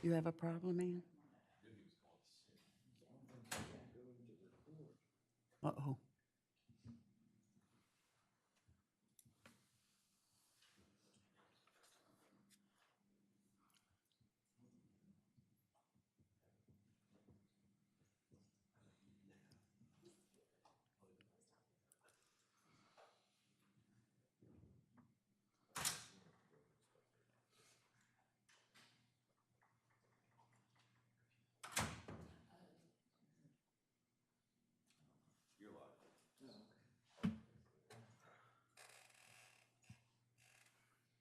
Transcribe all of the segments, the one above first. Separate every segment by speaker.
Speaker 1: You have a problem, man? Uh-oh.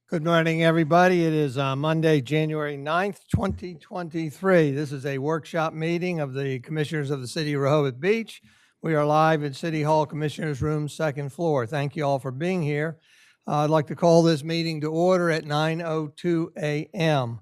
Speaker 2: Good morning, everybody. It is Monday, January 9th, 2023. This is a workshop meeting of the Commissioners of the City of Rehoboth Beach. We are live at City Hall Commissioners Room, second floor. Thank you all for being here. I'd like to call this meeting to order at 9:02 a.m.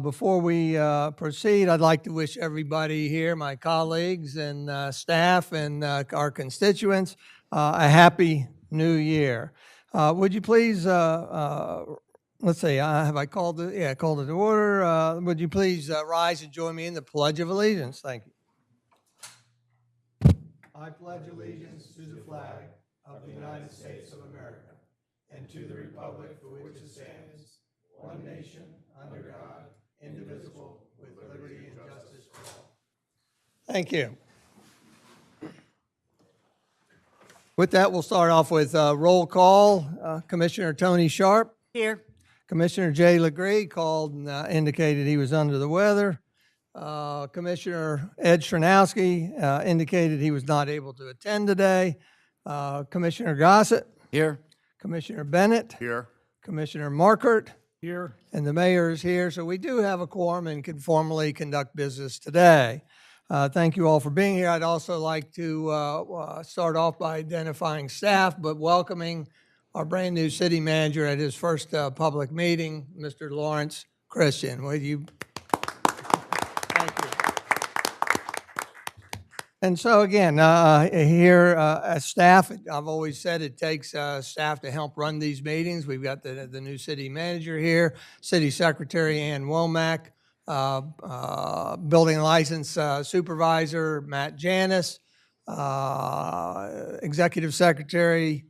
Speaker 2: Before we proceed, I'd like to wish everybody here, my colleagues and staff and our constituents, a happy new year. Would you please, let's see, have I called it? Yeah, called it to order. Would you please rise and join me in the Pledge of Allegiance? Thank you. I pledge allegiance to the flag of the United States of America and to the republic for which it stands, one nation, under God, indivisible, with liberty and justice for all. Thank you. With that, we'll start off with roll call. Commissioner Tony Sharp.
Speaker 1: Here.
Speaker 2: Commissioner Jay Legree called and indicated he was under the weather. Commissioner Ed Shranowski indicated he was not able to attend today. Commissioner Gossett.
Speaker 3: Here.
Speaker 2: Commissioner Bennett.
Speaker 3: Here.
Speaker 2: Commissioner Markert.
Speaker 3: Here.
Speaker 2: And the mayor is here, so we do have a quorum and can formally conduct business today. Thank you all for being here. I'd also like to start off by identifying staff, but welcoming our brand new city manager at his first public meeting, Mr. Lawrence Christian. Will you? Thank you. And so again, here as staff, I've always said it takes staff to help run these meetings. We've got the new city manager here, City Secretary Ann Womack, Building License Supervisor Matt Janis, Executive Secretary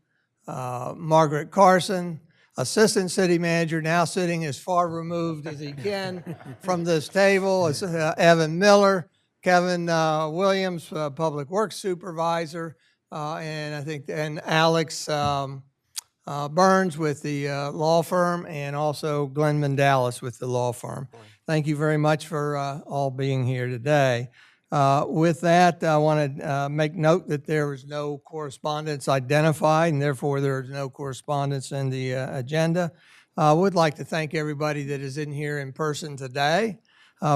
Speaker 2: Margaret Carson, Assistant City Manager, now sitting as far removed as he can from this table, is Evan Miller, Kevin Williams, Public Works Supervisor, and Alex Burns with the law firm, and also Glenn Mandalis with the law firm. Thank you very much for all being here today. With that, I want to make note that there is no correspondence identified, and therefore there is no correspondence in the agenda. I would like to thank everybody that is in here in person today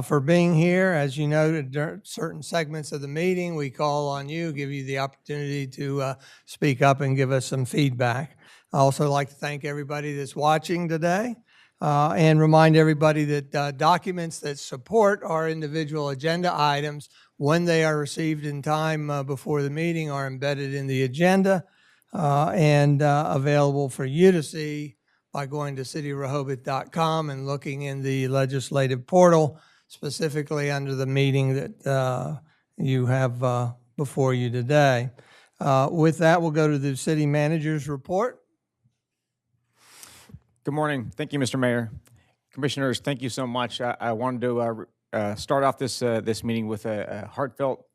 Speaker 2: for being here. As you know, during certain segments of the meeting, we call on you, give you the opportunity to speak up and give us some feedback. I also like to thank everybody that's watching today. And remind everybody that documents that support our individual agenda items, when they are received in time before the meeting, are embedded in the agenda and available for you to see by going to cityofrehoboth.com and looking in the legislative portal, specifically under the meeting that you have before you today. With that, we'll go to the city manager's report.
Speaker 3: Good morning. Thank you, Mr. Mayor. Commissioners, thank you so much. I wanted to start off this meeting with a heartfelt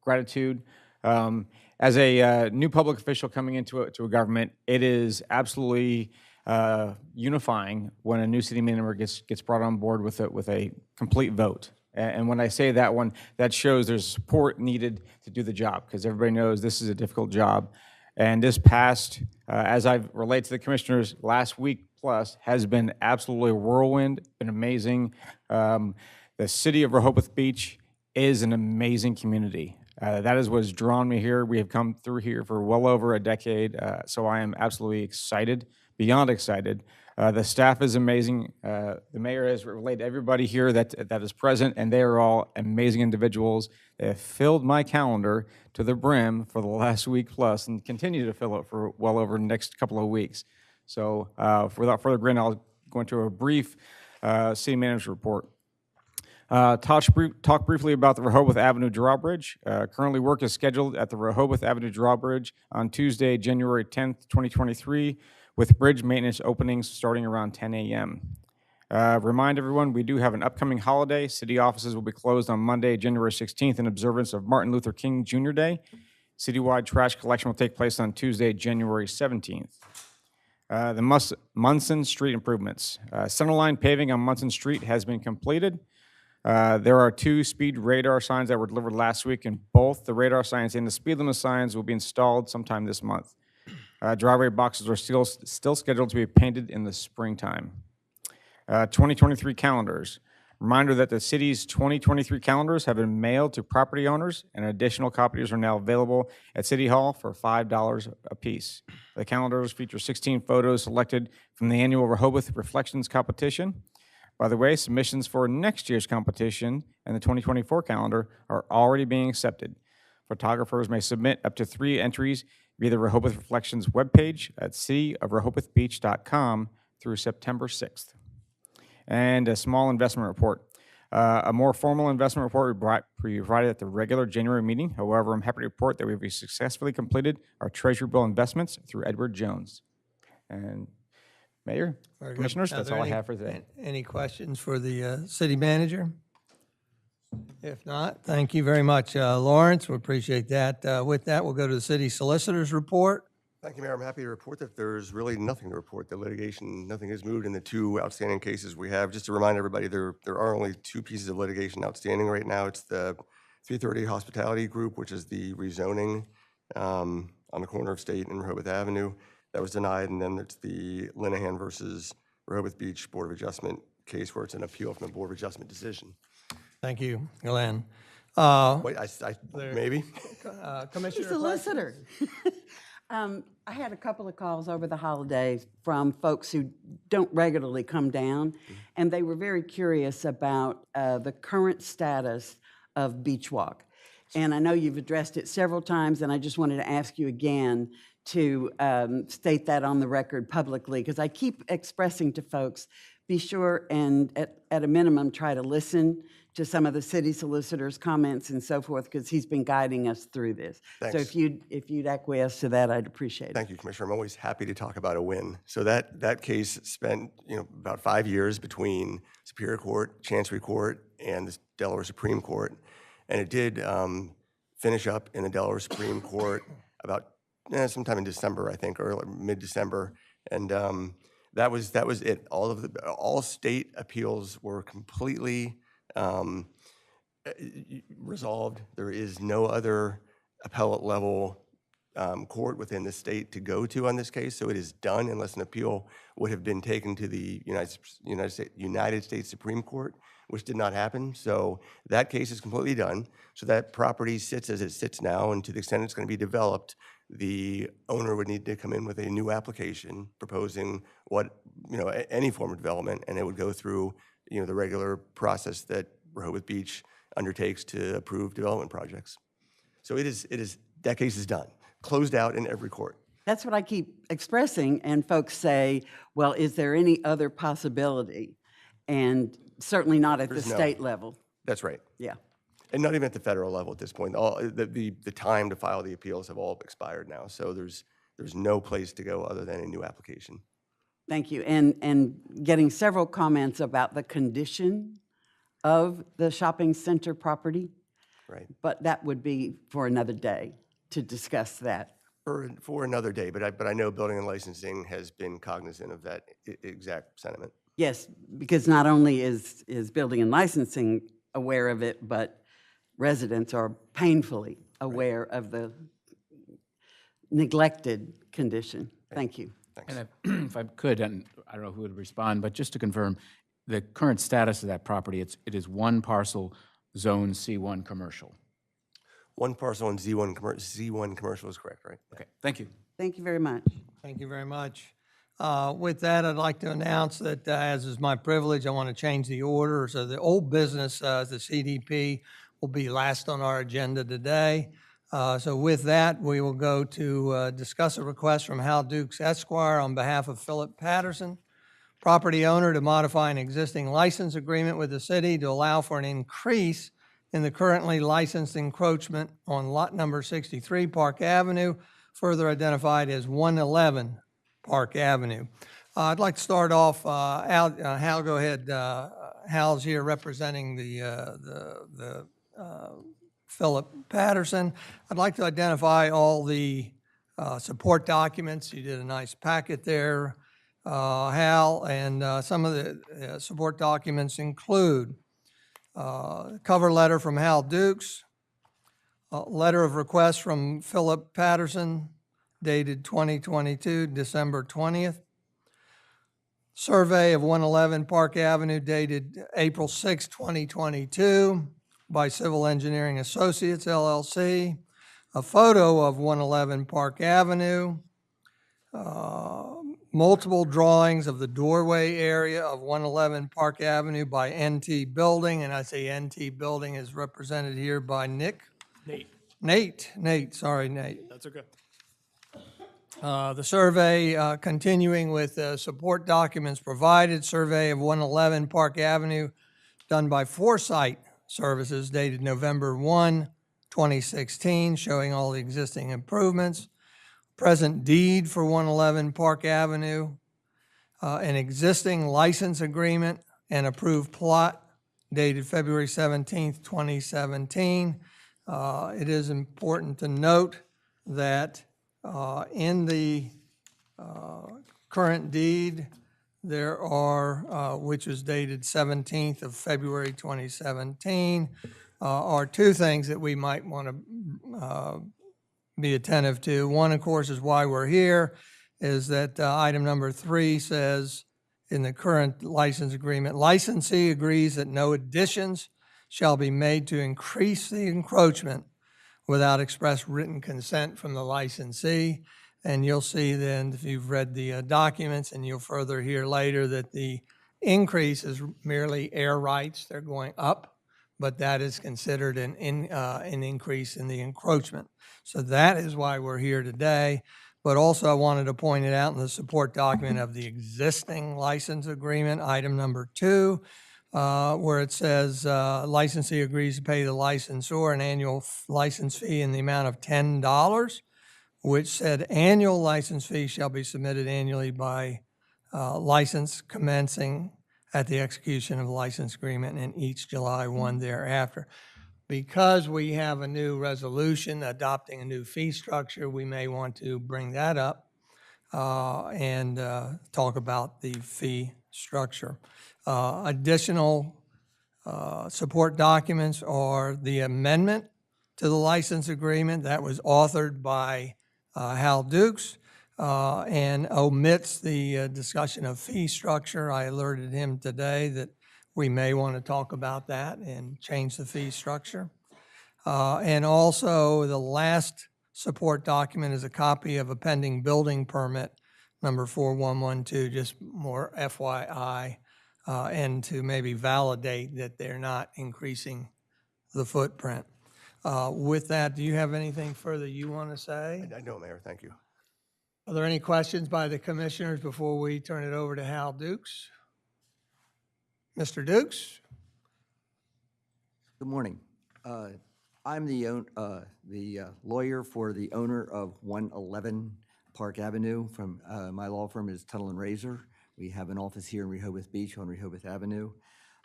Speaker 3: gratitude. As a new public official coming into a government, it is absolutely unifying when a new city manager gets brought on board with a complete vote. And when I say that one, that shows there's support needed to do the job, because everybody knows this is a difficult job. And this past, as I've related to the commissioners last week plus, has been absolutely a whirlwind, been amazing. The city of Rehoboth Beach is an amazing community. That is what has drawn me here. We have come through here for well over a decade, so I am absolutely excited, beyond excited. The staff is amazing. The mayor has relayed to everybody here that is present, and they are all amazing individuals. They have filled my calendar to the brim for the last week plus, and continue to fill it for well over the next couple of weeks. So without further ado, I'll go into a brief city manager report. Talk briefly about the Rehoboth Avenue drawbridge. Currently, work is scheduled at the Rehoboth Avenue drawbridge on Tuesday, January 10th, 2023, with bridge maintenance openings starting around 10 a.m. Remind everyone, we do have an upcoming holiday. City offices will be closed on Monday, January 16th in observance of Martin Luther King Jr. Day. Citywide trash collection will take place on Tuesday, January 17th. The Munson Street improvements. Centerline paving on Munson Street has been completed. There are 2 speed radar signs that were delivered last week, and both the radar signs and the speed limit signs will be installed sometime this month. Driveway boxes are still scheduled to be painted in the springtime. 2023 calendars. Reminder that the city's 2023 calendars have been mailed to property owners, and additional copies are now available at City Hall for $5 a piece. The calendars feature 16 photos selected from the annual Rehoboth Reflections competition. By the way, submissions for next year's competition and the 2024 calendar are already being accepted. Photographers may submit up to 3 entries via the Rehoboth Reflections webpage at cityofrehobothbeach.com through September 6th. And a small investment report. A more formal investment report will be provided at the regular January meeting. However, I'm happy to report that we've successfully completed our Treasury bill investments through Edward Jones. And Mayor,
Speaker 2: Very good.
Speaker 3: Commissioners,
Speaker 2: Are
Speaker 3: that's
Speaker 2: there
Speaker 3: all I have for today.
Speaker 2: Any questions for the city manager? If not, thank you very much, Lawrence. We appreciate that. With that, we'll go to the city solicitor's report.
Speaker 4: Thank you, Mayor. I'm happy to report that there's really nothing to report. The litigation, nothing has moved in the 2 outstanding cases we have. Just to remind everybody, there are only 2 pieces of litigation outstanding right now. It's the 330 Hospitality Group, which is the rezoning on the corner of State and Rehoboth Avenue. That was denied. And then it's the Linehan versus Rehoboth Beach Board of Adjustment case where it's an appeal from the Board of Adjustment decision.
Speaker 2: Thank you, Glenn.
Speaker 4: Wait, maybe?
Speaker 2: Commissioner,
Speaker 1: Solicitor. I had a couple of calls over the holidays from folks who don't regularly come down, and they were very curious about the current status of Beach Walk. And I know you've addressed it several times, and I just wanted to ask you again to state that on the record publicly, because I keep expressing to folks, be sure and at a minimum try to listen to some of the city solicitor's comments and so forth, because he's been guiding us through this.
Speaker 4: Thanks.
Speaker 1: So if you'd acquiesce to that, I'd appreciate it.
Speaker 4: Thank you, Commissioner. I'm always happy to talk about a win. So that case spent about 5 years between Superior Court, Chancery Court, and the Delaware Supreme Court, and it did finish up in the Delaware Supreme Court about sometime in December, I think, or mid-December, and that was it. All state appeals were completely resolved. There is no other appellate level court within the state to go to on this case, so it is done unless an appeal would have been taken to the United States Supreme Court, which did not happen. So that case is completely done. So that property sits as it sits now, and to the extent it's going to be developed, the owner would need to come in with a new application proposing any form of development, and it would go through the regular process that Rehoboth Beach undertakes to approve development projects. So that case is done, closed out in every court.
Speaker 1: That's what I keep expressing, and folks say, well, is there any other possibility? And certainly not at the state level.
Speaker 4: That's right.
Speaker 1: Yeah.
Speaker 4: And not even at the federal level at this point. The time to file the appeals have all expired now, so there's no place to go other than a new application.
Speaker 1: Thank you. And getting several comments about the condition of the shopping center property.
Speaker 4: Right.
Speaker 1: But that would be for another day to discuss that.
Speaker 4: For another day, but I know Building and Licensing has been cognizant of that exact sentiment.
Speaker 1: Yes, because not only is Building and Licensing aware of it, but residents are painfully aware of the neglected condition. Thank you.
Speaker 4: Thanks.
Speaker 5: And if I could, and I don't know who would respond, but just to confirm, the current status of that property, it is one parcel, zone C1 commercial.
Speaker 4: One parcel and Z1 commercial is correct, right?
Speaker 5: Okay, thank you.
Speaker 1: Thank you very much.
Speaker 2: Thank you very much. With that, I'd like to announce that, as is my privilege, I want to change the order. So the old business, the CDP, will be last on our agenda today. So with that, we will go to discuss a request from Hal Dukes Esquire on behalf of Philip Patterson property owner to modify an existing license agreement with the city to allow for an increase in the currently licensed encroachment on lot number 63 Park Avenue, further identified as 111 Park Avenue. I'd like to start off, Hal, go ahead. Hal's here representing the Philip Patterson. I'd like to identify all the support documents. You did a nice packet there, Hal, and some of the support documents include cover letter from Hal Dukes, a letter of request from Philip Patterson dated 2022, December 20th, survey of 111 Park Avenue dated April 6, 2022 by Civil Engineering Associates, LLC, a photo of 111 Park Avenue, multiple drawings of the doorway area of 111 Park Avenue by NT Building, and I say NT Building is represented here by Nick. Nate, sorry, Nate.
Speaker 6: That's okay.
Speaker 2: The survey, continuing with support documents provided, survey of 111 Park Avenue done by Foresight Services dated November 1, 2016, showing all the existing improvements. Present deed for 111 Park Avenue, an existing license agreement and approved plot dated February 17th, 2017. It is important to note that in the current deed, there are, which was dated 17th of February 2017, are two things that we might want to be attentive to. One, of course, is why we're here, is that item number 3 says in the current license agreement, licensee agrees that no additions shall be made to increase the encroachment without express written consent from the licensee. And you'll see then, if you've read the documents, and you'll further hear later, that the increase is merely air rights. They're going up, but that is considered an increase in the encroachment. So that is why we're here today. But also I wanted to point it out in the support document of the existing license agreement, item number 2, where it says licensee agrees to pay the licensor an annual license fee in the amount of $10, which said annual license fee shall be submitted annually by license commencing at the execution of the license agreement and each July 1 thereafter. Because we have a new resolution adopting a new fee structure, we may want to bring that up and talk about the fee structure. Additional support documents are the amendment to the license agreement that was authored by Hal Dukes and omits the discussion of fee structure. I alerted him today that we may want to talk about that and change the fee structure. And also the last support document is a copy of a pending building permit, number 4112, just more FYI, and to maybe validate that they're not increasing the footprint. With that, do you have anything further you want to say?
Speaker 4: I don't, Mayor, thank you.
Speaker 2: Are there any questions by the commissioners before we turn it over to Hal Dukes? Mr. Dukes?
Speaker 7: Good morning. I'm the lawyer for the owner of 111 Park Avenue. From my law firm is Tuttle and Razor. We have an office here in Rehoboth Beach on Rehoboth Avenue.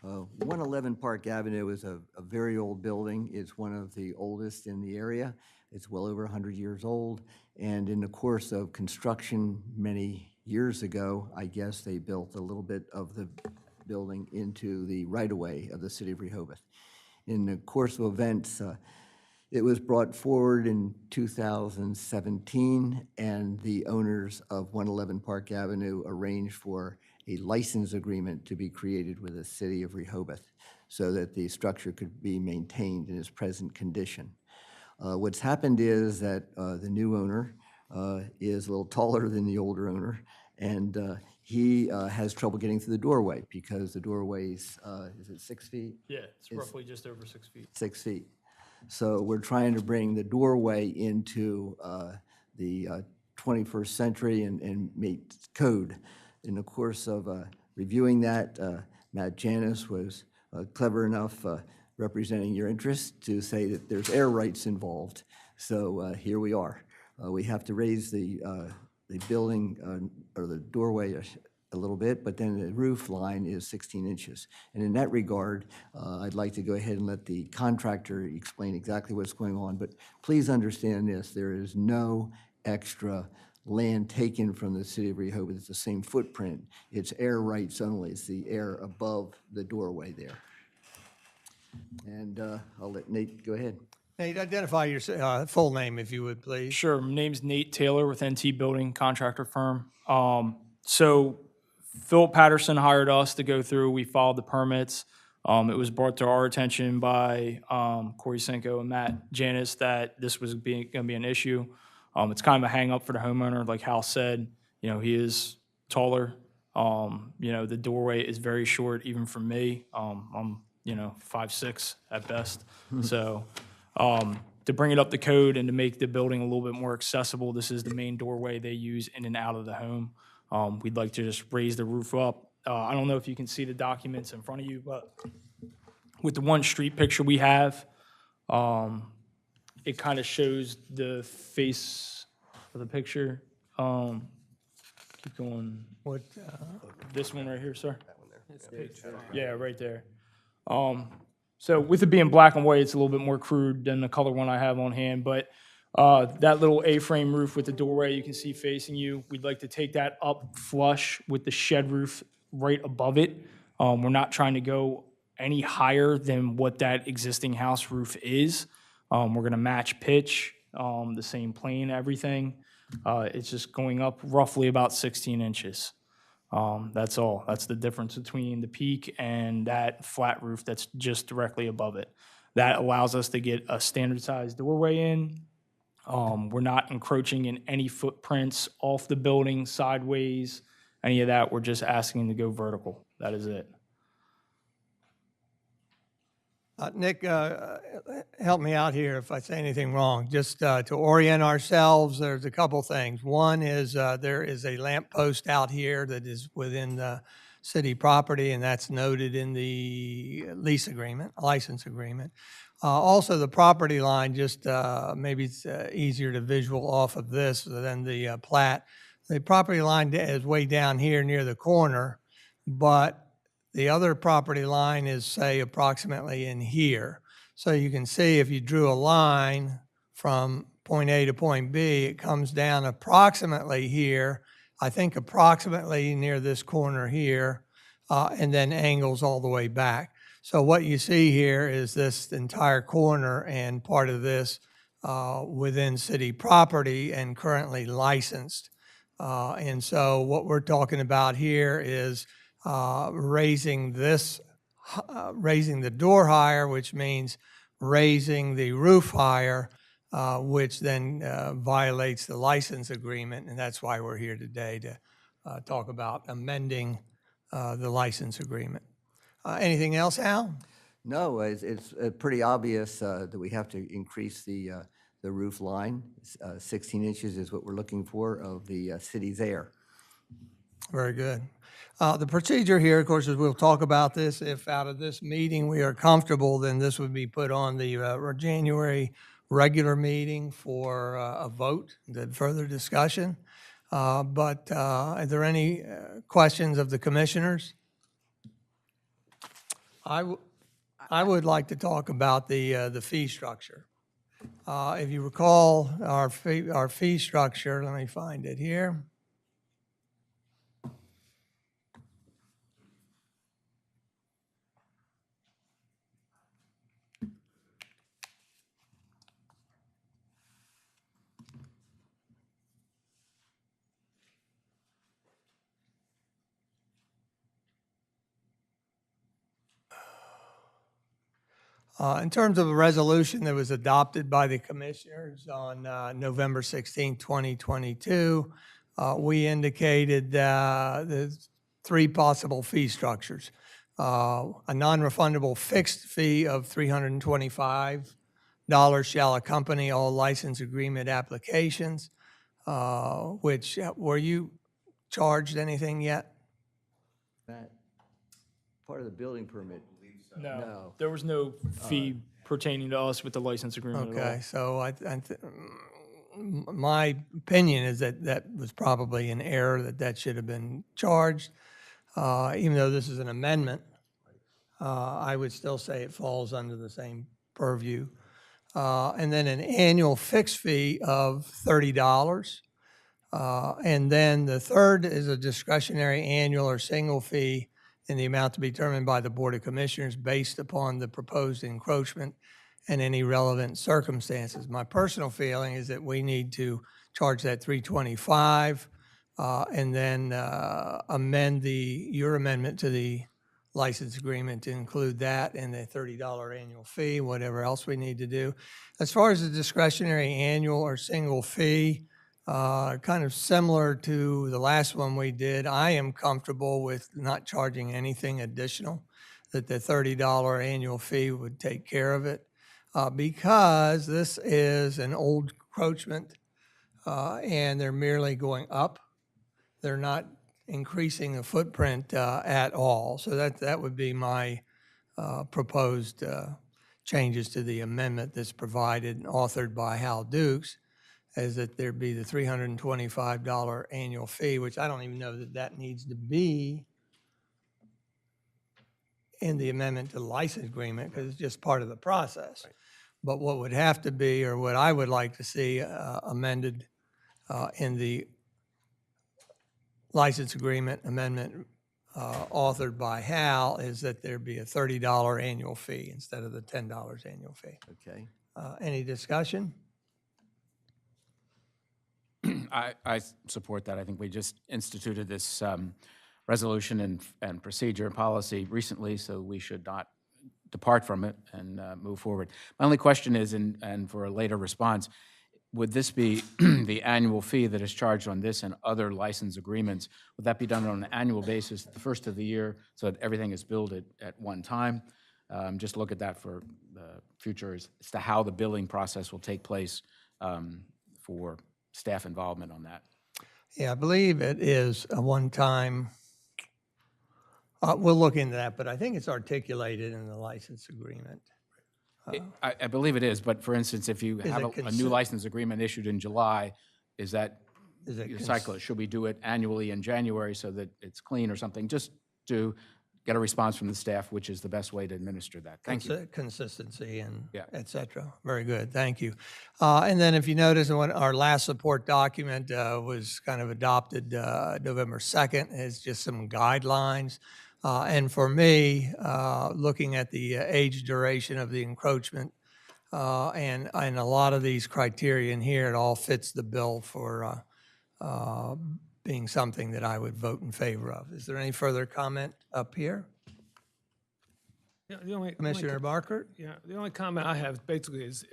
Speaker 7: 111 Park Avenue is a very old building. It's one of the oldest in the area. It's well over 100 years old. And in the course of construction many years ago, I guess they built a little bit of the building into the right-of-way of the City of Rehoboth. In the course of events, it was brought forward in 2017, and the owners of 111 Park Avenue arranged for a license agreement to be created with the City of Rehoboth so that the structure could be maintained in its present condition. What's happened is that the new owner is a little taller than the older owner, and he has trouble getting through the doorway because the doorway's, is it 6 feet?
Speaker 6: Yeah, it's roughly just over 6 feet.
Speaker 7: 6 feet. So we're trying to bring the doorway into the 21st century and meet code. In the course of reviewing that. Matt Janis was clever enough representing your interests to say that there's air rights involved. So here we are. We have to raise the building or the doorway a little bit, but then the roof line is 16 inches. And in that regard, I'd like to go ahead and let the contractor explain exactly what's going on. But please understand this, there is no extra land taken from the City of Rehoboth. It's the same footprint. It's air rights only. It's the air above the doorway there. And I'll let Nate go ahead.
Speaker 2: Nate, identify your full name, if you would, please.
Speaker 6: Sure. My name's Nate Taylor with NT Building Contractor Firm. So Philip Patterson hired us to go through. We filed the permits. It was brought to our attention by Corey Senko and Matt Janis that this was going to be an issue. It's kind of a hang up for the homeowner, like Hal said. You know, he is taller. You know, the doorway is very short, even for me. I'm 5'6" at best. So to bring it up to code and to make the building a little bit more accessible, this is the main doorway they use in and out of the home. We'd like to just raise the roof up. I don't know if you can see the documents in front of you, but with the one street picture we have, it kind of shows the face of the picture. Keep going.
Speaker 2: What,
Speaker 6: This one right here, sir? Yeah, right there. So with it being black and white, it's a little bit more crude than the color one I have on hand, but that little A-frame roof with the doorway you can see facing you, we'd like to take that up flush with the shed roof right above it. We're not trying to go any higher than what that existing house roof is. We're gonna match pitch, the same plane, everything. It's just going up roughly about 16 inches. That's all. That's the difference between the peak and that flat roof that's just directly above it. That allows us to get a standard size doorway in. We're not encroaching in any footprints off the building, sideways, any of that. We're just asking to go vertical. That is it.
Speaker 2: Nick, help me out here if I say anything wrong. Just to orient ourselves, there's a couple things. One is there is a lamp post out here that is within the city property, and that's noted in the lease agreement, license agreement. Also, the property line, just maybe it's easier to visual off of this than the plat. The property line is way down here near the corner, but the other property line is, say, approximately in here. So you can see if you drew a line from point A to point B, it comes down approximately here, I think approximately near this corner here, and then angles all the way back. So what you see here is this entire corner and part of this within city property and currently licensed. And so what we're talking about here is raising the door higher, which means raising the roof higher, which then violates the license agreement, and that's why we're here today to talk about amending the license agreement. Anything else, Al?
Speaker 7: No, it's pretty obvious that we have to increase the roof line. 16 inches is what we're looking for of the city's air.
Speaker 2: Very good. The procedure here, of course, is we'll talk about this. If out of this meeting we are comfortable, then this would be put on the January regular meeting for a vote, then further discussion. But are there any questions of the commissioners? I would like to talk about the fee structure. If you recall our fee structure, let me find it here. In terms of a resolution that was adopted by the commissioners on November 16, 2022, we indicated the three possible fee structures. A non-refundable fixed fee of $325 shall accompany all license agreement applications, which, were you charged anything yet?
Speaker 7: That, part of the building permit.
Speaker 6: No,
Speaker 7: No.
Speaker 6: there was no fee pertaining to us with the license agreement at all.
Speaker 2: Okay, so my opinion is that that was probably an error, that should have been charged. Even though this is an amendment, I would still say it falls under the same purview. And then an annual fixed fee of $30. And then the third is a discretionary annual or single fee in the amount to be determined by the Board of Commissioners based upon the proposed encroachment and any relevant circumstances. My personal feeling is that we need to charge that $325 and then amend your amendment to the license agreement to include that and the $30 annual fee, whatever else we need to do. As far as the discretionary annual or single fee, kind of similar to the last one we did, I am comfortable with not charging anything additional, that the $30 annual fee would take care of it, because this is an old encroachment, and they're merely going up. They're not increasing the footprint at all. So that would be my proposed changes to the amendment that's provided and authored by Hal Dukes, is that there be the $325 annual fee, which I don't even know that needs to be in the amendment to the license agreement, because it's just part of the process. But what would have to be, or what I would like to see amended in the license agreement amendment authored by Hal, is that there be a $30 annual fee instead of the $10 annual fee.
Speaker 7: Okay.
Speaker 2: Any discussion?
Speaker 5: I support that. I think we just instituted this resolution and procedure and policy recently, so we should not depart from it and move forward. My only question is, and for a later response, would this be the annual fee that is charged on this and other license agreements? Would that be done on an annual basis at the first of the year so that everything is billed at one time? Just look at that for the future as to how the billing process will take place for staff involvement on that.
Speaker 2: Yeah, I believe it is a one-time, we'll look into that, but I think it's articulated in the license agreement.
Speaker 5: I believe it is, but for instance, if you have a new license agreement issued in July, is that your cycle? Should we do it annually in January so that it's clean or something? Just to get a response from the staff, which is the best way to administer that. Thank you.
Speaker 2: Consistency and
Speaker 5: Yeah.
Speaker 2: et cetera. Very good, thank you. And then if you notice, when our last support document was kind of adopted November 2nd, it's just some guidelines. And for me, looking at the age duration of the encroachment and a lot of these criteria in here, it all fits the bill for being something that I would vote in favor of. Is there any further comment up here?
Speaker 8: Yeah, the only
Speaker 2: Commissioner Barker?
Speaker 8: Yeah, the only comment I have basically is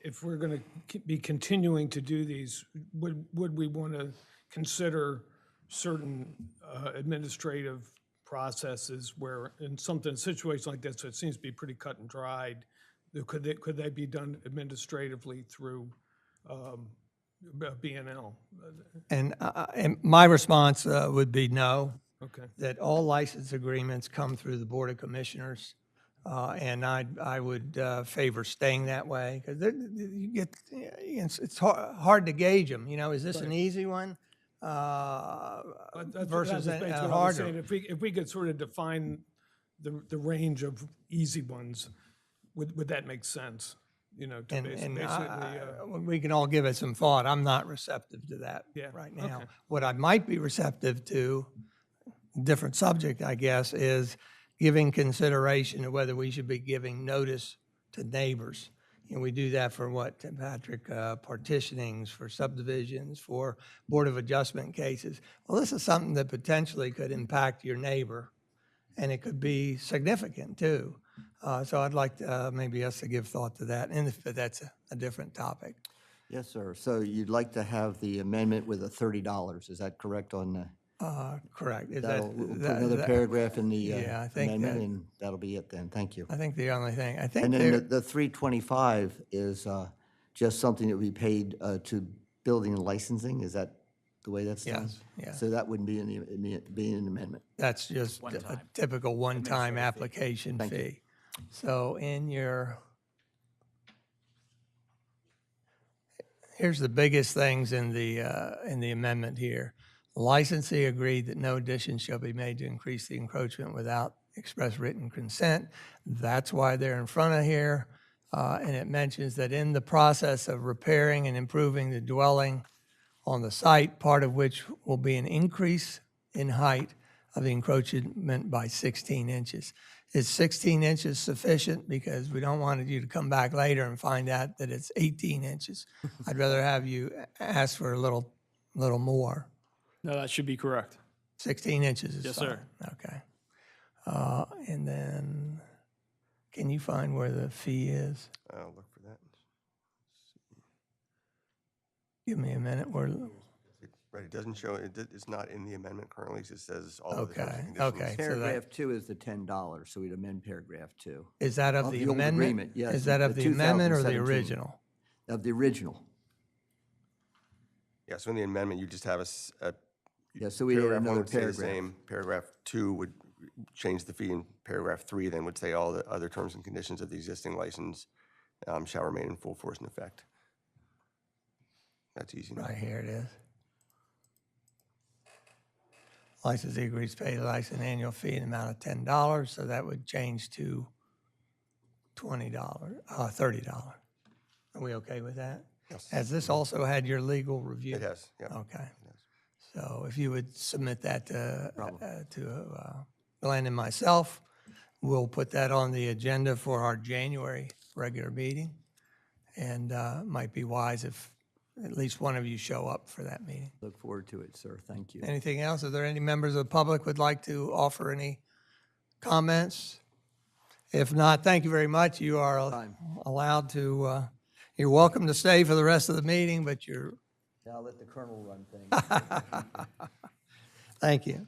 Speaker 8: if we're going to be continuing to do these, would we want to consider certain administrative processes where in a situation like this, it seems to be pretty cut and dried, could they be done administratively through B&L?
Speaker 2: And my response would be no.
Speaker 8: Okay.
Speaker 2: That all license agreements come through the Board of Commissioners, and I would favor staying that way, because it's hard to gauge them. You know, is this an easy one versus a harder?
Speaker 8: If we could sort of define the range of easy ones, would that make sense? You know, to basically.
Speaker 2: We can all give it some thought. I'm not receptive to that right now.
Speaker 8: Okay.
Speaker 2: What I might be receptive to, different subject, I guess, is giving consideration to whether we should be giving notice to neighbors. And we do that for what, Patrick? Partitionings, for subdivisions, for Board of Adjustment cases. Well, this is something that potentially could impact your neighbor, and it could be significant too. So I'd like maybe us to give thought to that, and if that's a different topic.
Speaker 7: Yes, sir. So you'd like to have the amendment with a $30, is that correct on the?
Speaker 2: Correct. Is
Speaker 7: We'll put
Speaker 2: that-
Speaker 7: another
Speaker 2: that-
Speaker 7: paragraph in the
Speaker 2: Yeah, I think
Speaker 7: amendment,
Speaker 2: that-
Speaker 7: and that'll be it then. Thank you.
Speaker 2: I think the only thing, I think
Speaker 7: And
Speaker 2: there,
Speaker 7: then the 325 is just something that we paid to building and licensing, is that the way that's done?
Speaker 2: Yes, yeah.
Speaker 7: So that wouldn't be be an amendment.
Speaker 2: That's just a typical one-time application
Speaker 7: Thank you.
Speaker 2: fee. So here's the biggest things in the amendment here. Licensee agreed that no addition shall be made to increase the encroachment without express written consent. That's why they're in front of here. And it mentions that in the process of repairing and improving the dwelling on the site, part of which will be an increase in height of the encroachment by 16 inches. Is 16 inches sufficient? Because we don't want you to come back later and find out that it's 18 inches. I'd rather have you ask for a little more.
Speaker 6: No, that should be correct.
Speaker 2: 16 inches is
Speaker 6: Yes,
Speaker 2: fine.
Speaker 6: sir.
Speaker 2: Okay. And then, can you find where the fee is?
Speaker 4: I'll look for that.
Speaker 2: Give me a minute.
Speaker 4: Right, it doesn't show, it's not in the amendment currently, it just says all of the terms
Speaker 2: Okay,
Speaker 4: and conditions.
Speaker 2: okay. So that,
Speaker 7: Paragraph 2 is the $10, so we'd amend paragraph 2
Speaker 2: is that of
Speaker 7: Of
Speaker 2: the
Speaker 7: the old
Speaker 2: amendment?
Speaker 7: agreement, yes,
Speaker 2: Is that of
Speaker 7: the
Speaker 2: the amendment or the
Speaker 7: 2017.
Speaker 2: original?
Speaker 7: of the original.
Speaker 4: Yeah, so in the amendment, you just have a
Speaker 7: Yeah, so we added
Speaker 4: paragraph one
Speaker 7: another
Speaker 4: would stay the
Speaker 7: paragraph.
Speaker 4: same. Paragraph 2 would change the fee, and paragraph 3 then would say all the other terms and conditions of the existing license shall remain in full force and effect. That's easy enough.
Speaker 2: Right here it is. Licensee agrees to pay the license annual fee in the amount of $10, so that would change to $30. Are we okay with that?
Speaker 4: Yes.
Speaker 2: Has this also had your legal review?
Speaker 4: It has, yeah.
Speaker 2: Okay. So if you would submit that to Glenn and myself, we'll put that on the agenda for our January regular meeting. And it might be wise if at least one of you show up for that meeting.
Speaker 7: Look forward to it, sir. Thank you.
Speaker 2: Anything else? Are there any members of the public would like to offer any comments? If not, thank you very much. You are
Speaker 7: Time.
Speaker 2: allowed to, you're welcome to stay for the rest of the meeting, but you're,
Speaker 7: Now let the colonel run things.
Speaker 2: thank you.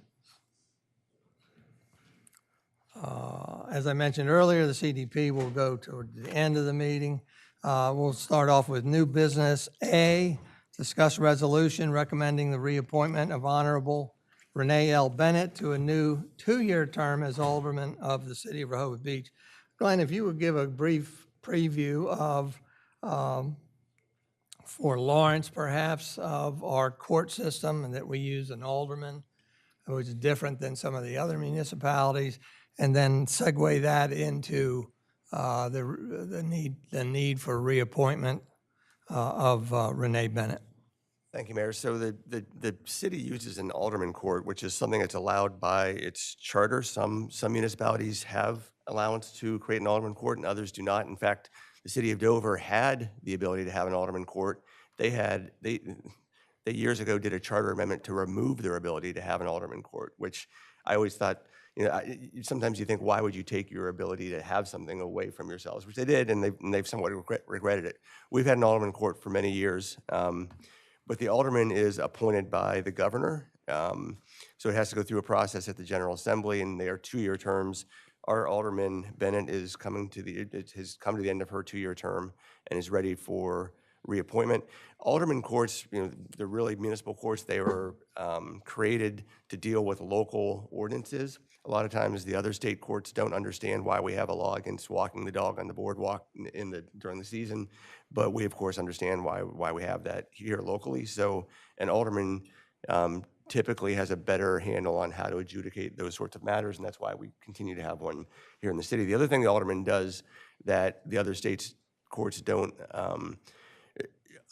Speaker 2: As I mentioned earlier, the CDP will go toward the end of the meeting. We'll start off with new business A, discuss resolution recommending the reappointment of Honorable Renee L. Bennett to a new 2-year term as Alderman of the City of Rehoboth Beach. Glenn, if you would give a brief preview of, for Lawrence perhaps, of our court system and that we use an alderman, which is different than some of the other municipalities, and then segue that into the need for reappointment of Renee Bennett.
Speaker 4: Thank you, Mayor. So the city uses an alderman court, which is something that's allowed by its charter. Some municipalities have allowance to create an alderman court and others do not. In fact, the city of Dover had the ability to have an alderman court. They years ago did a charter amendment to remove their ability to have an alderman court, which I always thought, sometimes you think, why would you take your ability to have something away from yourselves? Which they did, and they've somewhat regretted it. We've had an alderman court for many years, but the alderman is appointed by the governor, so it has to go through a process at the General Assembly, and they are 2-year terms. Our alderman Bennett has come to the end of her 2-year term and is ready for reappointment. Alderman courts, they're really municipal courts. They were created to deal with local ordinances. A lot of times the other state courts don't understand why we have a law against walking the dog on the boardwalk during the season, but we of course understand why we have that here locally. So an alderman typically has a better handle on how to adjudicate those sorts of matters, and that's why we continue to have one here in the city. The other thing the alderman does that the other states' courts don't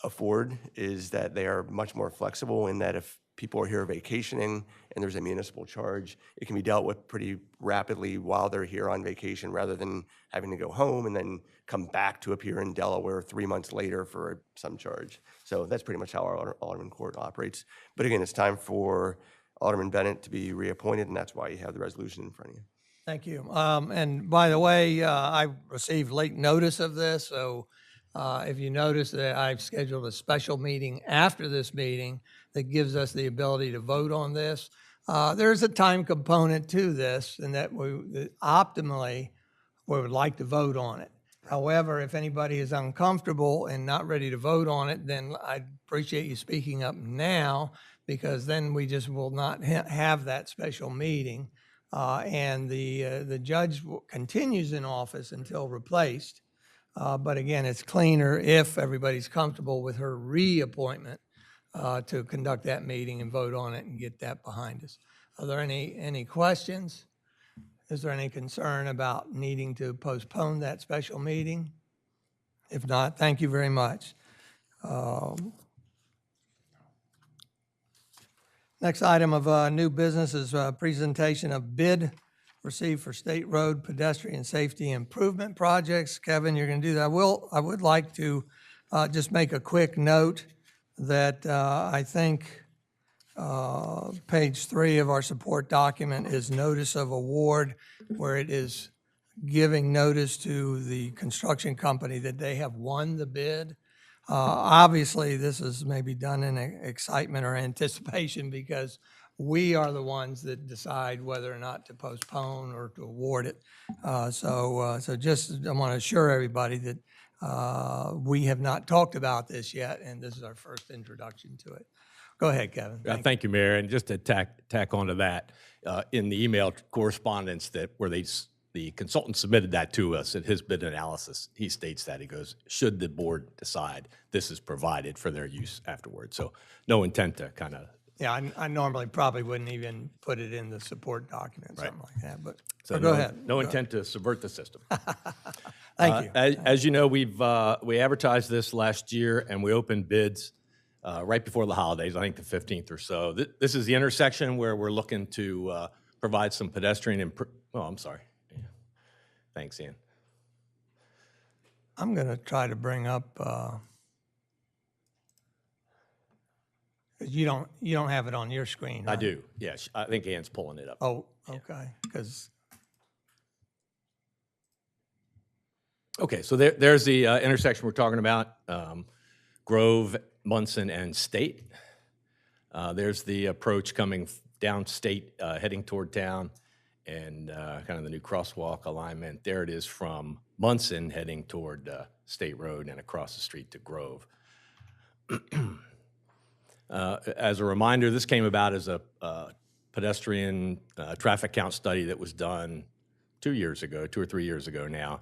Speaker 4: afford is that they are much more flexible in that if people are here vacationing and there's a municipal charge, it can be dealt with pretty rapidly while they're here on vacation rather than having to go home and then come back to appear in Delaware 3 months later for some charge. So that's pretty much how our Alderman Court operates. But again, it's time for Alderman Bennett to be reappointed, and that's why you have the resolution in front of you.
Speaker 2: Thank you. And by the way, I received late notice of this, so if you notice that I've scheduled a special meeting after this meeting that gives us the ability to vote on this. There's a time component to this, and that optimally we would like to vote on it. However, if anybody is uncomfortable and not ready to vote on it, then I'd appreciate you speaking up now, because then we just will not have that special meeting. And the judge continues in office until replaced. But again, it's cleaner if everybody's comfortable with her reappointment to conduct that meeting and vote on it and get that behind us. Are there any questions? Is there any concern about needing to postpone that special meeting? If not, thank you very much. Next item of new business is a presentation of bid received for State Road Pedestrian Safety Improvement Projects. Kevin, you're going to do that. I would like to just make a quick note that I think page 3 of our support document is notice of award, where it is giving notice to the construction company that they have won the bid. Obviously, this is maybe done in excitement or anticipation because we are the ones that decide whether or not to postpone or to award it. So just I want to assure everybody that we have not talked about this yet, and this is our first introduction to it. Go ahead, Kevin.
Speaker 9: Thank you, Mayor. And just to tack onto that, in the email correspondence where the consultant submitted that to us at his bid analysis, he states that. He goes, should the board decide, this is provided for their use afterwards. So no intent to kind of.
Speaker 2: Yeah, I normally probably wouldn't even put it in the support document, something like that, but
Speaker 9: So
Speaker 2: go
Speaker 9: no,
Speaker 2: ahead.
Speaker 9: No intent to subvert the system.
Speaker 2: Thank you.
Speaker 9: As you know, we advertised this last year and we opened bids right before the holidays, I think the 15th or so. This is the intersection where we're looking to provide some pedestrian oh, I'm sorry. Yeah. Thanks, Ian.
Speaker 2: I'm going to try to bring up, you don't have it on your screen,
Speaker 9: I
Speaker 2: right?
Speaker 9: do, yes. I think Ian's pulling it up.
Speaker 2: Oh, okay, because,
Speaker 9: Okay, so there's the intersection we're talking about, Grove, Munson, and State. There's the approach coming down State, heading toward town, and kind of the new crosswalk alignment. There it is from Munson heading toward State Road and across the street to Grove. As a reminder, this came about as a pedestrian traffic count study that was done 2 or 3 years ago now,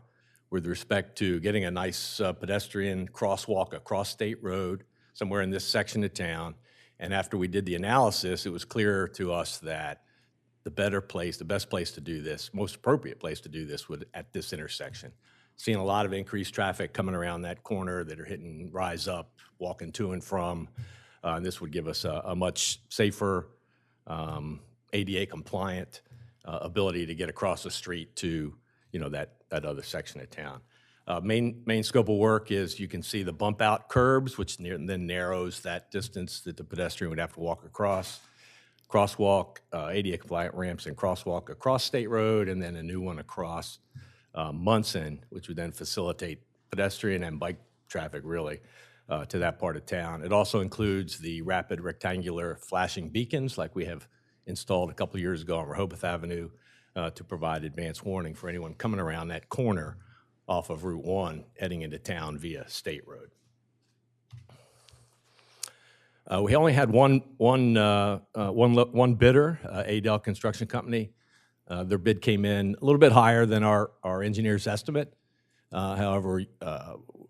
Speaker 9: with respect to getting a nice pedestrian crosswalk across State Road somewhere in this section of town. And after we did the analysis, it was clear to us that the best place to do this, most appropriate place to do this would at this intersection. Seeing a lot of increased traffic coming around that corner that are hitting rise up, walking to and from. And this would give us a much safer, ADA compliant ability to get across the street to, that other section of town. Main scope of work is you can see the bump out curbs, which then narrows that distance that the pedestrian would have to walk across. Crosswalk, ADA compliant ramps and crosswalk across State Road, and then a new one across Munson, which would then facilitate pedestrian and bike traffic really to that part of town. It also includes the rapid rectangular flashing beacons like we have installed a couple of years ago on Rehoboth Avenue to provide advance warning for anyone coming around that corner off of Route 1 heading into town via State Road. We only had one bidder, Adel Construction Company. Their bid came in a little bit higher than our engineer's estimate. However,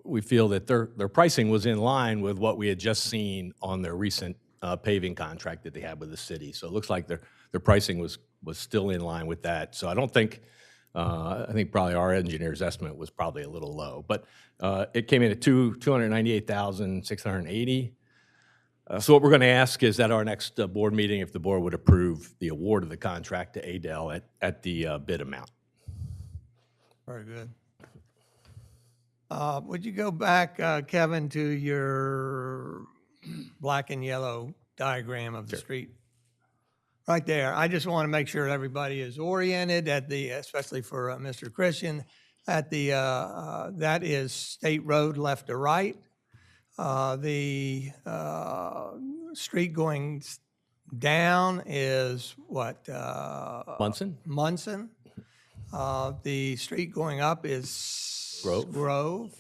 Speaker 9: we feel that their pricing was in line with what we had just seen on their recent paving contract that they had with the city. So it looks like their pricing was still in line with that. So I don't think, I think probably our engineer's estimate was probably a little low. But it came in at $298,680. So what we're going to ask is at our next board meeting if the board would approve the award of the contract to Adel at the bid amount.
Speaker 2: very good. Would you go back, Kevin, to your black and yellow diagram of the street? Right there. I just want to make sure everybody is oriented especially for Mr. Christian, that is State Road left to right. The street going down is what?
Speaker 9: Munson?
Speaker 2: Munson. The street going up is
Speaker 9: Grove.
Speaker 2: Grove.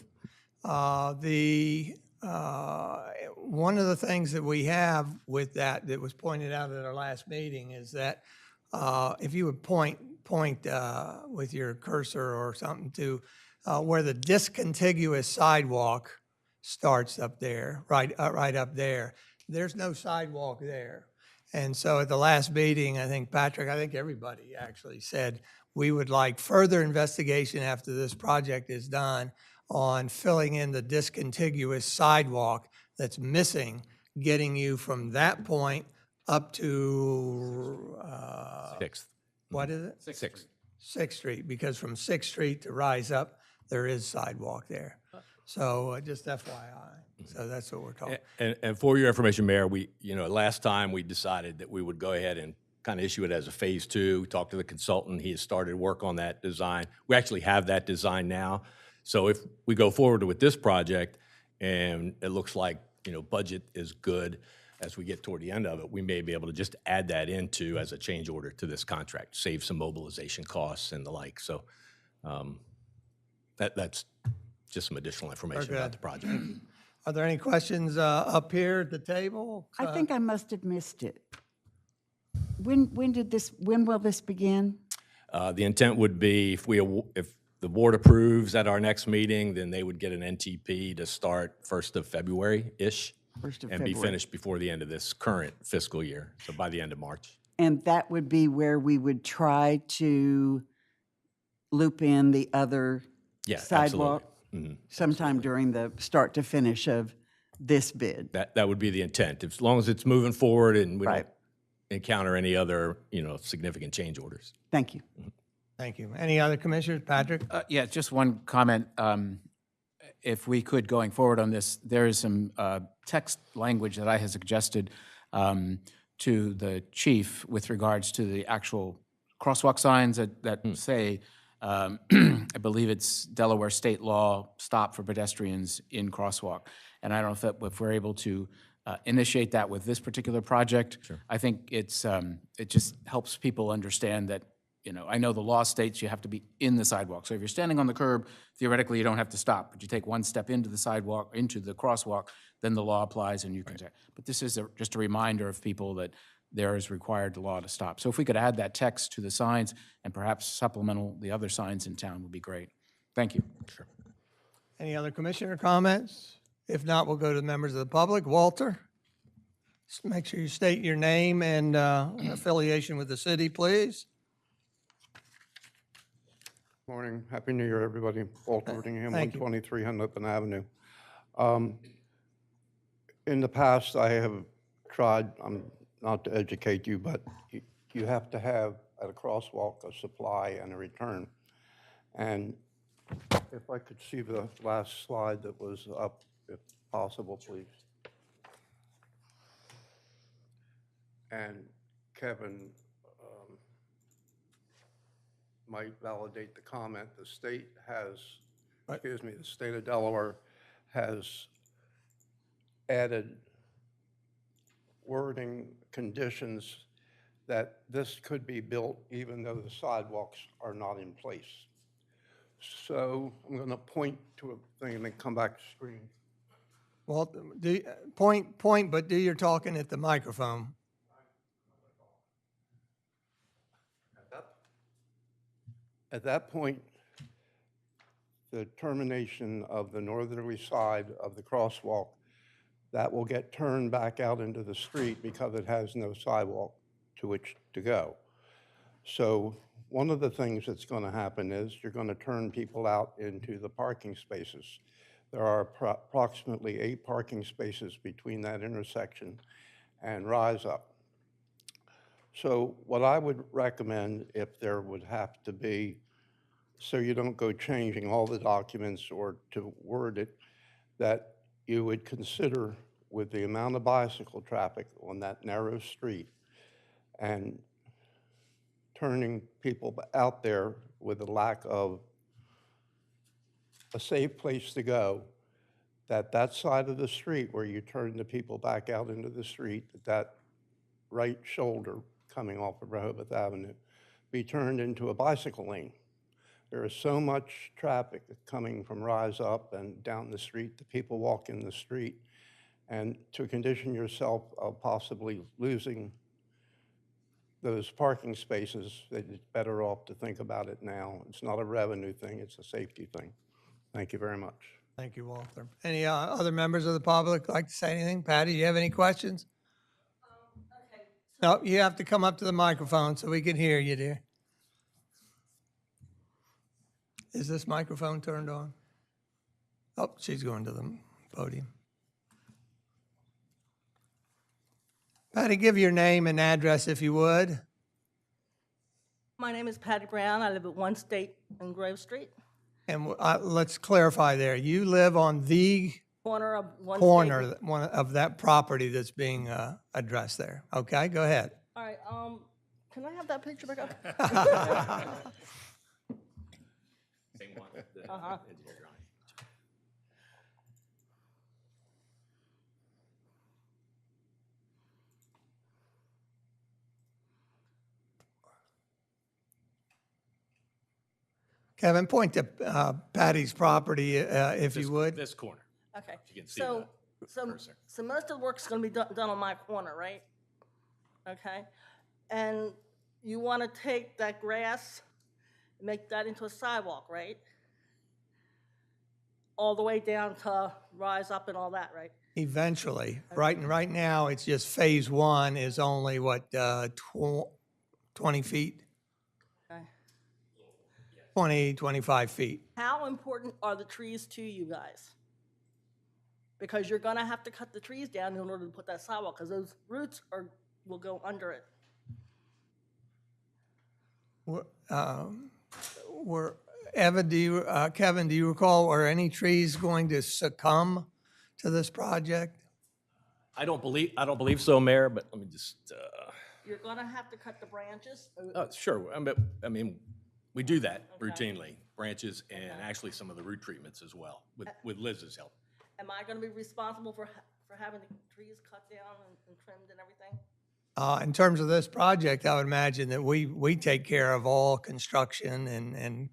Speaker 2: one of the things that we have with that was pointed out at our last meeting is that if you would point with your cursor or something to where the discontiguous sidewalk starts up there, right up there, there's no sidewalk there. And so at the last meeting, I think everybody actually said, we would like further investigation after this project is done on filling in the discontiguous sidewalk that's missing, getting you from that point up to,
Speaker 9: Sixth.
Speaker 2: what is it?
Speaker 9: Sixth.
Speaker 2: 6th Street, because from 6th Street to rise up, there is sidewalk there. So just FYI, so that's what we're talking.
Speaker 9: And for your information, Mayor, last time we decided that we would go ahead and kind of issue it as a phase 2. We talked to the consultant. He has started work on that design. We actually have that design now. So if we go forward with this project and it looks like, budget is good as we get toward the end of it, we may be able to just add that into as a change order to this contract, save some mobilization costs and the like. So that's just some additional information about the project.
Speaker 2: Are there any questions up here at the table?
Speaker 1: I think I must have missed it. When will this begin?
Speaker 9: The intent would be if the board approves at our next meeting, then they would get an NTP to start 1st of February-ish. And be finished before the end of this current fiscal year, so by the end of March.
Speaker 1: And that would be where we would try to loop in the other sidewalk sometime during the start to finish of this bid.
Speaker 9: That would be the intent, as long as it's moving forward and we
Speaker 1: Right.
Speaker 9: don't encounter any other, significant change orders.
Speaker 1: Thank you.
Speaker 2: Thank you. Any other commissioners? Patrick?
Speaker 5: Yeah, just one comment. If we could, going forward on this, there is some text language that I had suggested to the chief with regards to the actual crosswalk signs that say, I believe it's Delaware state law, stop for pedestrians in crosswalk. And I don't know if we're able to initiate that with this particular project. I think it just helps people understand that, I know the law states you have to be in the sidewalk. So if you're standing on the curb, theoretically, you don't have to stop. But you take one step into the sidewalk, into the crosswalk, then the law applies and you can. But this is just a reminder of people that there is required the law to stop. So if we could add that text to the signs and perhaps supplemental the other signs in town would be great. Thank you. Sure.
Speaker 2: Any other commissioner comments? If not, we'll go to the members of the public. Walter? Just make sure you state your name and affiliation with the city, please.
Speaker 10: Morning. Happy New Year, everybody. Walter Whittingham,
Speaker 2: Thank you.
Speaker 10: 123 Hennepin Avenue. In the past, I have tried, not to educate you, but you have to have at a crosswalk a supply and a return. And if I could see the last slide that was up, if possible, please. And Kevin might validate the comment. The state has, the state of Delaware has added wording conditions that this could be built even though the sidewalks are not in place. So I'm going to point to a thing and then come back to screen.
Speaker 2: Well, point, but do your talking at the microphone.
Speaker 10: At that point, the termination of the northerly side of the crosswalk, that will get turned back out into the street because it has no sidewalk to which to go. So one of the things that's going to happen is you're going to turn people out into the parking spaces. There are approximately 8 parking spaces between that intersection and Rise Up. So what I would recommend, if there would have to be, so you don't go changing all the documents or to word it, that you would consider with the amount of bicycle traffic on that narrow street and turning people out there with a lack of a safe place to go, that side of the street where you turn the people back out into the street, that right shoulder coming off of Rehoboth Avenue, be turned into a bicycle lane. There is so much traffic coming from Rise Up and down the street, the people walk in the street, and to condition yourself of possibly losing those parking spaces, that it's better off to think about it now. It's not a revenue thing, it's a safety thing. Thank you very much.
Speaker 2: Thank you, Walter. Any other members of the public like to say anything? Patty, do you have any questions? No, you have to come up to the microphone so we can hear you, dear. Is this microphone turned on? Oh, she's going to the podium. Patty, give your name and address if you would.
Speaker 11: My name is Patty Brown. I live at 1 State and Grove Street,
Speaker 2: And let's clarify there. You live on the
Speaker 11: corner of 1 State.
Speaker 2: corner one of that property that's being addressed there. Okay, go ahead.
Speaker 11: All right, can I have that picture back up?
Speaker 9: Same one.
Speaker 11: Uh-huh.
Speaker 2: Kevin, point to Patty's property if you would.
Speaker 9: This corner.
Speaker 11: Okay.
Speaker 9: You can see
Speaker 11: So,
Speaker 9: the cursor.
Speaker 11: so most of the work's gonna be done on my corner, right? Okay? And you wanna take that grass, make that into a sidewalk, right? All the way down to Rise Up and all that, right?
Speaker 2: Eventually. Right now, it's just phase one is only what, 20 feet?
Speaker 11: Okay.
Speaker 2: 20, 25 feet.
Speaker 11: How important are the trees to you guys? Because you're gonna have to cut the trees down in order to put that sidewalk, because those roots will go under it.
Speaker 2: Kevin, do you recall, are any trees going to succumb to this project?
Speaker 9: I don't believe so, Mayor, but let me just,
Speaker 11: You're gonna have to cut the branches.
Speaker 9: sure, I mean, we do that routinely, branches and actually some of the root treatments as well, with Liz's help.
Speaker 11: Am I gonna be responsible for having the trees cut down and trimmed and everything?
Speaker 2: In terms of this project, I would imagine that we take care of all construction and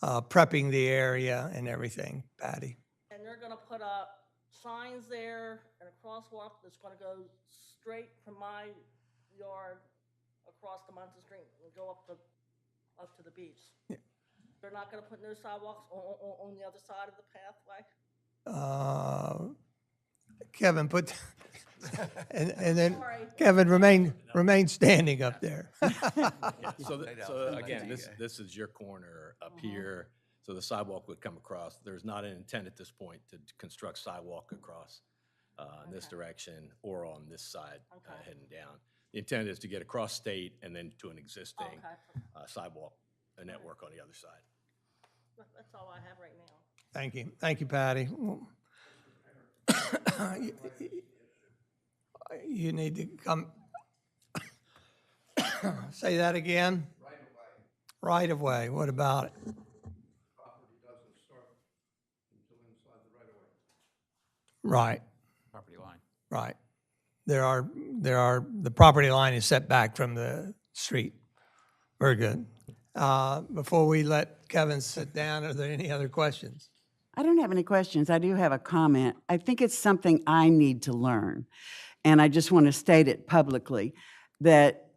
Speaker 2: prepping the area and everything, Patty.
Speaker 11: And they're gonna put up signs there and a crosswalk that's gonna go straight from my yard across the Munson Street and go up to the beach.
Speaker 2: Yeah.
Speaker 11: They're not gonna put no sidewalks on the other side of the pathway?
Speaker 2: Kevin, and then
Speaker 11: Sorry.
Speaker 2: Kevin, remain standing up there.
Speaker 9: So again, this is your corner up here, so the sidewalk would come across. There's not an intent at this point to construct sidewalk across in this direction or on this side heading down. The intent is to get across state and then to an existing sidewalk network on the other side.
Speaker 11: That's all I have right now.
Speaker 2: Thank you, Patty. You need to come, say that again? Right of way, what about it?
Speaker 10: Property doesn't start until inside the right of way.
Speaker 2: Right,
Speaker 5: Property line.
Speaker 2: right. The property line is set back from the street. Very good. Before we let Kevin sit down, are there any other questions?
Speaker 1: I don't have any questions. I do have a comment. I think it's something I need to learn. And I just want to state it publicly, that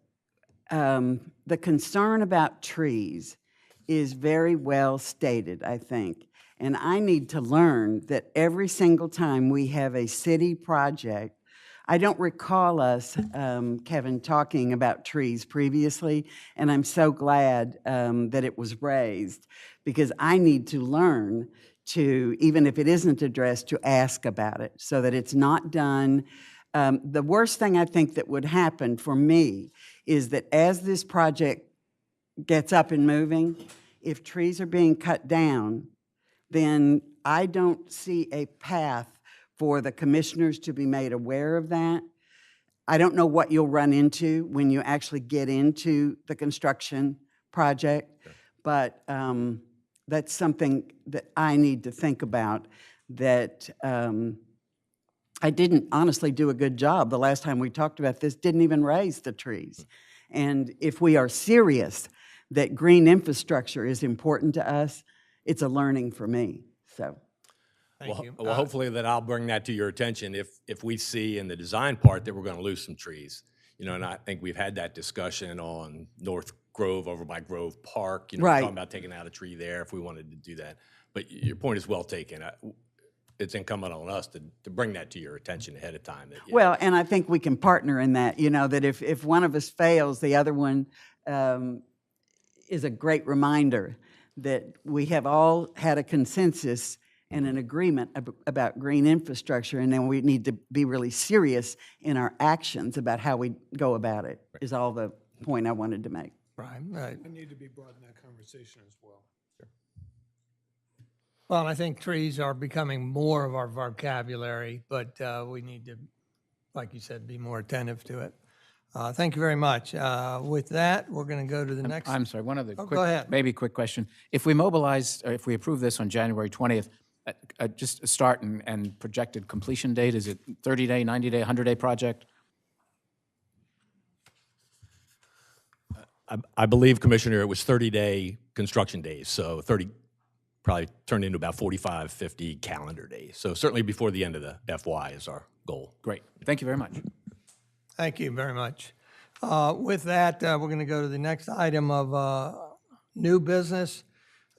Speaker 1: the concern about trees is very well stated, I think. And I need to learn that every single time we have a city project, I don't recall us, Kevin, talking about trees previously, and I'm so glad that it was raised, because I need to learn to, even if it isn't addressed, to ask about it so that it's not done. The worst thing I think that would happen for me is that as this project gets up and moving, if trees are being cut down, then I don't see a path for the commissioners to be made aware of that. I don't know what you'll run into when you actually get into the construction project, but that's something that I need to think about, that I didn't honestly do a good job. The last time we talked about this, didn't even raise the trees. And if we are serious that green infrastructure is important to us, it's a learning for me, so.
Speaker 2: Thank you.
Speaker 9: Well, hopefully that I'll bring that to your attention if we see in the design part that we're going to lose some trees. And I think we've had that discussion on North Grove over by Grove Park. We're
Speaker 1: Right.
Speaker 9: talking about taking out a tree there if we wanted to do that. But your point is well taken. It's incumbent on us to bring that to your attention ahead of time. That,
Speaker 1: Well, and I think we can partner in that, that if one of us fails, the other one is a great reminder that we have all had a consensus and an agreement about green infrastructure, and then we need to be really serious in our actions about how we go about it, is all the point I wanted to make.
Speaker 2: Right.
Speaker 8: I need to be brought in that conversation as well.
Speaker 2: Well, and I think trees are becoming more of our vocabulary, but we need to, like you said, be more attentive to it. Thank you very much. With that, we're going to go to the next.
Speaker 5: I'm sorry, one other
Speaker 2: Oh,
Speaker 5: quick,
Speaker 2: go ahead.
Speaker 5: maybe quick question. If we mobilize, or if we approve this on January 20th, just a start and projected completion date, is it 30-day, 90-day, 100-day project?
Speaker 9: I believe, Commissioner, it was 30-day construction days, so 30 probably turned into about 45, 50 calendar days. So certainly before the end of the FY is our goal.
Speaker 5: Great, thank you very much.
Speaker 2: Thank you very much. With that, we're going to go to the next item of new business.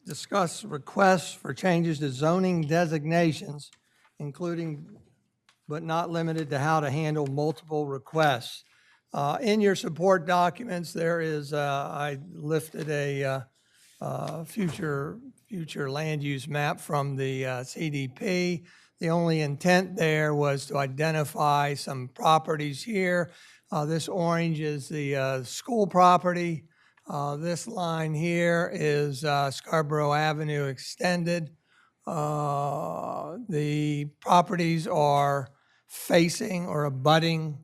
Speaker 2: Discuss requests for changes to zoning designations, including but not limited to how to handle multiple requests. In your support documents, there is, I lifted a future land use map from the CDP. The only intent there was to identify some properties here. This orange is the school property. This line here is Scarborough Avenue Extended. The properties are facing or abutting,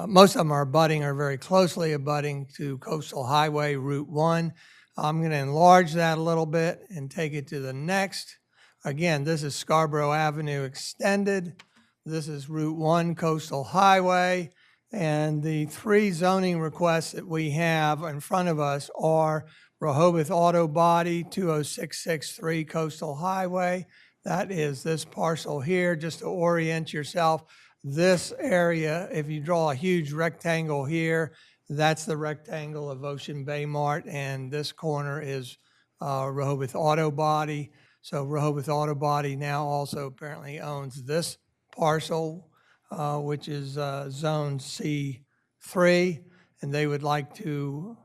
Speaker 2: most of them are abutting or very closely abutting to Coastal Highway Route 1. I'm going to enlarge that a little bit and take it to the next. Again, this is Scarborough Avenue Extended. This is Route 1 Coastal Highway. And the three zoning requests that we have in front of us are Rehoboth Auto Body, 20663 Coastal Highway. That is this parcel here, just to orient yourself. This area, if you draw a huge rectangle here, that's the rectangle of Ocean Bay Mart, and this corner is Rehoboth Auto Body. So Rehoboth Auto Body now also apparently owns this parcel, which is Zone C3, and they would like to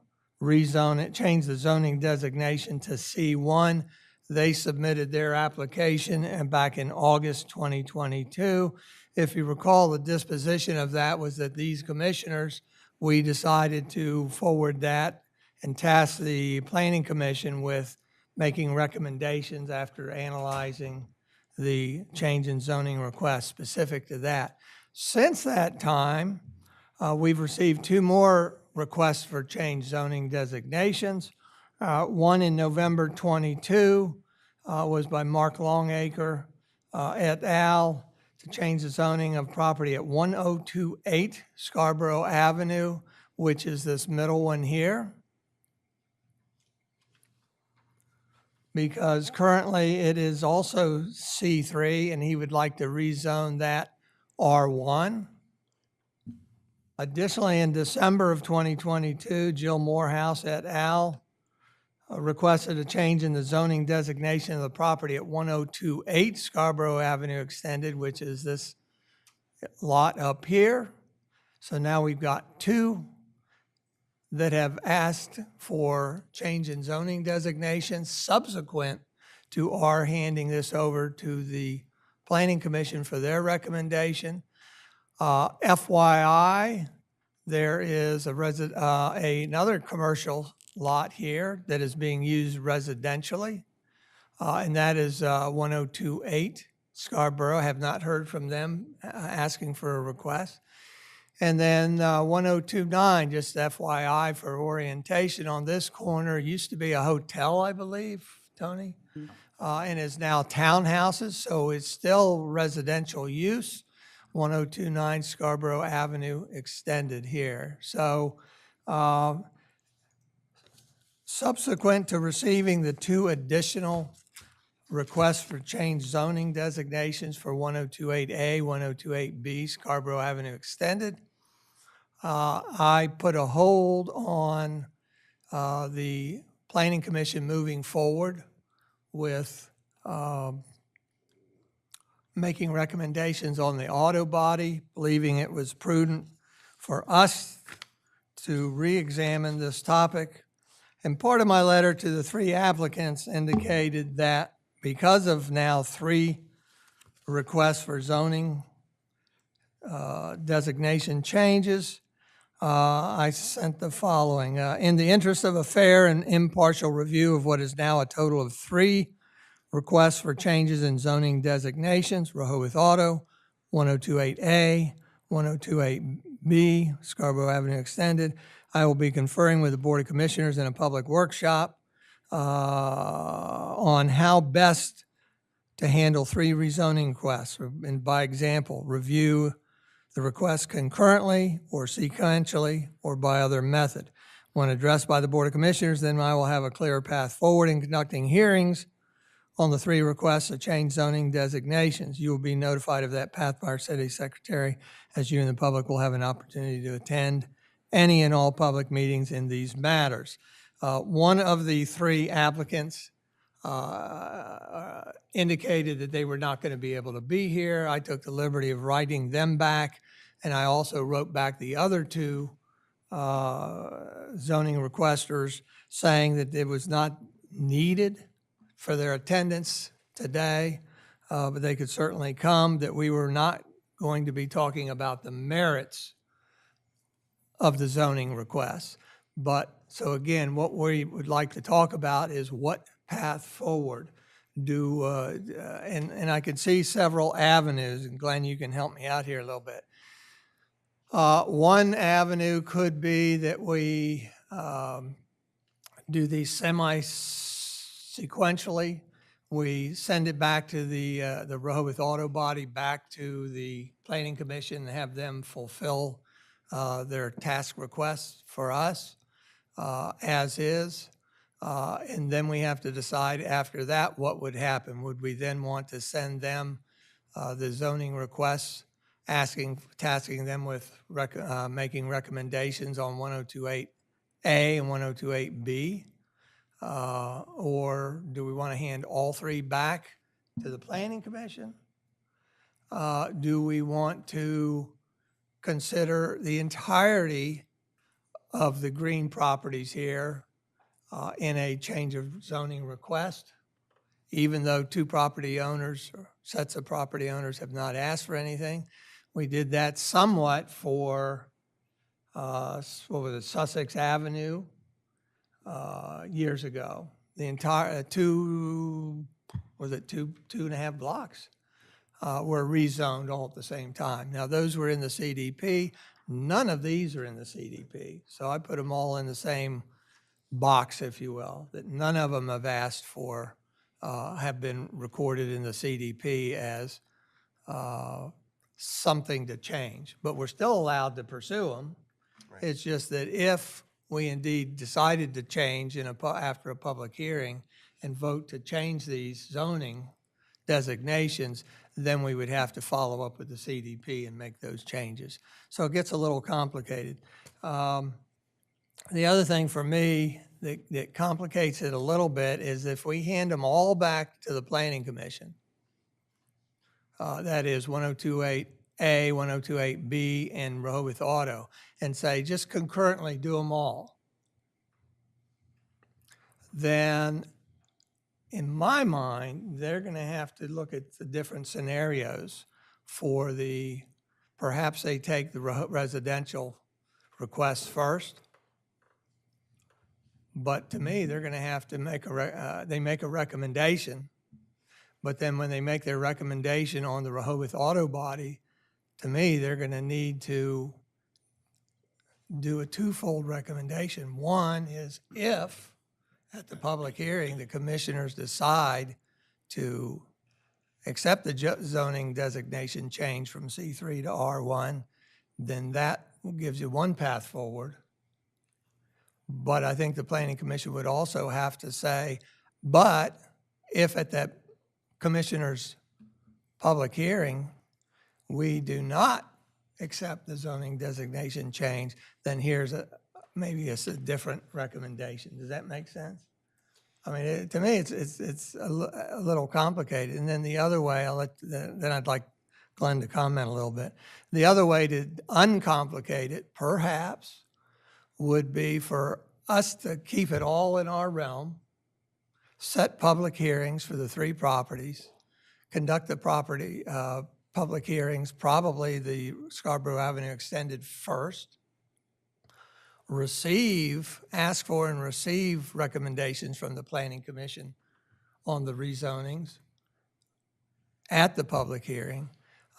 Speaker 2: rezone it, change the zoning designation to C1. They submitted their application and back in August 2022. If you recall, the disposition of that was that these commissioners, we decided to forward that and task the Planning Commission with making recommendations after analyzing the change in zoning request specific to that. Since that time, we've received two more requests for change zoning designations. One in November 22 was by Mark Longacre et al. To change the zoning of property at 1028 Scarborough Avenue, which is this middle one here. Because currently it is also C3, and he would like to rezone that R1. Additionally, in December of 2022, Jill Morehouse et al. Requested a change in the zoning designation of the property at 1028 Scarborough Avenue Extended, which is this lot up here. So now we've got two that have asked for change in zoning designation subsequent to our handing this over to the Planning Commission for their recommendation. FYI, there is another commercial lot here that is being used residentially, and that is 1028 Scarborough. I have not heard from them asking for a request. And then 1029, just FYI for orientation, on this corner used to be a hotel, I believe, Tony, and is now townhouses, so it's still residential use. 1029 Scarborough Avenue Extended here. So subsequent to receiving the two additional requests for change zoning designations for 1028A, 1028B, Scarborough Avenue Extended. I put a hold on the Planning Commission moving forward with making recommendations on the auto body, believing it was prudent for us to re-examine this topic. And part of my letter to the three applicants indicated that because of now 3 requests for zoning designation changes, I sent the following. In the interest of a fair and impartial review of what is now a total of 3 requests for changes in zoning designations, Rehoboth Auto, 1028A, 1028B, Scarborough Avenue Extended, I will be conferring with the Board of Commissioners in a public workshop on how best to handle 3 rezoning requests. And by example, review the request concurrently or sequentially or by other method. When addressed by the Board of Commissioners, then I will have a clear path forward in conducting hearings on the 3 requests to change zoning designations. You will be notified of that path by our city secretary, as you and the public will have an opportunity to attend any and all public meetings in these matters. One of the 3 applicants indicated that they were not going to be able to be here. I took the liberty of writing them back, and I also wrote back the other 2 zoning requesters saying that it was not needed for their attendance today, but they could certainly come, that we were not going to be talking about the merits of the zoning requests. But, so again, what we would like to talk about is what path forward do, and I could see several avenues, and Glenn, you can help me out here a little bit. One avenue could be that we do these semi-sequentially. We send it back to the Rehoboth Auto Body, back to the Planning Commission, and have them fulfill their task requests for us as is. And then we have to decide after that what would happen. Would we then want to send them the zoning requests, tasking them with making recommendations on 1028A and 1028B? Or do we want to hand all 3 back to the Planning Commission? Do we want to consider the entirety of the green properties here in a change of zoning request, even though 2 property owners or sets of property owners have not asked for anything? We did that somewhat for, what was it, Sussex Avenue years ago. The entire 2.5 blocks were rezoned all at the same time. Now, those were in the CDP. None of these are in the CDP. So I put them all in the same box, if you will, that none of them have asked for, have been recorded in the CDP as something to change. But we're still allowed to pursue them. Right. It's just that if we indeed decided to change after a public hearing and vote to change these zoning designations, then we would have to follow up with the CDP and make those changes. So it gets a little complicated. The other thing for me that complicates it a little bit is if we hand them all back to the Planning Commission, that is 1028A, 1028B, and Rehoboth Auto, and say just concurrently do them all, then in my mind, they're going to have to look at the different scenarios for perhaps they take the residential requests first. But to me, they're going to have to make they make a recommendation. But then when they make their recommendation on the Rehoboth Auto Body, to me, they're going to need to do a 2-fold recommendation. One is if at the public hearing, the commissioners decide to accept the zoning designation change from C3 to R1, then that gives you one path forward. But I think the Planning Commission would also have to say, but if at that commissioner's public hearing, we do not accept the zoning designation change, then here's maybe it's a different recommendation. Does that make sense? I mean, to me, it's a little complicated. And then the other way, then I'd like Glenn to comment a little bit. The other way to uncomplicate it, perhaps, would be for us to keep it all in our realm, set public hearings for the 3 properties, conduct the public hearings, probably the Scarborough Avenue Extended first, ask for and receive recommendations from the Planning Commission on the rezonings at the public hearing,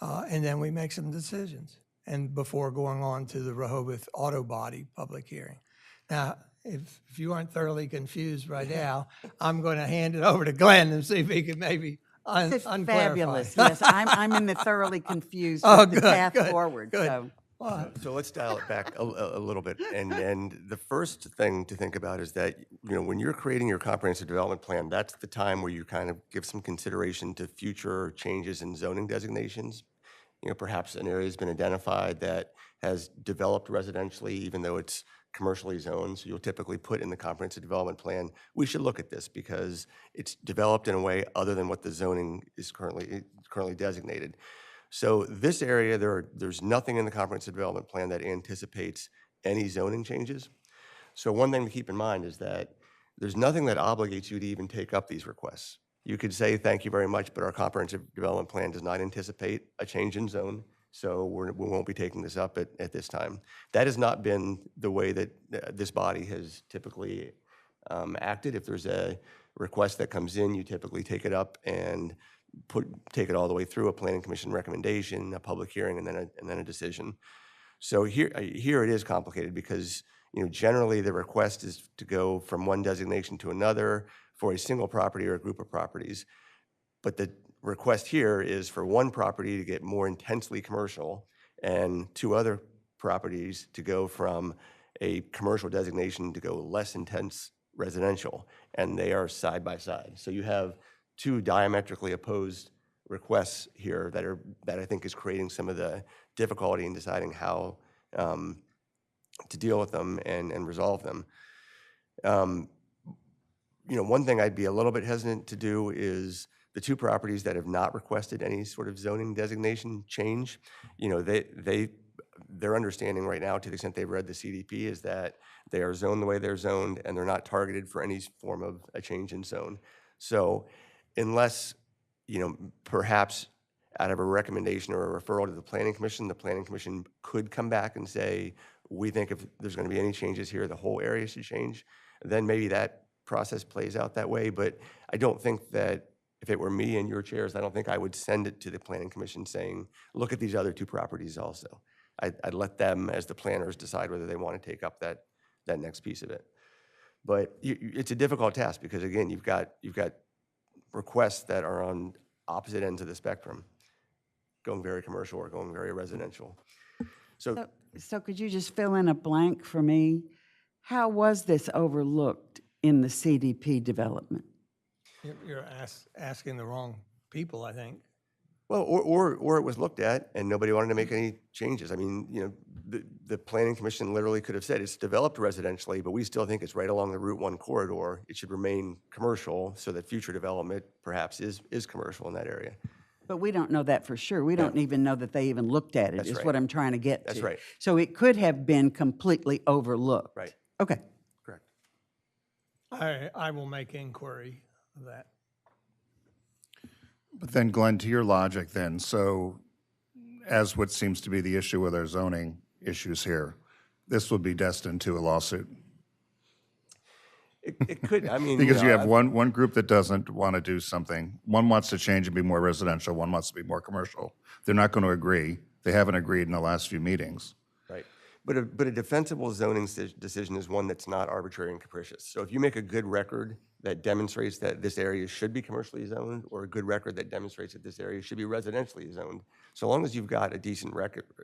Speaker 2: and then we make some decisions, and before going on to the Rehoboth Auto Body public hearing. Now, if you aren't thoroughly confused right now, I'm going to hand it over to Glenn and see if he can maybe
Speaker 1: This is
Speaker 2: unclarify.
Speaker 1: fabulous. Yes, I'm in the thoroughly confused
Speaker 2: Oh,
Speaker 1: with the
Speaker 2: good,
Speaker 1: path
Speaker 2: good,
Speaker 1: forward.
Speaker 2: good.
Speaker 1: So
Speaker 4: So let's dial it back a little bit. And the first thing to think about is that, when you're creating your comprehensive development plan, that's the time where you kind of give some consideration to future changes in zoning designations. Perhaps an area has been identified that has developed residentially, even though it's commercially zoned. So you'll typically put in the comprehensive development plan, we should look at this because it's developed in a way other than what the zoning is currently designated. So this area, there's nothing in the comprehensive development plan that anticipates any zoning changes. So one thing to keep in mind is that there's nothing that obligates you to even take up these requests. You could say, thank you very much, but our comprehensive development plan does not anticipate a change in zone, so we won't be taking this up at this time. That has not been the way that this body has typically acted. If there's a request that comes in, you typically take it up and take it all the way through a planning commission recommendation, a public hearing, and then a decision. So here it is complicated because generally the request is to go from one designation to another for a single property or a group of properties, but the request here is for one property to get more intensely commercial and 2 other properties to go from a commercial designation to go less intense residential, and they are side by side. So you have 2 diametrically opposed requests here that I think is creating some of the difficulty in deciding how to deal with them and resolve them. One thing I'd be a little bit hesitant to do is the 2 properties that have not requested any sort of zoning designation change. Their understanding right now, to the extent they've read the CDP, is that they are zoned the way they're zoned and they're not targeted for any form of a change in zone. So unless, perhaps out of a recommendation or a referral to the Planning Commission could come back and say, we think if there's going to be any changes here, the whole area should change, then maybe that process plays out that way. But I don't think that if it were me in your chairs, I don't think I would send it to the Planning Commission saying, look at these other 2 properties also. I'd let them, as the planners, decide whether they want to take up that next piece of it. But it's a difficult task because, again, you've got requests that are on opposite ends of the spectrum, going very commercial or going very residential.
Speaker 1: So could you just fill in a blank for me? How was this overlooked in the CDP development?
Speaker 2: You're asking the wrong people, I think.
Speaker 4: Well, or it was looked at and nobody wanted to make any changes. I mean, the Planning Commission literally could have said it's developed residentially, but we still think it's right along the Route 1 corridor. It should remain commercial so that future development perhaps is commercial in that area.
Speaker 1: But we don't know that for sure. We don't even know that they even looked at it,
Speaker 4: That's
Speaker 1: is
Speaker 4: right.
Speaker 1: what I'm trying to get to.
Speaker 4: That's right.
Speaker 1: So it could have been completely overlooked.
Speaker 4: Right.
Speaker 1: Okay.
Speaker 4: Correct.
Speaker 2: I will make inquiry of that.
Speaker 12: But then, Glenn, to your logic then, so as what seems to be the issue with our zoning issues here, this would be destined to a lawsuit?
Speaker 4: It could, I mean.
Speaker 12: Because you have one group that doesn't want to do something. One wants to change and be more residential, one wants to be more commercial. They're not going to agree. They haven't agreed in the last few meetings.
Speaker 4: Right. But a defensible zoning decision is one that's not arbitrary and capricious. So if you make a good record that demonstrates that this area should be commercially zoned, or a good record that demonstrates that this area should be residentially zoned, so long as you've got a decent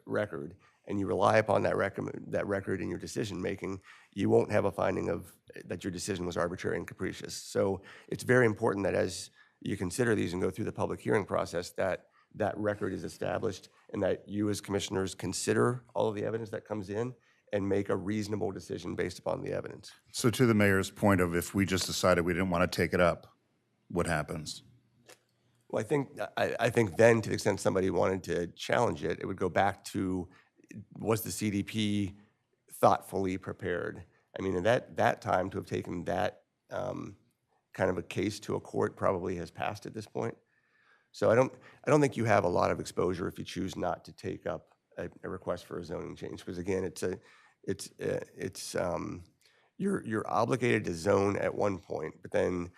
Speaker 4: record and you rely upon that record in your decision making, you won't have a finding of that your decision was arbitrary and capricious. So it's very important that as you consider these and go through the public hearing process, that record is established and that you as commissioners consider all of the evidence that comes in and make a reasonable decision based upon the evidence.
Speaker 12: So to the mayor's point of if we just decided we didn't want to take it up, what happens?
Speaker 4: Well, I think then, to the extent somebody wanted to challenge it, it would go back to, was the CDP thoughtfully prepared? I mean, at that time, to have taken that kind of a case to a court probably has passed at this point. So I don't think you have a lot of exposure if you choose not to take up a request for a zoning change, because again, you're obligated to zone at one point, but then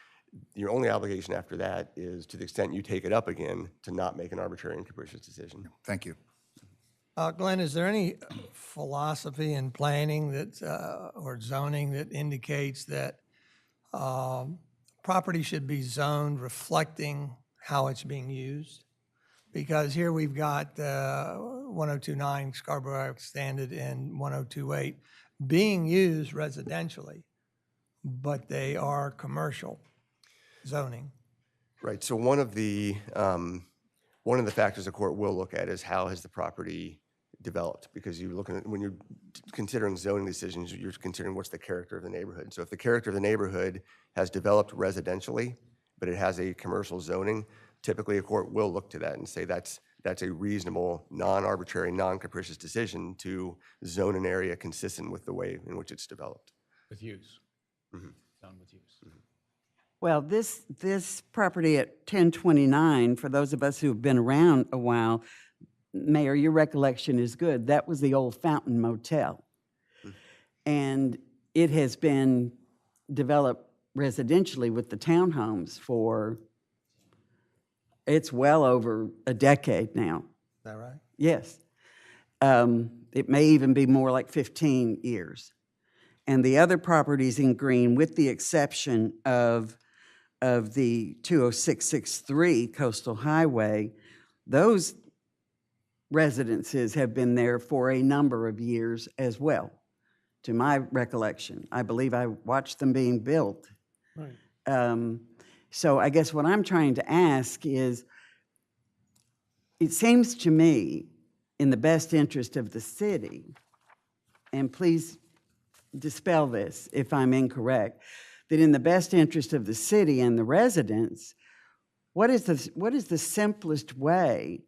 Speaker 4: your only obligation after that is, to the extent you take it up again, to not make an arbitrary and capricious decision.
Speaker 12: Thank you.
Speaker 2: Glenn, is there any philosophy in planning that, or zoning that indicates that property should be zoned reflecting how it's being used? Because here we've got 1029 Scarborough Extended and 1028 being used residentially, but they are commercial zoning.
Speaker 4: Right. So one of the factors the court will look at is how has the property developed, because you're looking at, when you're considering zoning decisions, you're considering what's the character of the neighborhood. So if the character of the neighborhood has developed residentially, but it has a commercial zoning, typically a court will look to that and say that's a reasonable, non-arbitrary, non-capricious decision to zone an area consistent with the way in which it's developed.
Speaker 5: With use. Done with use.
Speaker 1: Well, this property at 1029, for those of us who have been around a while, Mayor, your recollection is good. That was the old Fountain Motel. And it has been developed residentially with the townhomes for, it's well over a decade now.
Speaker 2: Is that right?
Speaker 1: Yes. It may even be more like 15 years. And the other properties in green, with the exception of the 20663 Coastal Highway, those residences have been there for a number of years as well, to my recollection. I believe I watched them being built.
Speaker 8: Right.
Speaker 1: So I guess what I'm trying to ask is, it seems to me, in the best interest of the city, and please dispel this if I'm incorrect, that in the best interest of the city and the residents, what is the simplest way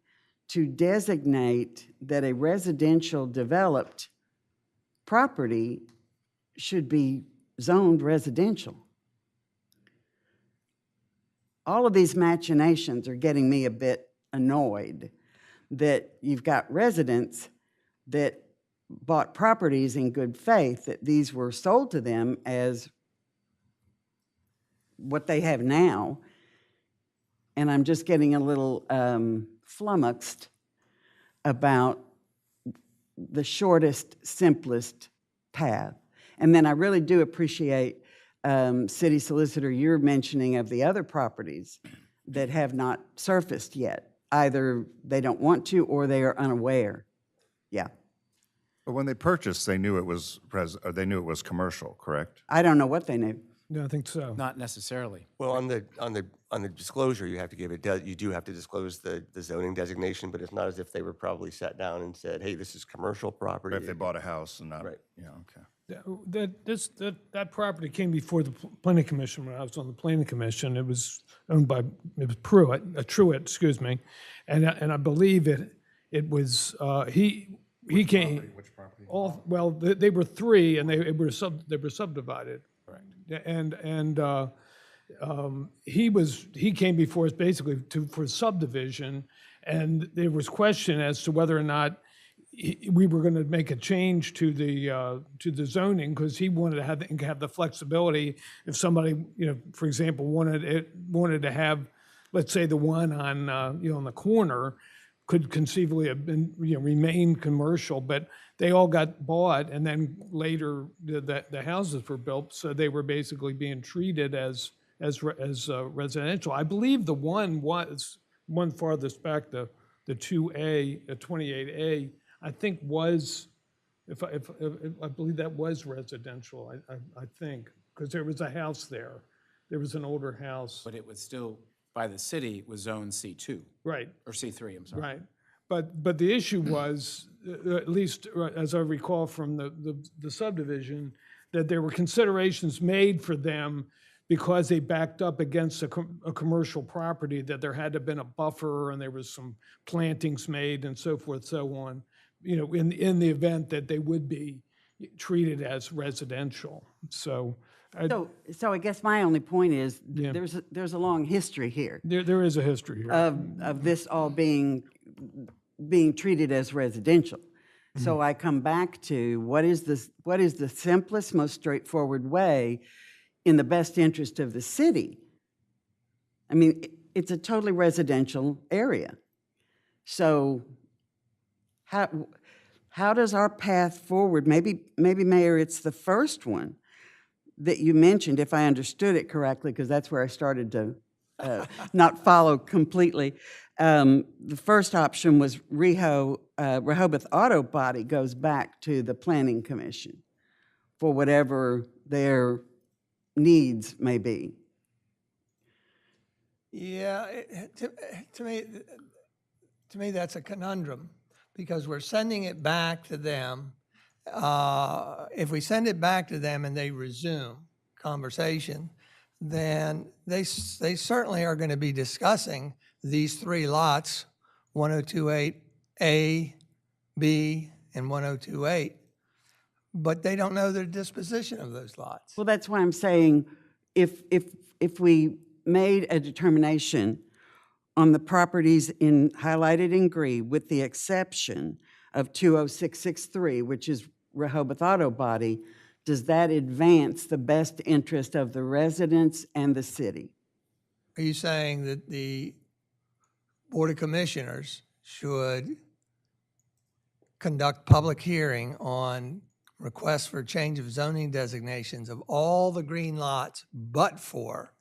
Speaker 1: to designate that a residential developed property should be zoned residential? All of these machinations are getting me a bit annoyed that you've got residents that bought properties in good faith, that these were sold to them as what they have now, and I'm just getting a little flummoxed about the shortest, simplest path. And then I really do appreciate, City Solicitor, your mentioning of the other properties that have not surfaced yet. Either they don't want to or they are unaware. Yeah.
Speaker 12: But when they purchased, they knew it was commercial, correct?
Speaker 1: I don't know what they knew.
Speaker 8: No, I think so.
Speaker 5: Not necessarily.
Speaker 4: Well, on the disclosure you have to give, you do have to disclose the zoning designation, but it's not as if they were probably sat down and said, hey, this is commercial property.
Speaker 12: If they bought a house and not,
Speaker 4: Right.
Speaker 12: yeah, okay.
Speaker 8: That property came before the planning commission. When I was on the planning commission, it was owned by, it was Truitt, excuse me, and I believe it was he came. Which property? Well, they were three, and they were subdivided. Correct. And he came before us basically for subdivision, and there was question as to whether or not we were going to make a change to the zoning, because he wanted to have the flexibility if somebody, for example, wanted to have, let's say, the one on on the corner could conceivably have been remain commercial, but they all got bought, and then later the houses were built, so they were basically being treated as residential. I believe the one farthest back, the 2A, 28A. I think was, if I believe that was residential, I think, because there was a house there. There was an older house.
Speaker 5: But it would still by the city was Zone C2,
Speaker 8: Right.
Speaker 5: or C3, I'm sorry.
Speaker 8: Right. But the issue was, at least as I recall from the subdivision, that there were considerations made for them because they backed up against a commercial property, that there had to have been a buffer and there was some plantings made and so forth, so on, in the event that they would be treated as residential. So
Speaker 1: So I guess my only point is,
Speaker 8: Yeah.
Speaker 1: there's a long history here
Speaker 8: there is a history here.
Speaker 1: of this all being treated as residential. So I come back to, what is the simplest, most straightforward way in the best interest of the city? I mean, it's a totally residential area. So how does our path forward, maybe Mayor, it's the first one that you mentioned, if I understood it correctly, because that's where I started to not follow completely. The first option was Rehoboth Auto Body goes back to the Planning Commission for whatever their needs may be.
Speaker 2: Yeah, to me, that's a conundrum, because we're sending it back to them. If we send it back to them and they resume conversation, then they certainly are going to be discussing these three lots, 1028A, B, and 1028, but they don't know the disposition of those lots.
Speaker 1: Well, that's why I'm saying, if we made a determination on the properties highlighted in green, with the exception of 20663, which is Rehoboth Auto Body, does that advance the best interest of the residents and the city?
Speaker 2: Are you saying that the Board of Commissioners should conduct public hearing on requests for change of zoning designations of all the green lots but for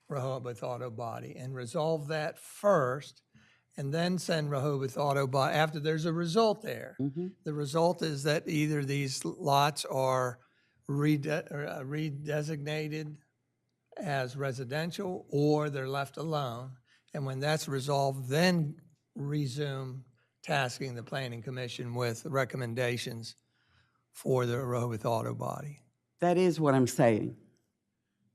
Speaker 2: Rehoboth Auto Body, and resolve that first, and then send Rehoboth Auto Body after there's a result there? The result is that either these lots are redesignated as residential, or they're left alone. And when that's resolved, then resume tasking the Planning Commission with recommendations for the Rehoboth Auto Body.
Speaker 1: That is what I'm saying.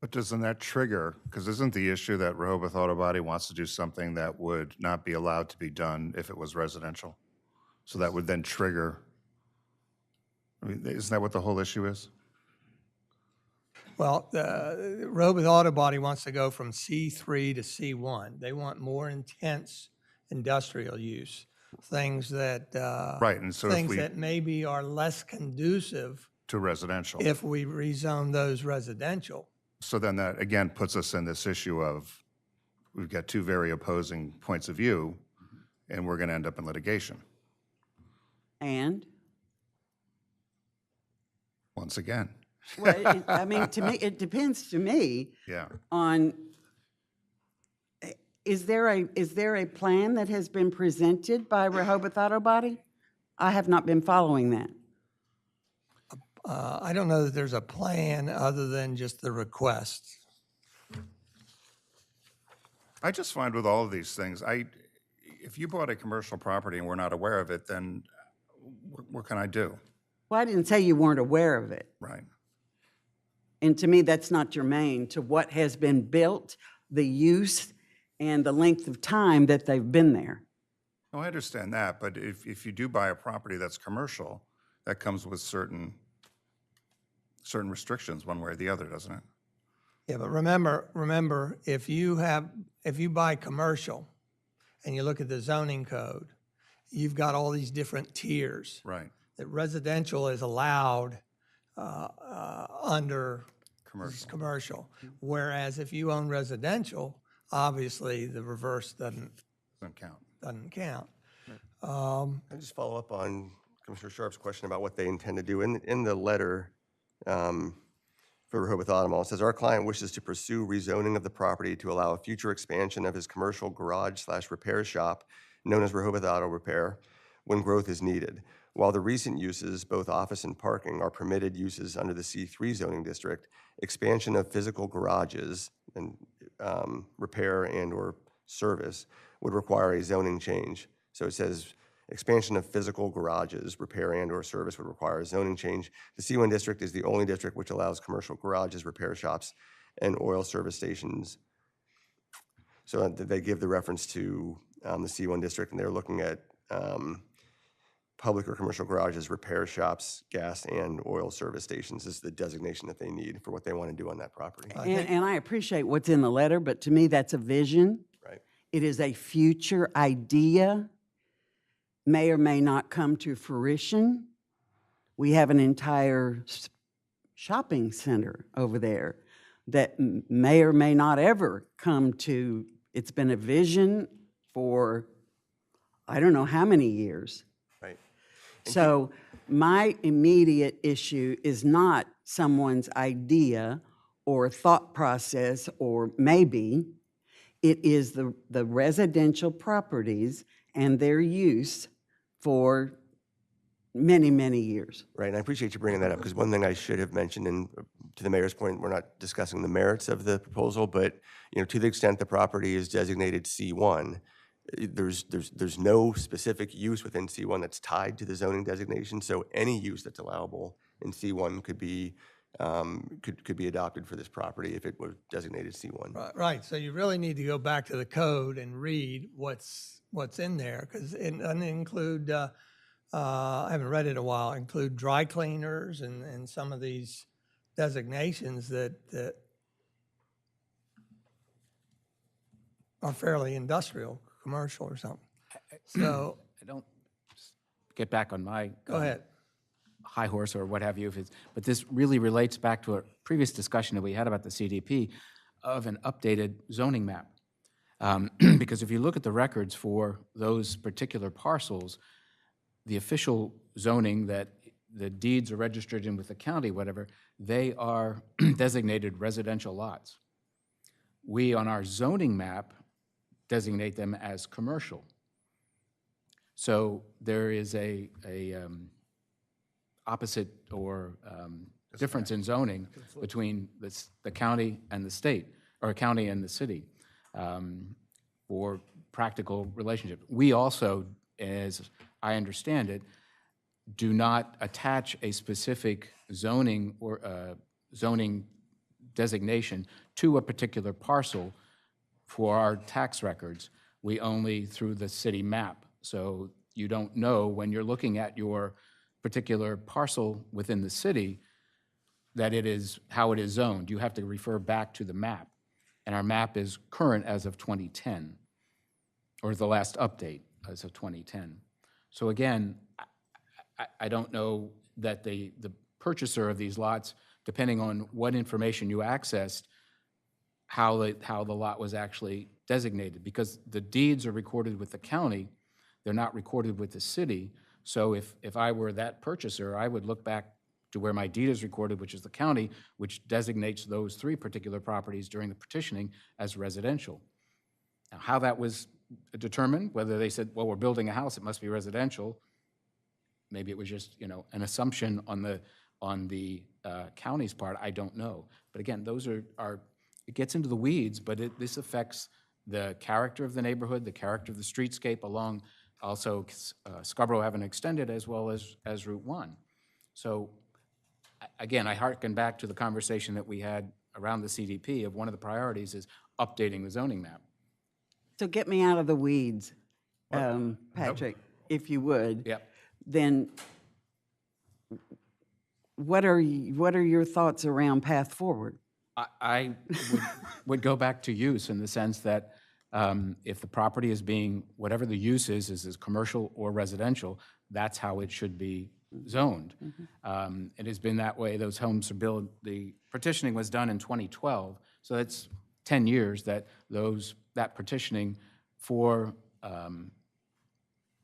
Speaker 12: But doesn't that trigger, because isn't the issue that Rehoboth Auto Body wants to do something that would not be allowed to be done if it was residential? So that would then trigger, I mean, isn't that what the whole issue is?
Speaker 2: Well, the Rehoboth Auto Body wants to go from C3 to C1. They want more intense industrial use, things that
Speaker 12: Right, and so if
Speaker 2: things
Speaker 12: we,
Speaker 2: that maybe are less conducive
Speaker 12: to residential.
Speaker 2: if we rezone those residential.
Speaker 12: So then that, again, puts us in this issue of, we've got two very opposing points of view, and we're going to end up in litigation,
Speaker 1: And,
Speaker 12: once again.
Speaker 1: well, I mean, to me, it depends to me
Speaker 12: Yeah.
Speaker 1: on, is there a plan that has been presented by Rehoboth Auto Body? I have not been following that.
Speaker 2: I don't know that there's a plan other than just the request.
Speaker 12: I just find with all of these things, if you bought a commercial property and we're not aware of it, then what can I do?
Speaker 1: Well, I didn't say you weren't aware of it.
Speaker 12: Right.
Speaker 1: And to me, that's not germane to what has been built, the use, and the length of time that they've been there.
Speaker 12: No, I understand that, but if you do buy a property that's commercial, that comes with certain restrictions one way or the other, doesn't it?
Speaker 2: Yeah, but remember, if you buy commercial and you look at the zoning code, you've got all these different tiers.
Speaker 12: Right.
Speaker 2: That residential is allowed under commercial. Whereas if you own residential, obviously the reverse doesn't count.
Speaker 4: I'll just follow up on Commissioner Sharp's question about what they intend to do. In the letter for Rehoboth Automall, it says, our client wishes to pursue rezoning of the property to allow a future expansion of his commercial garage/repair shop, known as Rehoboth Auto Repair, when growth is needed. While the recent uses, both office and parking, are permitted uses under the C3 zoning district, expansion of physical garages, and repair and/or service would require a zoning change. So it says expansion of physical garages, repair and/or service would require a zoning change. The C1 district is the only district which allows commercial garages, repair shops, and oil service stations. So they give the reference to the C1 district, and they're looking at public or commercial garages, repair shops, gas and oil service stations. This is the designation that they need for what they want to do on that property.
Speaker 1: And I appreciate what's in the letter, but to me, that's a vision.
Speaker 4: Right.
Speaker 1: It is a future idea, may or may not come to fruition. We have an entire shopping center over there that may or may not ever come to, it's been a vision for I don't know how many years.
Speaker 4: Right.
Speaker 1: So my immediate issue is not someone's idea or thought process, or maybe it is the residential properties and their use for many, many years.
Speaker 4: Right, and I appreciate you bringing that up, because one thing I should have mentioned, and to the mayor's point, we're not discussing the merits of the proposal, but to the extent the property is designated C1, there's no specific use within C1 that's tied to the zoning designation. So any use that's allowable in C1 could be adopted for this property if it were designated C1.
Speaker 2: Right, so you really need to go back to the code and read what's in there, because it doesn't include, I haven't read it in a while, include dry cleaners and some of these designations that are fairly industrial, commercial or something. So,
Speaker 5: I don't get back on my
Speaker 2: go ahead.
Speaker 5: high horse or what have you, but this really relates back to a previous discussion that we had about the CDP of an updated zoning map. Because if you look at the records for those particular parcels, the official zoning that the deeds are registered in with the county, whatever, they are designated residential lots. We, on our zoning map, designate them as commercial. So there is a opposite or difference in zoning between the county and the state, or county and the city, for practical relationship. We also, as I understand it, do not attach a specific zoning or zoning designation to a particular parcel for our tax records. We only through the city map. So you don't know when you're looking at your particular parcel within the city that it is how it is zoned. You have to refer back to the map. And our map is current as of 2010, or the last update as of 2010. So again, I don't know that the purchaser of these lots, depending on what information you accessed, how the lot was actually designated, because the deeds are recorded with the county, they're not recorded with the city. So if I were that purchaser, I would look back to where my deed is recorded, which is the county, which designates those three particular properties during the petitioning as residential. Now, how that was determined, whether they said, well, we're building a house, it must be residential, maybe it was just an assumption on the county's part, I don't know. But again, those are it gets into the weeds, but this affects the character of the neighborhood, the character of the streetscape along also Scarborough Avenue Extended as well as Route 1. So again, I hearken back to the conversation that we had around the CDP of one of the priorities is updating the zoning map.
Speaker 1: So get me out of the weeds, Patrick, if you would.
Speaker 5: Yep.
Speaker 1: Then what are your thoughts around path forward?
Speaker 5: I would go back to use in the sense that if the property is being, whatever the use is commercial or residential, that's how it should be zoned. It has been that way. Those homes are built, the petitioning was done in 2012, so that's 10 years that that petitioning for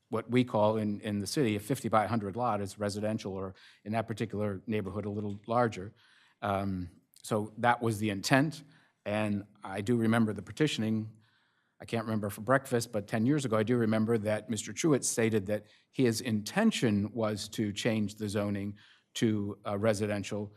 Speaker 5: what we call in the city a 50 by 100 lot is residential, or in that particular neighborhood a little larger. So that was the intent, and I do remember the petitioning. I can't remember for breakfast, but 10 years ago, I do remember that Mr. Truitt stated that his intention was to change the zoning to residential,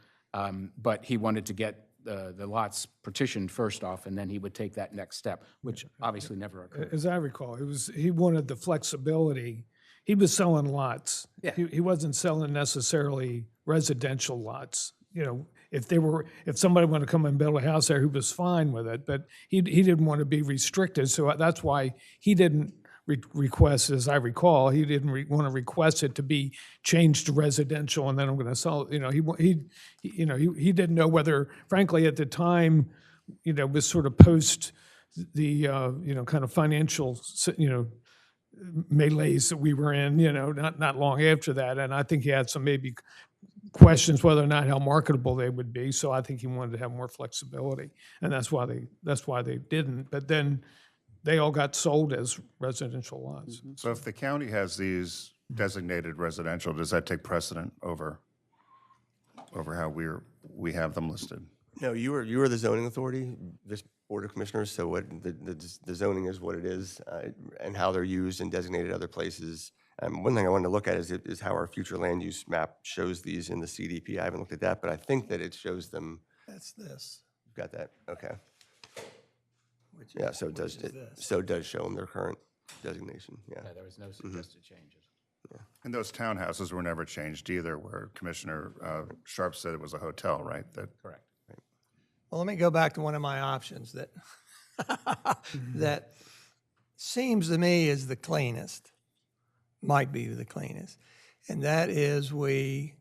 Speaker 5: but he wanted to get the lots partitioned first off, and then he would take that next step, which obviously never occurred.
Speaker 8: As I recall, he wanted the flexibility. He was selling lots.
Speaker 5: Yeah.
Speaker 8: He wasn't selling necessarily residential lots. You know, if somebody wanted to come and build a house there, he was fine with it, but he didn't want to be restricted. So that's why he didn't request, as I recall, he didn't want to request it to be changed to residential, and then I'm going to sell. You know, he didn't know whether, frankly, at the time, you know, was sort of post the you know, kind of financial, you know, melees that we were in, you know, not long after that, and I think he had some maybe questions whether or not how marketable they would be. So I think he wanted to have more flexibility, and that's why they didn't. But then they all got sold as residential lots.
Speaker 12: So if the county has these designated residential, does that take precedent over how we have them listed?
Speaker 4: No, you are the zoning authority, this Board of Commissioners, so what the zoning is what it is, and how they're used and designated other places. One thing I wanted to look at is how our future land use map shows these in the CDP. I haven't looked at that, but I think that it shows them.
Speaker 2: That's this.
Speaker 4: Got that? Okay.
Speaker 2: Which
Speaker 4: Yeah, so it does, so it does show them their current designation, yeah.
Speaker 5: Yeah, there was no suggested changes.
Speaker 12: And those townhouses were never changed either, where Commissioner Sharp said it was a hotel, right?
Speaker 5: Correct.
Speaker 2: Well, let me go back to one of my options that that seems to me is the cleanest, might be the cleanest, and that is we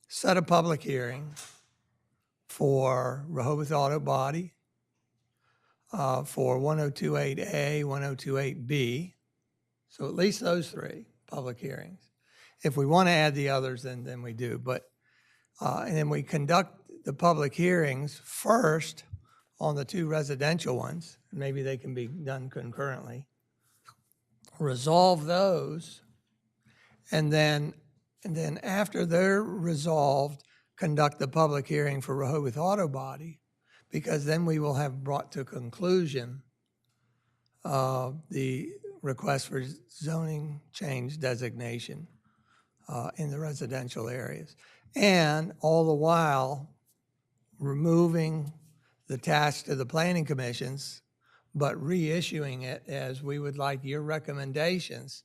Speaker 2: set a public hearing for Rehoboth Auto Body, for 1028A, 1028B, so at least those three public hearings. If we want to add the others, then we do, but and then we conduct the public hearings first on the two residential ones. Maybe they can be done concurrently. Resolve those, and then after they're resolved, conduct the public hearing for Rehoboth Auto Body, because then we will have brought to conclusion the request for zoning change designation in the residential areas. And all the while, removing the task to the planning commissions, but reissuing it as we would like your recommendations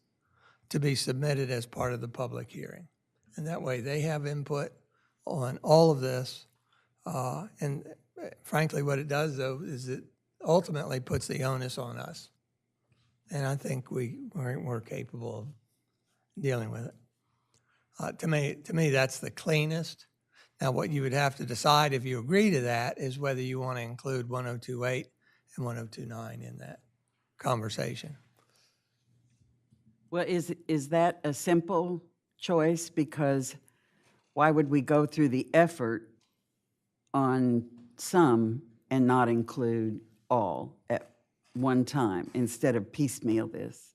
Speaker 2: to be submitted as part of the public hearing. And that way they have input on all of this. And frankly, what it does though is it ultimately puts the onus on us. And I think we're capable of dealing with it. To me, that's the cleanest. Now, what you would have to decide if you agree to that is whether you want to include 1028 and 1029 in that conversation.
Speaker 1: Well, is that a simple choice? Because why would we go through the effort on some and not include all at one time instead of piecemeal this?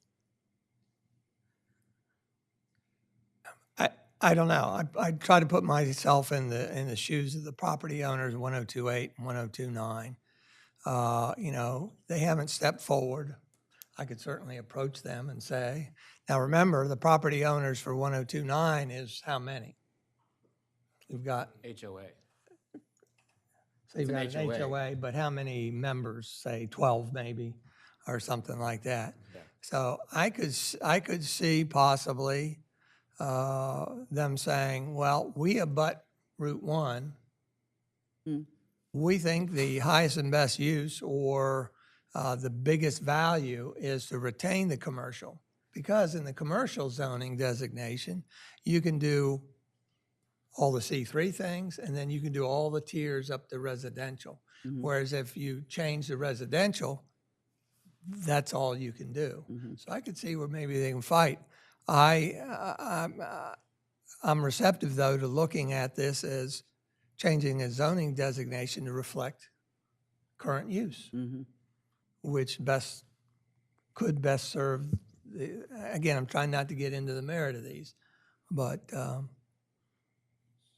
Speaker 2: I don't know. I try to put myself in the shoes of the property owners, 1028 and 1029. You know, they haven't stepped forward. I could certainly approach them and say, now remember, the property owners for 1029 is how many? You've got,
Speaker 5: HOA.
Speaker 2: so you've got
Speaker 5: It's
Speaker 2: an
Speaker 5: an
Speaker 2: HOA, but how many members, say 12 maybe, or something like that.
Speaker 5: Yeah.
Speaker 2: So I could see possibly them saying, well, we abut Route 1. We think the highest and best use or the biggest value is to retain the commercial, because in the commercial zoning designation, you can do all the C3 things, and then you can do all the tiers up to residential. Whereas if you change the residential, that's all you can do. So I could see where maybe they can fight. I'm receptive, though, to looking at this as changing a zoning designation to reflect current use, which could best serve again, I'm trying not to get into the merit of these, but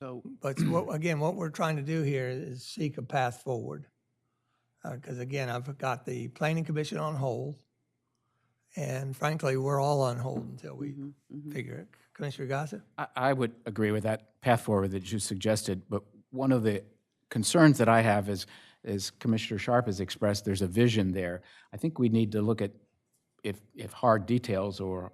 Speaker 2: what we're trying to do here is seek a path forward. Because again, I've got the Planning Commission on hold, and frankly, we're all on hold until we figure it. Commissioner Gossett?
Speaker 5: I would agree with that path forward that you suggested, but one of the concerns that I have is, as Commissioner Sharp has expressed, there's a vision there. I think we need to look at if hard details or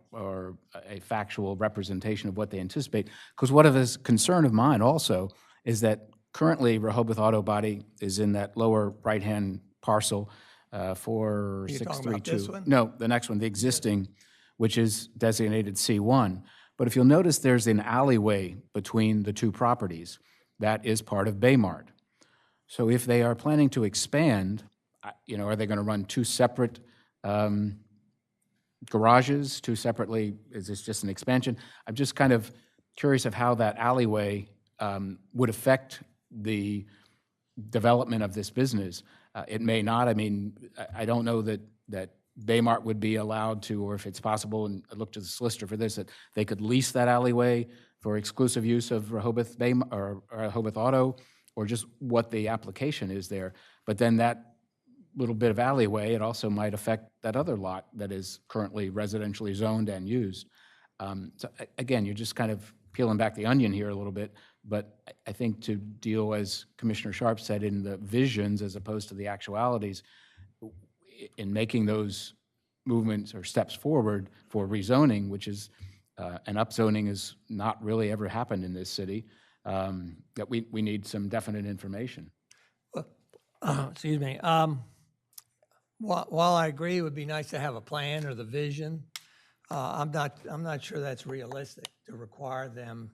Speaker 5: a factual representation of what they anticipate. Because what is a concern of mine also is that currently Rehoboth Auto Body is in that lower right-hand parcel,
Speaker 2: You're
Speaker 5: 4632.
Speaker 2: talking about this one?
Speaker 5: No, the next one, the existing, which is designated C1. But if you'll notice, there's an alleyway between the two properties that is part of Baymart. So if they are planning to expand, are they going to run two separate garages, two separately? Is this just an expansion? I'm just kind of curious of how that alleyway would affect the development of this business. It may not. I mean, I don't know that Baymart would be allowed to, or if it's possible, and I look to the solicitor for this, that they could lease that alleyway for exclusive use of Rehoboth or Rehoboth Auto, or just what the application is there. But then that little bit of alleyway, it also might affect that other lot that is currently residentially zoned and used. So again, you're just kind of peeling back the onion here a little bit, but I think to deal, as Commissioner Sharp said, in the visions as opposed to the actualities, in making those movements or steps forward for rezoning, which is, an upzoning has not really ever happened in this city, that we need some definite information.
Speaker 2: Excuse me. While I agree it would be nice to have a plan or the vision, I'm not sure that's realistic to require them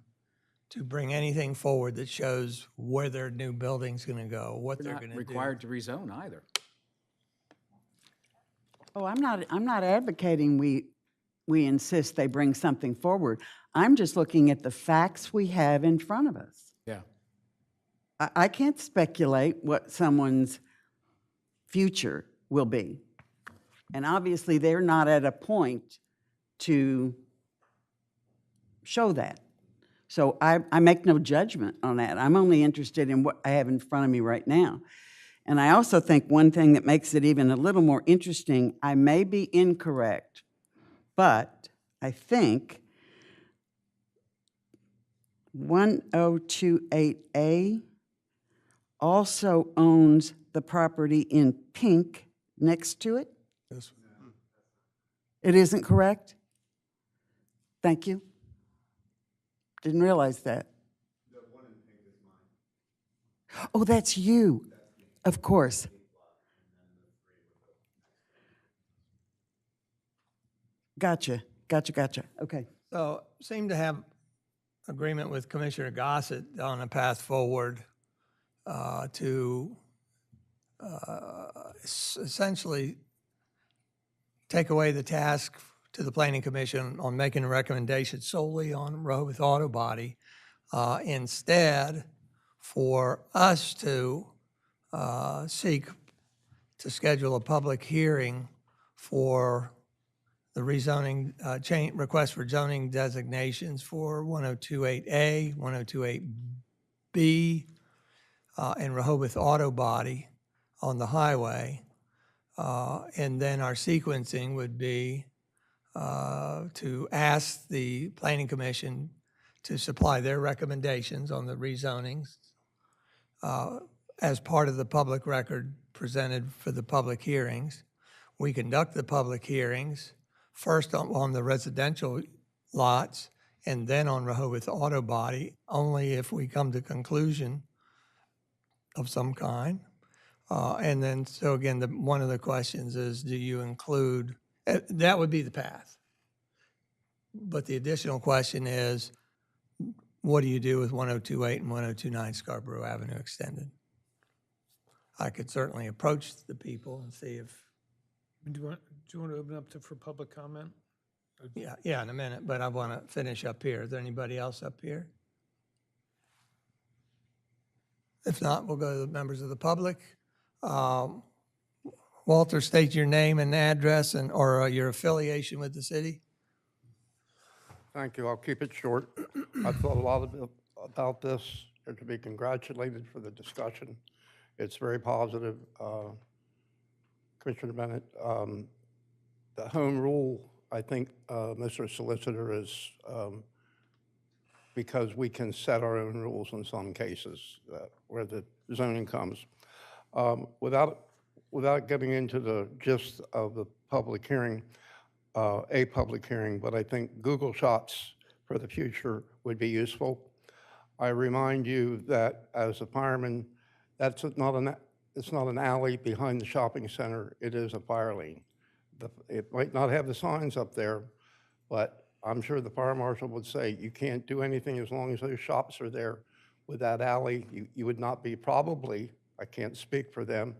Speaker 2: to bring anything forward that shows where their new building's going to go, what they're going to do.
Speaker 5: Not required to rezone either.
Speaker 1: Oh, I'm not advocating we insist they bring something forward. I'm just looking at the facts we have in front of us.
Speaker 5: Yeah.
Speaker 1: I can't speculate what someone's future will be. And obviously, they're not at a point to show that. So I make no judgment on that. I'm only interested in what I have in front of me right now. And I also think one thing that makes it even a little more interesting, I may be incorrect, but I think 1028A also owns the property in pink next to it? It isn't correct? Thank you. Didn't realize that. The one in pink is mine. Oh, that's you. Of course. Gotcha. Okay.
Speaker 2: So seem to have agreement with Commissioner Gossett on a path forward to essentially take away the task to the Planning Commission on making a recommendation solely on Rehoboth Auto Body, instead for us to seek to schedule a public hearing for the rezoning, request for zoning designations for 1028A, 1028B, and Rehoboth Auto Body on the highway. And then our sequencing would be to ask the Planning Commission to supply their recommendations on the rezonings as part of the public record presented for the public hearings. We conduct the public hearings first on the residential lots and then on Rehoboth Auto Body, only if we come to conclusion of some kind. And then, so again, one of the questions is, do you include, that would be the path. But the additional question is, what do you do with 1028 and 1029 Scarborough Avenue Extended? I could certainly approach the people and see if,
Speaker 8: Do you want to open up for public comment?
Speaker 2: yeah, in a minute, but I want to finish up here. Is there anybody else up here? If not, we'll go to the members of the public. Walter, state your name and address or your affiliation with the city.
Speaker 10: Thank you. I'll keep it short. I've thought a lot about this. You're to be congratulated for the discussion. It's very positive. Commissioner Bennett, the home rule, I think Mr. Solicitor is because we can set our own rules in some cases where the zoning comes. Without getting into the gist of the public hearing, but I think Google Shots for the future would be useful. I remind you that as a fireman, it's not an alley behind the shopping center, it is a fire lane. It might not have the signs up there, but I'm sure the fire marshal would say you can't do anything as long as those shops are there. With that alley, you would not be probably, I can't speak for them,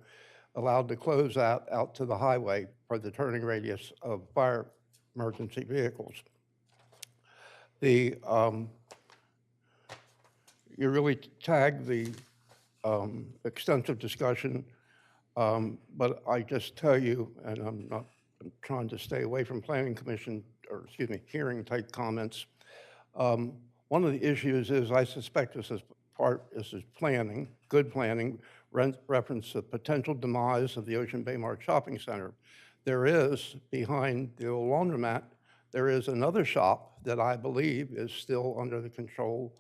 Speaker 10: allowed to close out to the highway for the turning radius of fire emergency vehicles. You really tagged the extensive discussion, but I just tell you, and I'm trying to stay away from planning commission, or excuse me, hearing type comments. One of the issues is, I suspect this is planning, good planning, reference the potential demise of the Ocean Bay Mart Shopping Center. There is, behind the old laundromat, there is another shop that I believe is still under the control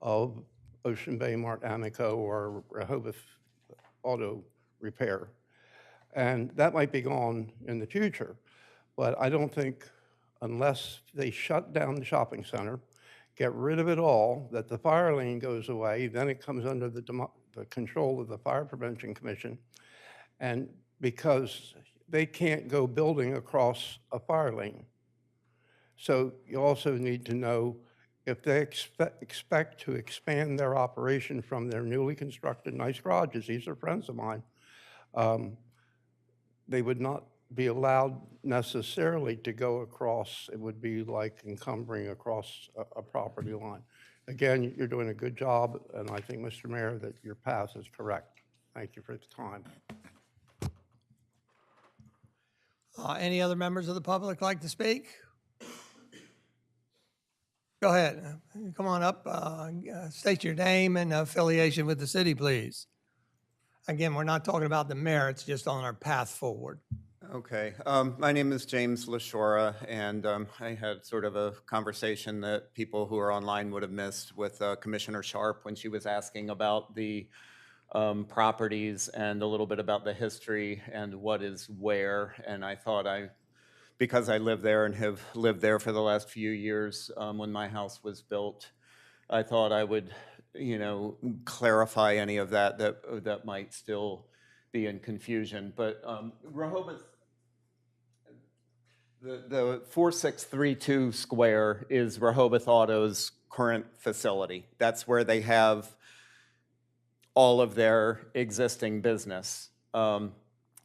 Speaker 10: of Ocean Bay Mart Amico or Rehoboth Auto Repair. And that might be gone in the future, but I don't think, unless they shut down the shopping center, get rid of it all, that the fire lane goes away, then it comes under the control of the Fire Prevention Commission. And because they can't go building across a fire lane. So you also need to know if they expect to expand their operation from their newly constructed nice garages, these are friends of mine, they would not be allowed necessarily to go across. It would be like encumbering across a property line. Again, you're doing a good job, and I think, Mr. Mayor, that your path is correct. Thank you for the time.
Speaker 2: Any other members of the public like to speak? Go ahead. Come on up. State your name and affiliation with the city, please. Again, we're not talking about the merits, just on our path forward.
Speaker 13: Okay. My name is James LaShora, and I had sort of a conversation that people who are online would have missed with Commissioner Sharp when she was asking about the properties and a little bit about the history and what is where. And I thought because I live there and have lived there for the last few years when my house was built, I thought I would, clarify any of that might still be in confusion. But Rehoboth, the 4632 square is Rehoboth Auto's current facility. That's where they have all of their existing business.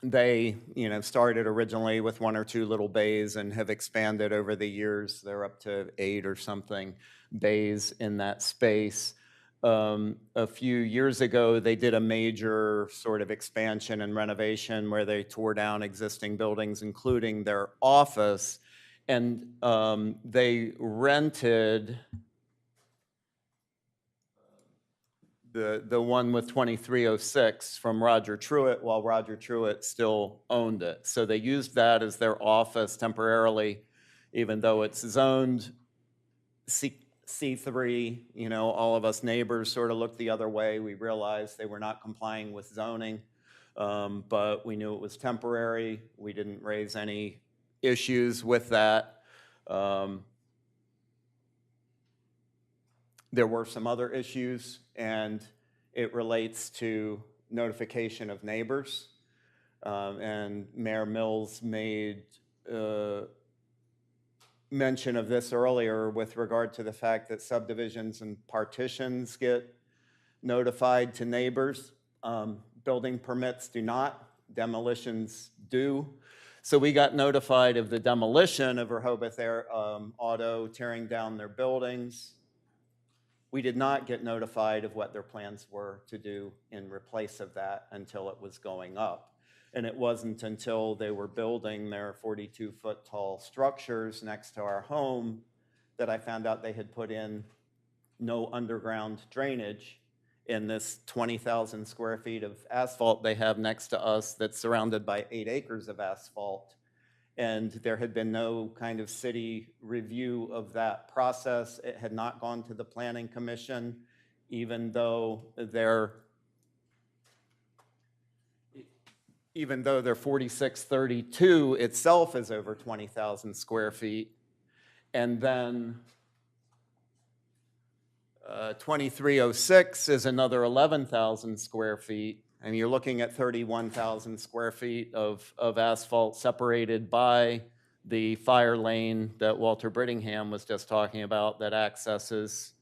Speaker 13: They, started originally with 1 or 2 little bays and have expanded over the years. They're up to 8 or something bays in that space. A few years ago, they did a major sort of expansion and renovation where they tore down existing buildings, including their office, and they rented the one with 2306 from Roger Truitt while Roger Truitt still owned it. So they used that as their office temporarily, even though it's zoned C3, all of us neighbors sort of looked the other way. We realized they were not complying with zoning, but we knew it was temporary. We didn't raise any issues with that. There were some other issues, and it relates to notification of neighbors. And Mayor Mills made mention of this earlier with regard to the fact that subdivisions and partitions get notified to neighbors. Building permits do not, demolitions do. So we got notified of the demolition of Rehoboth Auto tearing down their buildings. We did not get notified of what their plans were to do in replace of that until it was going up. And it wasn't until they were building their 42-foot tall structures next to our home that I found out they had put in no underground drainage in this 20,000 square feet of asphalt they have next to us that's surrounded by 8 acres of asphalt. and there had been no kind of city review of that process. It had not gone to the Planning Commission, even though their 4632 itself is over 20,000 square feet. And then 2306 is another 11,000 square feet. And you're looking at 31,000 square feet of asphalt separated by the fire lane that Walter Brittingham was just talking about that accesses,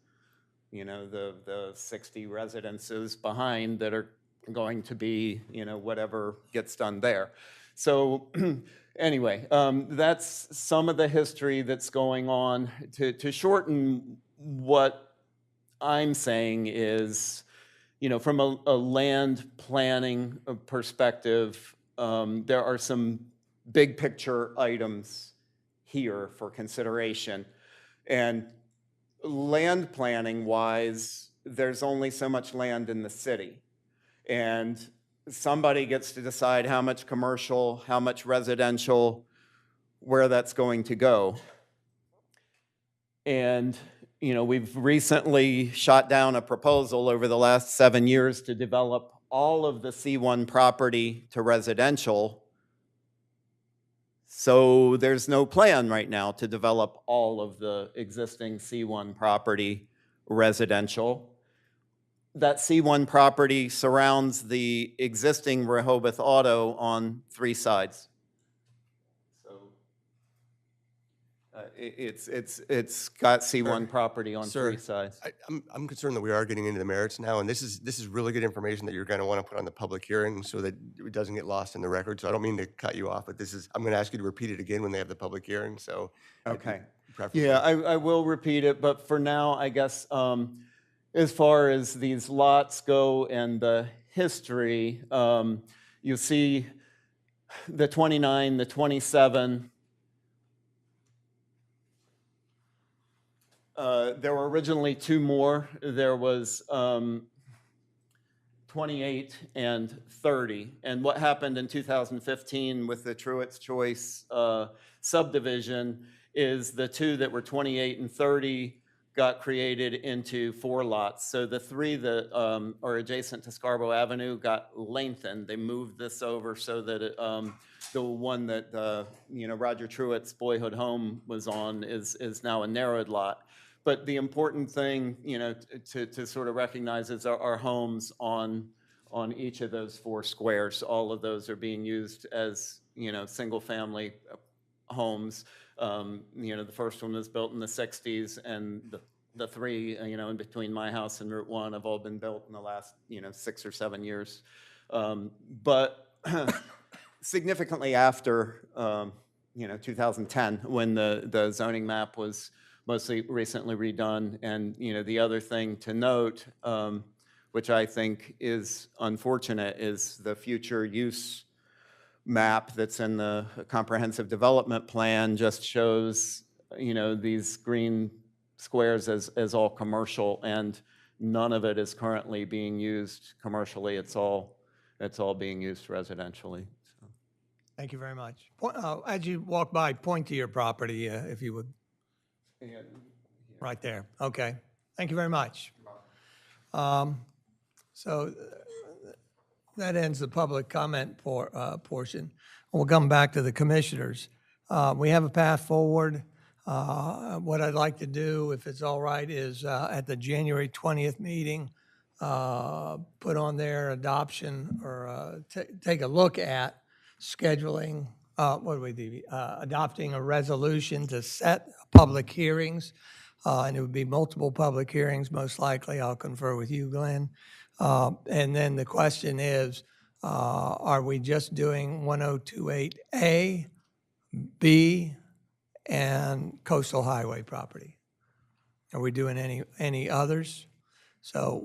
Speaker 13: the 60 residences behind that are going to be, whatever gets done there. So anyway, that's some of the history that's going on. To shorten what I'm saying is, from a land planning perspective, there are some big picture items here for consideration. And land planning wise, there's only so much land in the city. And somebody gets to decide how much commercial, how much residential, where that's going to go. And we've recently shot down a proposal over the last 7 years to develop all of the C1 property to residential. So there's no plan right now to develop all of the existing C1 property residential. That C1 property surrounds the existing Rehoboth Auto on 3 sides. It's got C1 property on
Speaker 4: Sir,
Speaker 13: 3 sides.
Speaker 4: I'm concerned that we are getting into the merits now, and this is really good information that you're going to want to put on the public hearing so that it doesn't get lost in the record. So I don't mean to cut you off, but I'm going to ask you to repeat it again when they have the public hearing. So
Speaker 13: Okay.
Speaker 4: preferably.
Speaker 13: Yeah, I will repeat it, but for now, I guess, as far as these lots go and the history, you'll see the 29, the 27. There were originally 2 more. There was 28 and 30. And what happened in 2015 with the Truett's Choice subdivision is the 2 that were 28 and 30 got created into 4 lots. So the 3 that are adjacent to Scarborough Avenue got lengthened. They moved this over so that the one that Roger Truett's boyhood home was on is now a narrowed lot. But the important thing, to sort of recognize is our homes on each of those 4 squares. All of those are being used as, single-family homes. The first one was built in the 60s, and the 3, in between my house and Route 1 have all been built in the last, 6 or 7 years. But significantly after, 2010, when the zoning map was mostly recently redone. And, the other thing to note, which I think is unfortunate, is the future use map that's in the comprehensive development plan just shows, these green squares as all commercial, and none of it is currently being used commercially. It's all being used residentially. So.
Speaker 2: Thank you very much. As you walk by, point to your property, if you would.
Speaker 13: Yeah.
Speaker 2: Right there. Okay. Thank you very much. So that ends the public comment portion. We'll come back to the commissioners. We have a path forward. What I'd like to do, if it's all right, is at the January 20th meeting, put on their adoption or take a look at scheduling, adopting a resolution to set public hearings. And it would be multiple public hearings, most likely. I'll confer with you, Glenn. And then the question is, are we just doing 1028A, B, and coastal highway property? Are we doing any others? So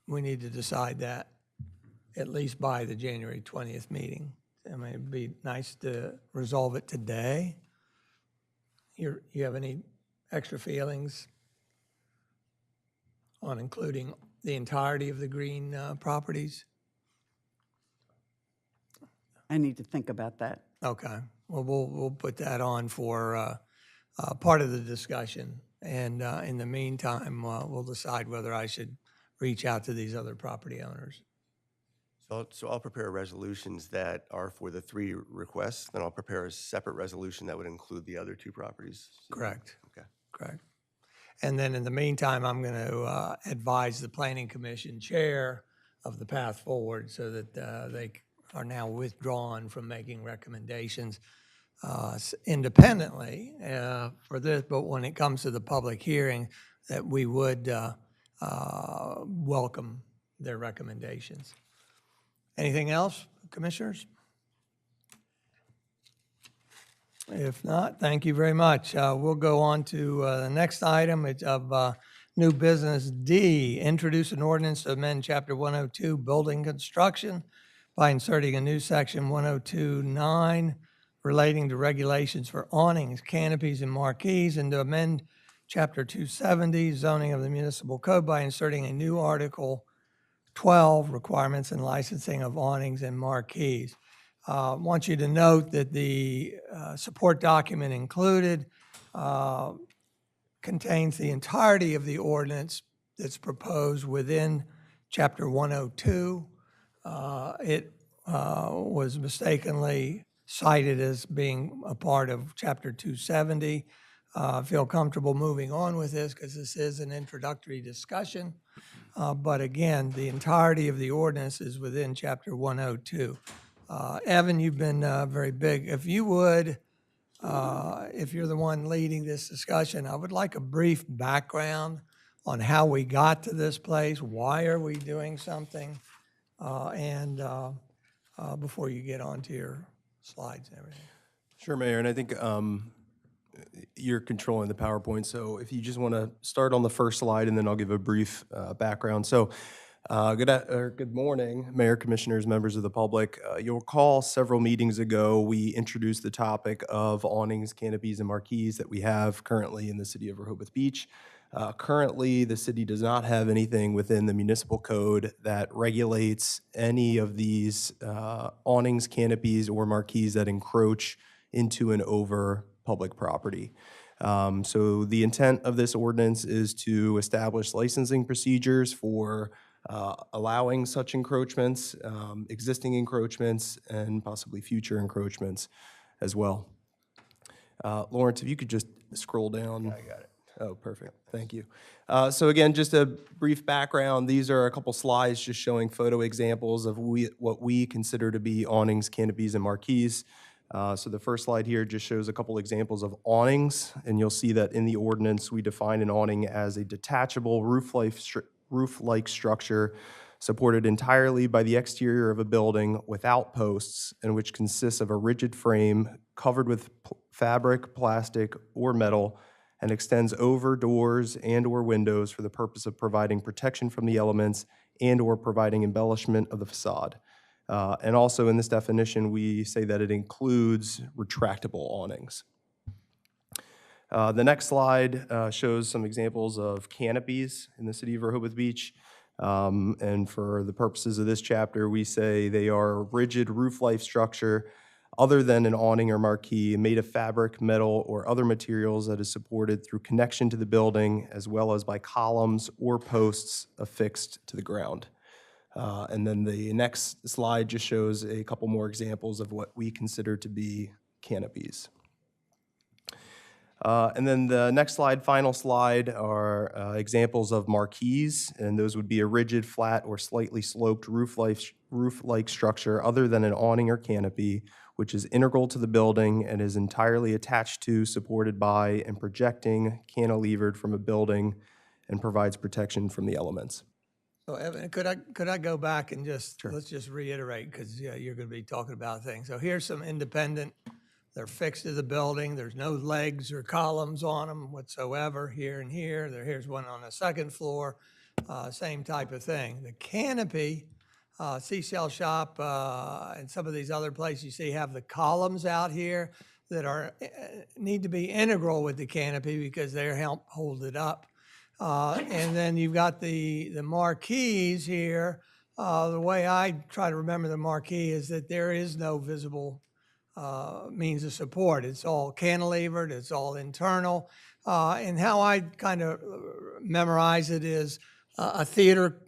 Speaker 2: we need to decide that at least by the January 20th meeting. I mean, it'd be nice to resolve it today. You have any extra feelings on including the entirety of the green properties?
Speaker 1: I need to think about that.
Speaker 2: Okay, well, we'll put that on for part of the discussion. And in the meantime, we'll decide whether I should reach out to these other property owners.
Speaker 4: So I'll prepare resolutions that are for the 3 requests, then I'll prepare a separate resolution that would include the other 2 properties.
Speaker 2: Correct.
Speaker 4: Okay.
Speaker 2: Correct. And then in the meantime, I'm going to advise the Planning Commission chair of the path forward so that they are now withdrawn from making recommendations independently for this. But when it comes to the public hearing, that we would welcome their recommendations. Anything else, commissioners? If not, thank you very much. We'll go on to the next item. It's of new business D, introduce an ordinance to amend Chapter 102, building construction, by inserting a new section 102.9 relating to regulations for awnings, canopies, and marquees, and to amend Chapter 270, zoning of the Municipal Code, by inserting a new Article 12, requirements and licensing of awnings and marquees. I want you to note that the support document included contains the entirety of the ordinance that's proposed within Chapter 102. It was mistakenly cited as being a part of Chapter 270. I feel comfortable moving on with this because this is an introductory discussion. But again, the entirety of the ordinance is within Chapter 102. Evan, you've been very big. If you would, if you're the one leading this discussion, I would like a brief background on how we got to this place, why are we doing something, and before you get on to your slides and everything.
Speaker 14: Sure, Mayor, and I think you're controlling the PowerPoint, so if you just want to start on the first slide, and then I'll give a brief background. So good morning, Mayor, Commissioners, members of the public. You'll recall several meetings ago, we introduced the topic of awnings, canopies, and marquees that we have currently in the City of Rehoboth Beach. Currently, the city does not have anything within the Municipal Code that regulates any of these awnings, canopies, or marquees that encroach into and over public property. So the intent of this ordinance is to establish licensing procedures for allowing such encroachments, existing encroachments, and possibly future encroachments as well. Lawrence, if you could just scroll down.
Speaker 4: I got it.
Speaker 14: Oh, perfect. Thank you. So again, just a brief background. These are a couple slides just showing photo examples of what we consider to be awnings, canopies, and marquees. So the first slide here just shows a couple examples of awnings, and you'll see that in the ordinance, we define an awning as a detachable roof-like structure supported entirely by the exterior of a building without posts, and which consists of a rigid frame covered with fabric, plastic, or metal, and extends over doors and/or windows for the purpose of providing protection from the elements and/or providing embellishment of the facade. And also in this definition, we say that it includes retractable awnings. The next slide shows some examples of canopies in the City of Rehoboth Beach. And for the purposes of this chapter, we say they are a rigid roof-like structure other than an awning or marquee made of fabric, metal, or other materials that is supported through connection to the building as well as by columns or posts affixed to the ground. And then the next slide just shows a couple more examples of what we consider to be canopies. And then the next slide, final slide, are examples of marquees, and those would be a rigid, flat, or slightly sloped roof-like structure other than an awning or canopy, which is integral to the building and is entirely attached to, supported by, and projecting cantilevered from a building and provides protection from the elements.
Speaker 2: So Evan, could I go back and just, let's just reiterate, because you're going to be talking about things. So here's some independent, they're fixed to the building. There's no legs or columns on them whatsoever here and here. Here's one on the second floor, same type of thing. The canopy, Seashell Shop and some of these other places you see have the columns out here that need to be integral with the canopy because they help hold it up. And then you've got the marquees here. The way I try to remember the marquee is that there is no visible means of support. It's all cantilevered, it's all internal. And how I kind of memorize it is a theater,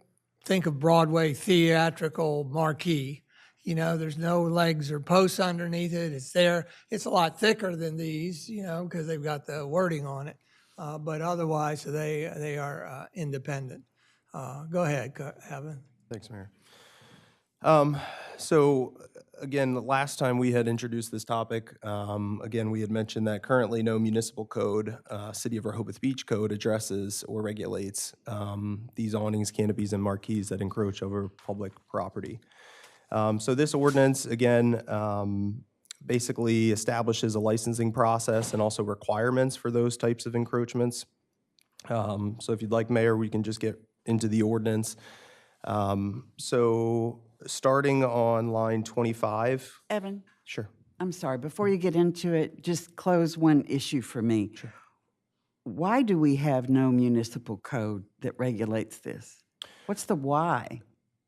Speaker 2: think of Broadway theatrical marquee. You know, there's no legs or posts underneath it. It's there. It's a lot thicker than these, you know, because they've got the wording on it. But otherwise, they are independent. Go ahead, Evan.
Speaker 14: Thanks, Mayor. So again, the last time we had introduced this topic, again, we had mentioned that currently no municipal code, City of Rehoboth Beach code addresses or regulates these awnings, canopies, and marquees that encroach over public property. So this ordinance, again, basically establishes a licensing process and also requirements for those types of encroachments. So if you'd like, Mayor, we can just get into the ordinance. So starting on line 25.
Speaker 1: Evan,
Speaker 14: Sure.
Speaker 1: I'm sorry, before you get into it, just close one issue for me.
Speaker 14: Sure.
Speaker 1: Why do we have no municipal code that regulates this? What's the why?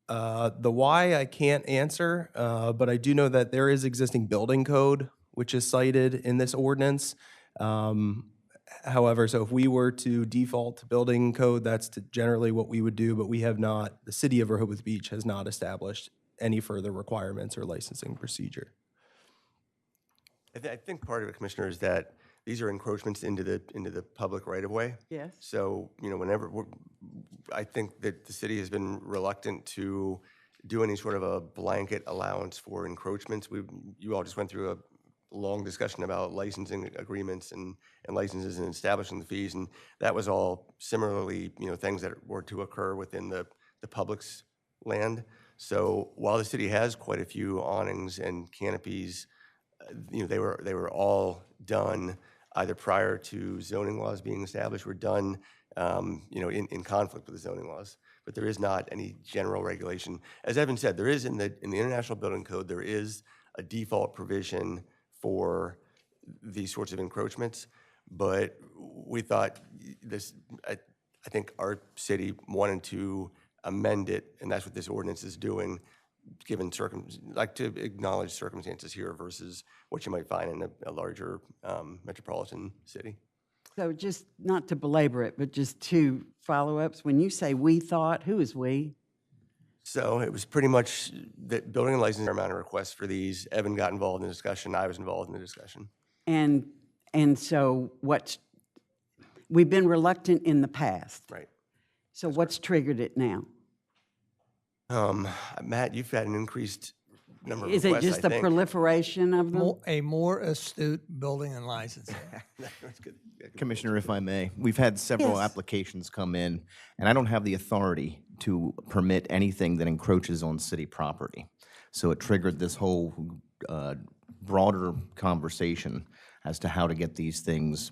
Speaker 14: The why I can't answer, but I do know that there is existing building code, which is cited in this ordinance. However, so if we were to default to building code, that's generally what we would do, but we have not, the City of Rehoboth Beach has not established any further requirements or licensing procedure.
Speaker 4: I think part of it, Commissioner, is that these are encroachments into the public right-of-way.
Speaker 1: Yes.
Speaker 4: So, you know, I think that the city has been reluctant to do any sort of a blanket allowance for encroachments. You all just went through a long discussion about licensing agreements and licenses and establishing the fees, and that was all similarly, you know, things that were to occur within the public's land. So while the city has quite a few awnings and canopies, you know, they were all done either prior to zoning laws being established or done, you know, in conflict with the zoning laws. But there is not any general regulation. As Evan said, there is in the International Building Code, there is a default provision for these sorts of encroachments. But we thought this, I think our city wanted to amend it, and that's what this ordinance is doing, given like to acknowledge circumstances here versus what you might find in a larger metropolitan city.
Speaker 1: So just not to belabor it, but just two follow-ups. When you say we thought, who is we?
Speaker 4: So it was pretty much that building and licensing amount of requests for these. Evan got involved in the discussion. I was involved in the discussion.
Speaker 1: And so we've been reluctant in the past.
Speaker 4: Right.
Speaker 1: So what's triggered it now?
Speaker 4: Matt, you've had an increased number of
Speaker 1: Is
Speaker 4: requests,
Speaker 1: it just
Speaker 4: I
Speaker 1: the
Speaker 4: think.
Speaker 1: proliferation of them?
Speaker 2: A more astute building and licensing.
Speaker 4: That's good. Yeah, good.
Speaker 15: Commissioner, if I may, we've had several
Speaker 1: Yes.
Speaker 15: applications come in, and I don't have the authority to permit anything that encroaches on city property. So it triggered this whole broader conversation as to how to get these things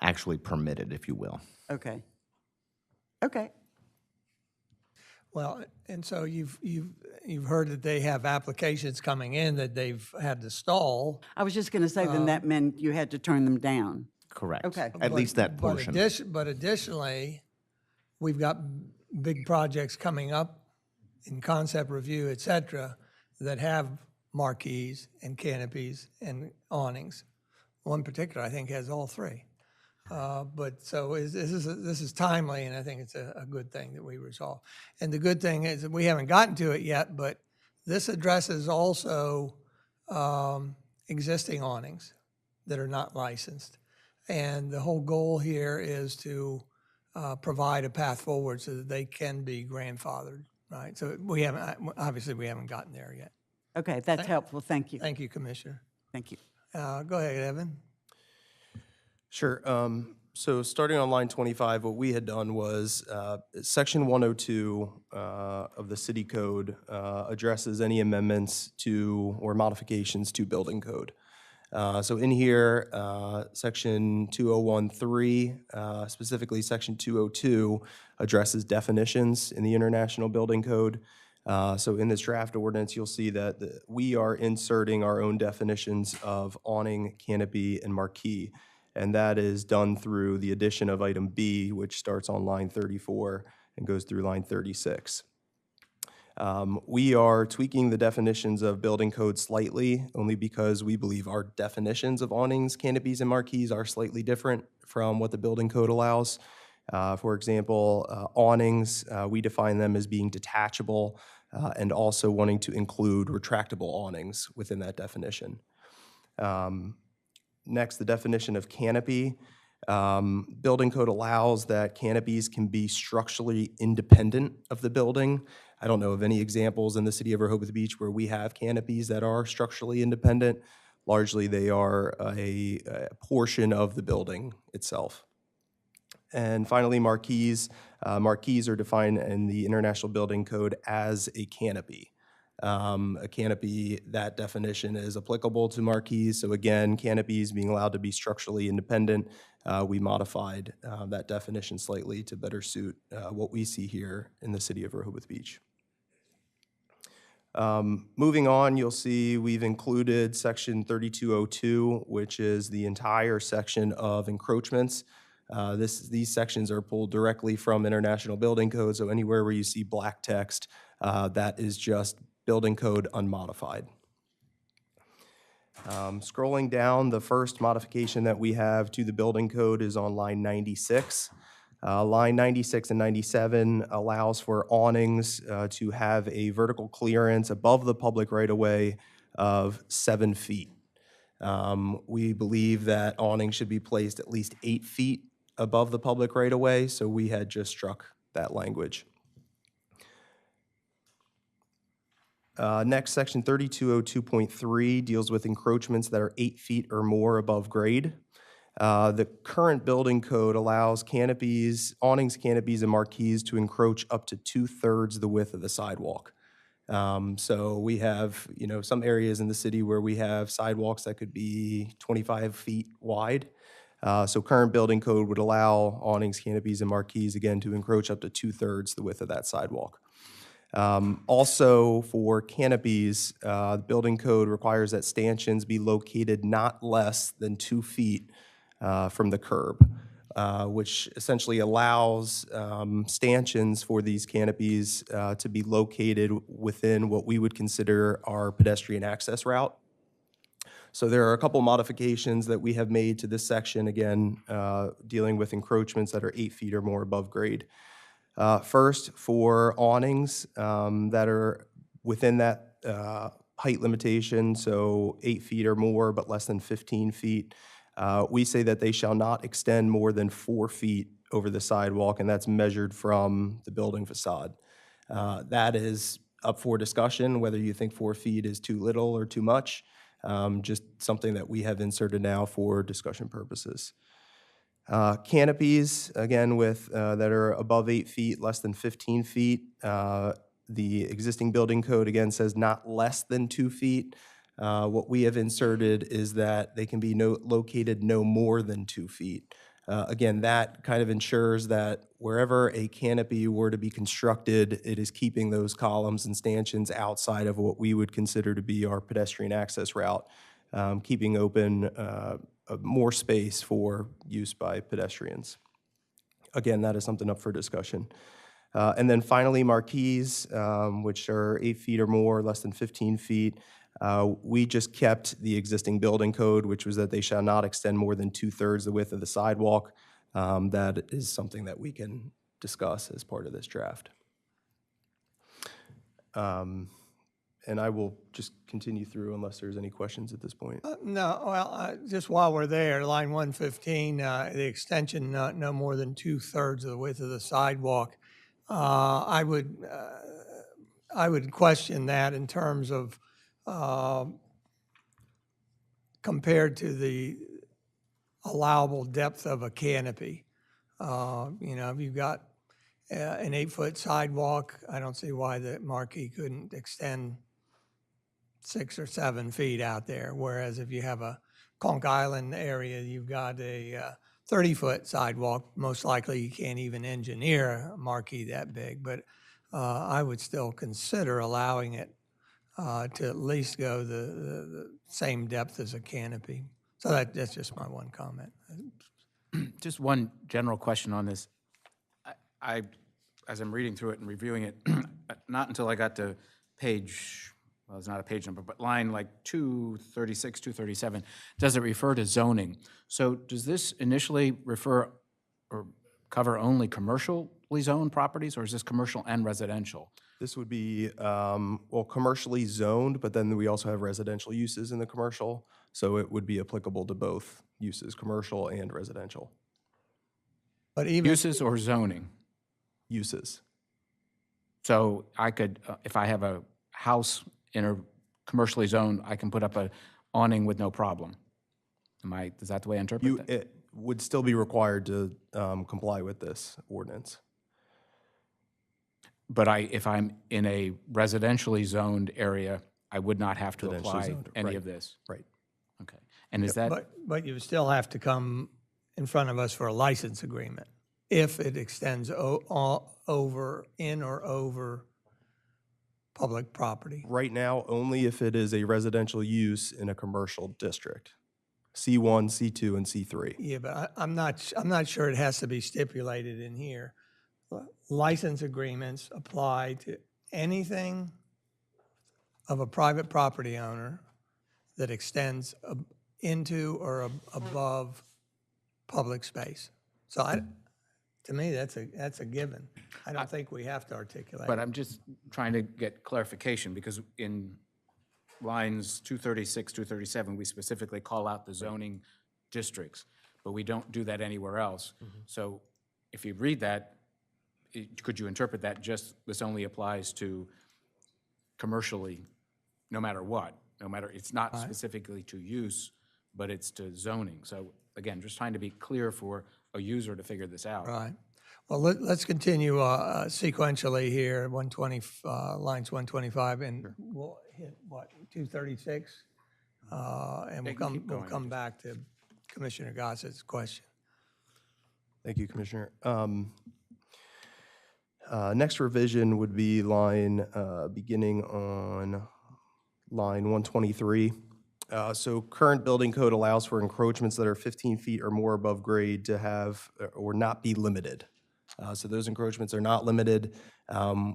Speaker 15: actually permitted, if you will.
Speaker 1: Okay. Okay.
Speaker 2: Well, and so you've heard that they have applications coming in that they've had to stall.
Speaker 1: I was just going to say, then that meant you had to turn them down.
Speaker 15: Correct.
Speaker 1: Okay.
Speaker 15: At least that portion.
Speaker 2: But additionally, we've got big projects coming up in concept review, et cetera, that have marquees and canopies and awnings. One particular, I think, has all three. But so this is timely, and I think it's a good thing that we resolve. And the good thing is that we haven't gotten to it yet, but this addresses also existing awnings that are not licensed. And the whole goal here is to provide a path forward so that they can be grandfathered, right? So we haven't gotten there yet.
Speaker 1: Okay, that's helpful. Thank you.
Speaker 2: Thank you, Commissioner.
Speaker 1: Thank you.
Speaker 2: Go ahead, Evan.
Speaker 14: Sure. So starting on line 25, what we had done was Section 102 of the City Code addresses any amendments to or modifications to building code. So in here, Section 2013, specifically Section 202, addresses definitions in the International Building Code. So in this draft ordinance, you'll see that we are inserting our own definitions of awning, canopy, and marquee. And that is done through the addition of item B, which starts on line 34 and goes through line 36. We are tweaking the definitions of building code slightly, only because we believe our definitions of awnings, canopies, and marquees are slightly different from what the building code allows. For example, awnings, we define them as being detachable and also wanting to include retractable awnings within that definition. Next, the definition of canopy. Building code allows that canopies can be structurally independent of the building. I don't know of any examples in the city of Rehoboth Beach where we have canopies that are structurally independent. Largely, they are a portion of the building itself. And finally, marquees. Marquees are defined in the International Building Code as a canopy. A canopy, that definition is applicable to marquees. So again, canopies being allowed to be structurally independent, we modified that definition slightly to better suit what we see here in the city of Rehoboth Beach. Moving on, you'll see we've included section 3202, which is the entire section of encroachments. These sections are pulled directly from International Building Code, so anywhere where you see black text, that is just building code unmodified. Scrolling down, the first modification that we have to the building code is on line 96. Line 96 and 97 allows for awnings to have a vertical clearance above the public right-of-way of 7 feet. We believe that awnings should be placed at least 8 feet above the public right-of-way, so we had just struck that language. Next, section 3202.3 deals with encroachments that are 8 feet or more above grade. The current building code allows canopies, awnings, canopies, and marquees to encroach up to 2/3 the width of the sidewalk. So we have, some areas in the city where we have sidewalks that could be 25 feet wide. So current building code would allow awnings, canopies, and marquees, again, to encroach up to 2/3 the width of that sidewalk. Also, for canopies, the building code requires that stanchions be located not less than 2 feet from the curb, which essentially allows stanchions for these canopies to be located within what we would consider our pedestrian access route. So there are a couple modifications that we have made to this section, again, dealing with encroachments that are 8 feet or more above grade. First, for awnings that are within that height limitation, so 8 feet or more, but less than 15 feet, we say that they shall not extend more than 4 feet over the sidewalk, and that's measured from the building facade. That is up for discussion, whether you think 4 feet is too little or too much, just something that we have inserted now for discussion purposes. Canopies, again, that are above 8 feet, less than 15 feet. The existing building code, again, says not less than 2 feet. What we have inserted is that they can be located no more than 2 feet. Again, that kind of ensures that wherever a canopy were to be constructed, it is keeping those columns and stanchions outside of what we would consider to be our pedestrian access route, keeping open more space for use by pedestrians. Again, that is something up for discussion. And then finally, marquees, which are 8 feet or more, less than 15 feet. We just kept the existing building code, which was that they shall not extend more than 2/3 the width of the sidewalk. That is something that we can discuss as part of this draft. And I will just continue through unless there's any questions at this point.
Speaker 2: No, well, just while we're there, line 115, the extension no more than 2/3 of the width of the sidewalk. I would question that in terms of compared to the allowable depth of a canopy. If you've got an 8-foot sidewalk, I don't see why the marquee couldn't extend 6 or 7 feet out there. Whereas if you have a Conch Island area, you've got a 30-foot sidewalk. Most likely you can't even engineer a marquee that big, but I would still consider allowing it to at least go the same depth as a canopy. So that's just my one comment.
Speaker 5: Just one general question on this. as I'm reading through it and reviewing it, not until I got to page, well, it's not a page number, but line like 236, 237, does it refer to zoning. So does this initially refer or cover only commercially zoned properties, or is this commercial and residential?
Speaker 14: This would be, well, commercially zoned, but then we also have residential uses in the commercial, so it would be applicable to both uses, commercial and residential
Speaker 2: But even,
Speaker 5: Uses or zoning?
Speaker 14: uses.
Speaker 5: So I could, if I have a house in a commercially zoned, I can put up a awning with no problem. Is that the way I interpret that?
Speaker 14: It would still be required to comply with this ordinance.
Speaker 5: But if I'm in a residentially zoned area, I would not have to
Speaker 14: Residentially
Speaker 5: apply
Speaker 14: zoned,
Speaker 5: any
Speaker 14: right.
Speaker 5: of this?
Speaker 14: Right.
Speaker 5: Okay. And is that,
Speaker 2: but you still have to come in front of us for a license agreement if it extends over, in or over public property.
Speaker 14: Right now, only if it is a residential use in a commercial district, C1, C2, and C3.
Speaker 2: Yeah, but I'm not sure it has to be stipulated in here. License agreements apply to anything of a private property owner that extends into or above public space. So to me, that's a given. I don't think we have to articulate.
Speaker 5: but I'm just trying to get clarification, because in lines 236, 237, we specifically call out the zoning districts, but we don't do that anywhere else. So if you read that, could you interpret that just, this only applies to commercially, no matter what? No matter, it's not specifically to use, but it's to zoning. So again, just trying to be clear for a user to figure this out.
Speaker 2: Right. Well, let's continue sequentially here, 120, lines 125, and we'll hit, what, 236? And we'll come back to Commissioner Gossett's question.
Speaker 14: Thank you, Commissioner. Next revision would be line, beginning on line 123. So current building code allows for encroachments that are 15 feet or more above grade to have or not be limited. So those encroachments are not limited.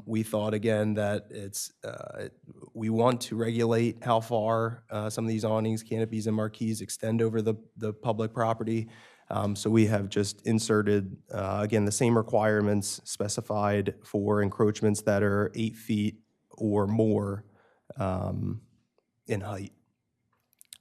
Speaker 14: We thought, again, that we want to regulate how far some of these awnings, canopies, and marquees extend over the public property. So we have just inserted, again, the same requirements specified for encroachments that are 8 feet or more in height.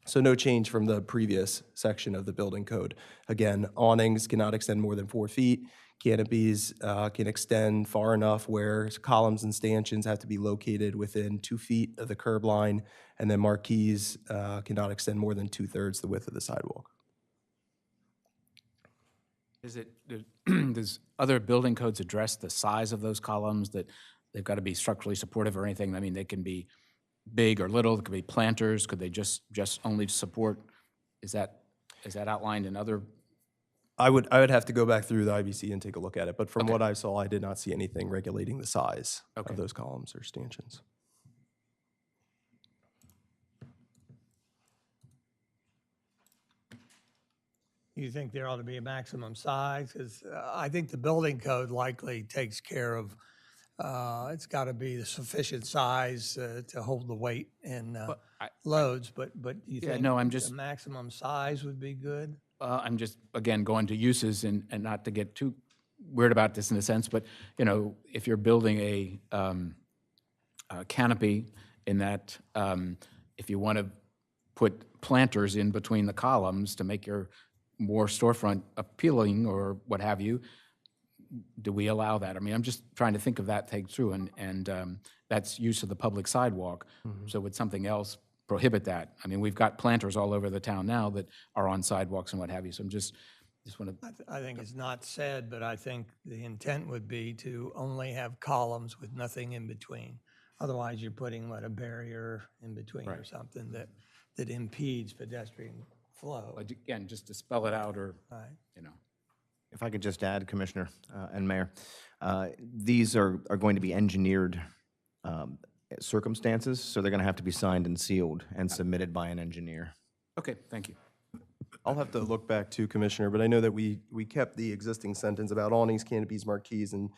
Speaker 14: So no change from the previous section of the building code. Again, awnings cannot extend more than 4 feet. Canopies can extend far enough where columns and stanchions have to be located within 2 feet of the curb line, and then marquees cannot extend more than 2/3 the width of the sidewalk.
Speaker 5: Does other building codes address the size of those columns, that they've got to be structurally supportive or anything? I mean, they can be big or little, it could be planters, could they just only support, is that outlined in other?
Speaker 14: I would have to go back through the IBC and take a look at it, but from what I saw, I did not see anything regulating the size of those columns or stanchions.
Speaker 2: You think there ought to be a maximum size? Because I think the building code likely takes care of, it's got to be the sufficient size to hold the weight and loads, but do you think the maximum size would be good?
Speaker 5: I'm just, again, going to uses and not to get too weird about this in a sense, but, you know, if you're building a canopy in that, if you want to put planters in between the columns to make your more storefront appealing or what have you, do we allow that? I mean, I'm just trying to think of that take through, and that's use of the public sidewalk. So would something else prohibit that? I mean, we've got planters all over the town now that are on sidewalks and what have you, so I'm just want to.
Speaker 2: I think it's not said, but I think the intent would be to only have columns with nothing in between. Otherwise, you're putting, a barrier in between or something that impedes pedestrian flow.
Speaker 5: Again, just to spell it out, or, you know.
Speaker 15: If I could just add, Commissioner and Mayor, these are going to be engineered circumstances, so they're going to have to be signed and sealed and submitted by an engineer.
Speaker 5: Okay, thank you.
Speaker 14: I'll have to look back to Commissioner, but I know that we kept the existing sentence about awnings, canopies, marquees, and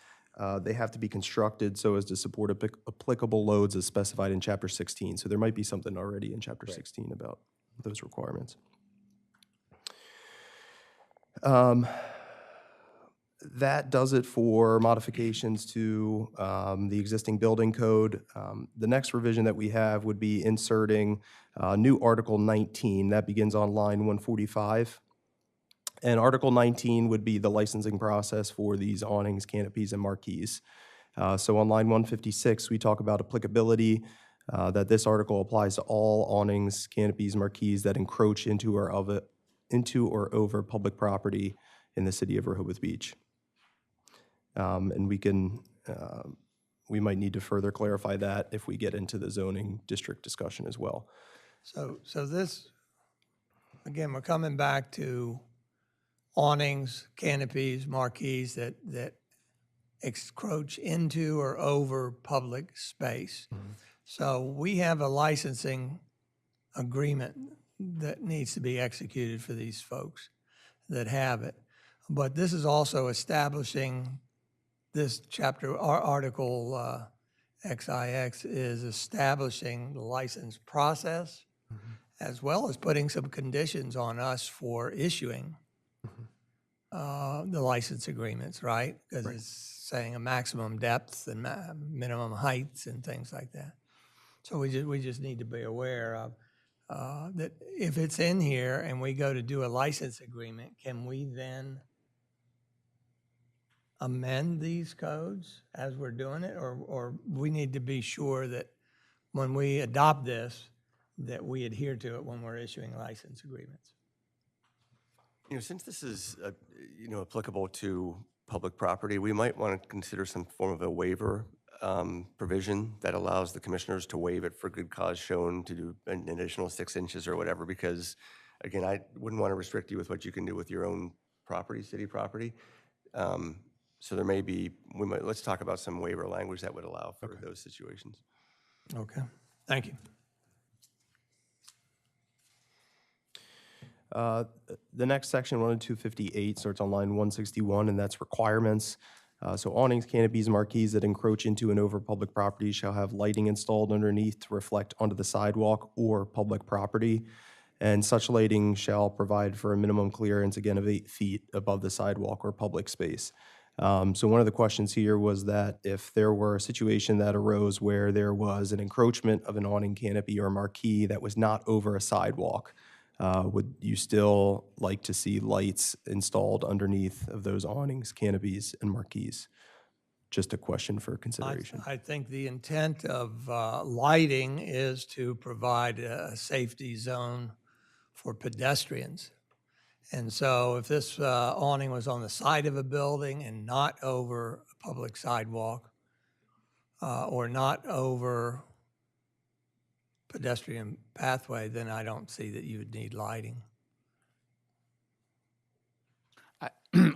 Speaker 14: They have to be constructed so as to support applicable loads as specified in Chapter 16. So there might be something already in Chapter 16 about those requirements. That does it for modifications to the existing building code. The next revision that we have would be inserting new Article 19. That begins on line 145. And Article 19 would be the licensing process for these awnings, canopies, and marquees. So on line 156, we talk about applicability, that this article applies to all awnings, canopies, marquees that encroach into or over public property in the city of Rehoboth Beach. And we might need to further clarify that if we get into the zoning district discussion as well.
Speaker 2: So this, again, we're coming back to awnings, canopies, marquees that encroach into or over public space. So we have a licensing agreement that needs to be executed for these folks that have it. But this is also establishing, this chapter, Article XIX is establishing the license process, as well as putting some conditions on us for issuing the license agreements, right? Because it's saying a maximum depth and minimum heights and things like that. So we just need to be aware of that if it's in here and we go to do a license agreement, can we then amend these codes as we're doing it? Or we need to be sure that when we adopt this, that we adhere to it when we're issuing license agreements?
Speaker 4: Since this is, applicable to public property, we might want to consider some form of a waiver provision that allows the commissioners to waive it for good cause shown to do an additional 6 inches or whatever, because, again, I wouldn't want to restrict you with what you can do with your own property, city property. So there may be, let's talk about some waiver language that would allow for those situations.
Speaker 2: Okay, thank you.
Speaker 14: The next section, 10258, starts on line 161, and that's requirements. So awnings, canopies, marquees that encroach into and over public property shall have lighting installed underneath to reflect onto the sidewalk or public property. And such lighting shall provide for a minimum clearance, again, of 8 feet above the sidewalk or public space. So one of the questions here was that if there were a situation that arose where there was an encroachment of an awning, canopy, or marquee that was not over a sidewalk, would you still like to see lights installed underneath of those awnings, canopies, and marquees? Just a question for consideration.
Speaker 2: I think the intent of lighting is to provide a safety zone for pedestrians. And so if this awning was on the side of a building and not over a public sidewalk or not over pedestrian pathway, then I don't see that you would need lighting.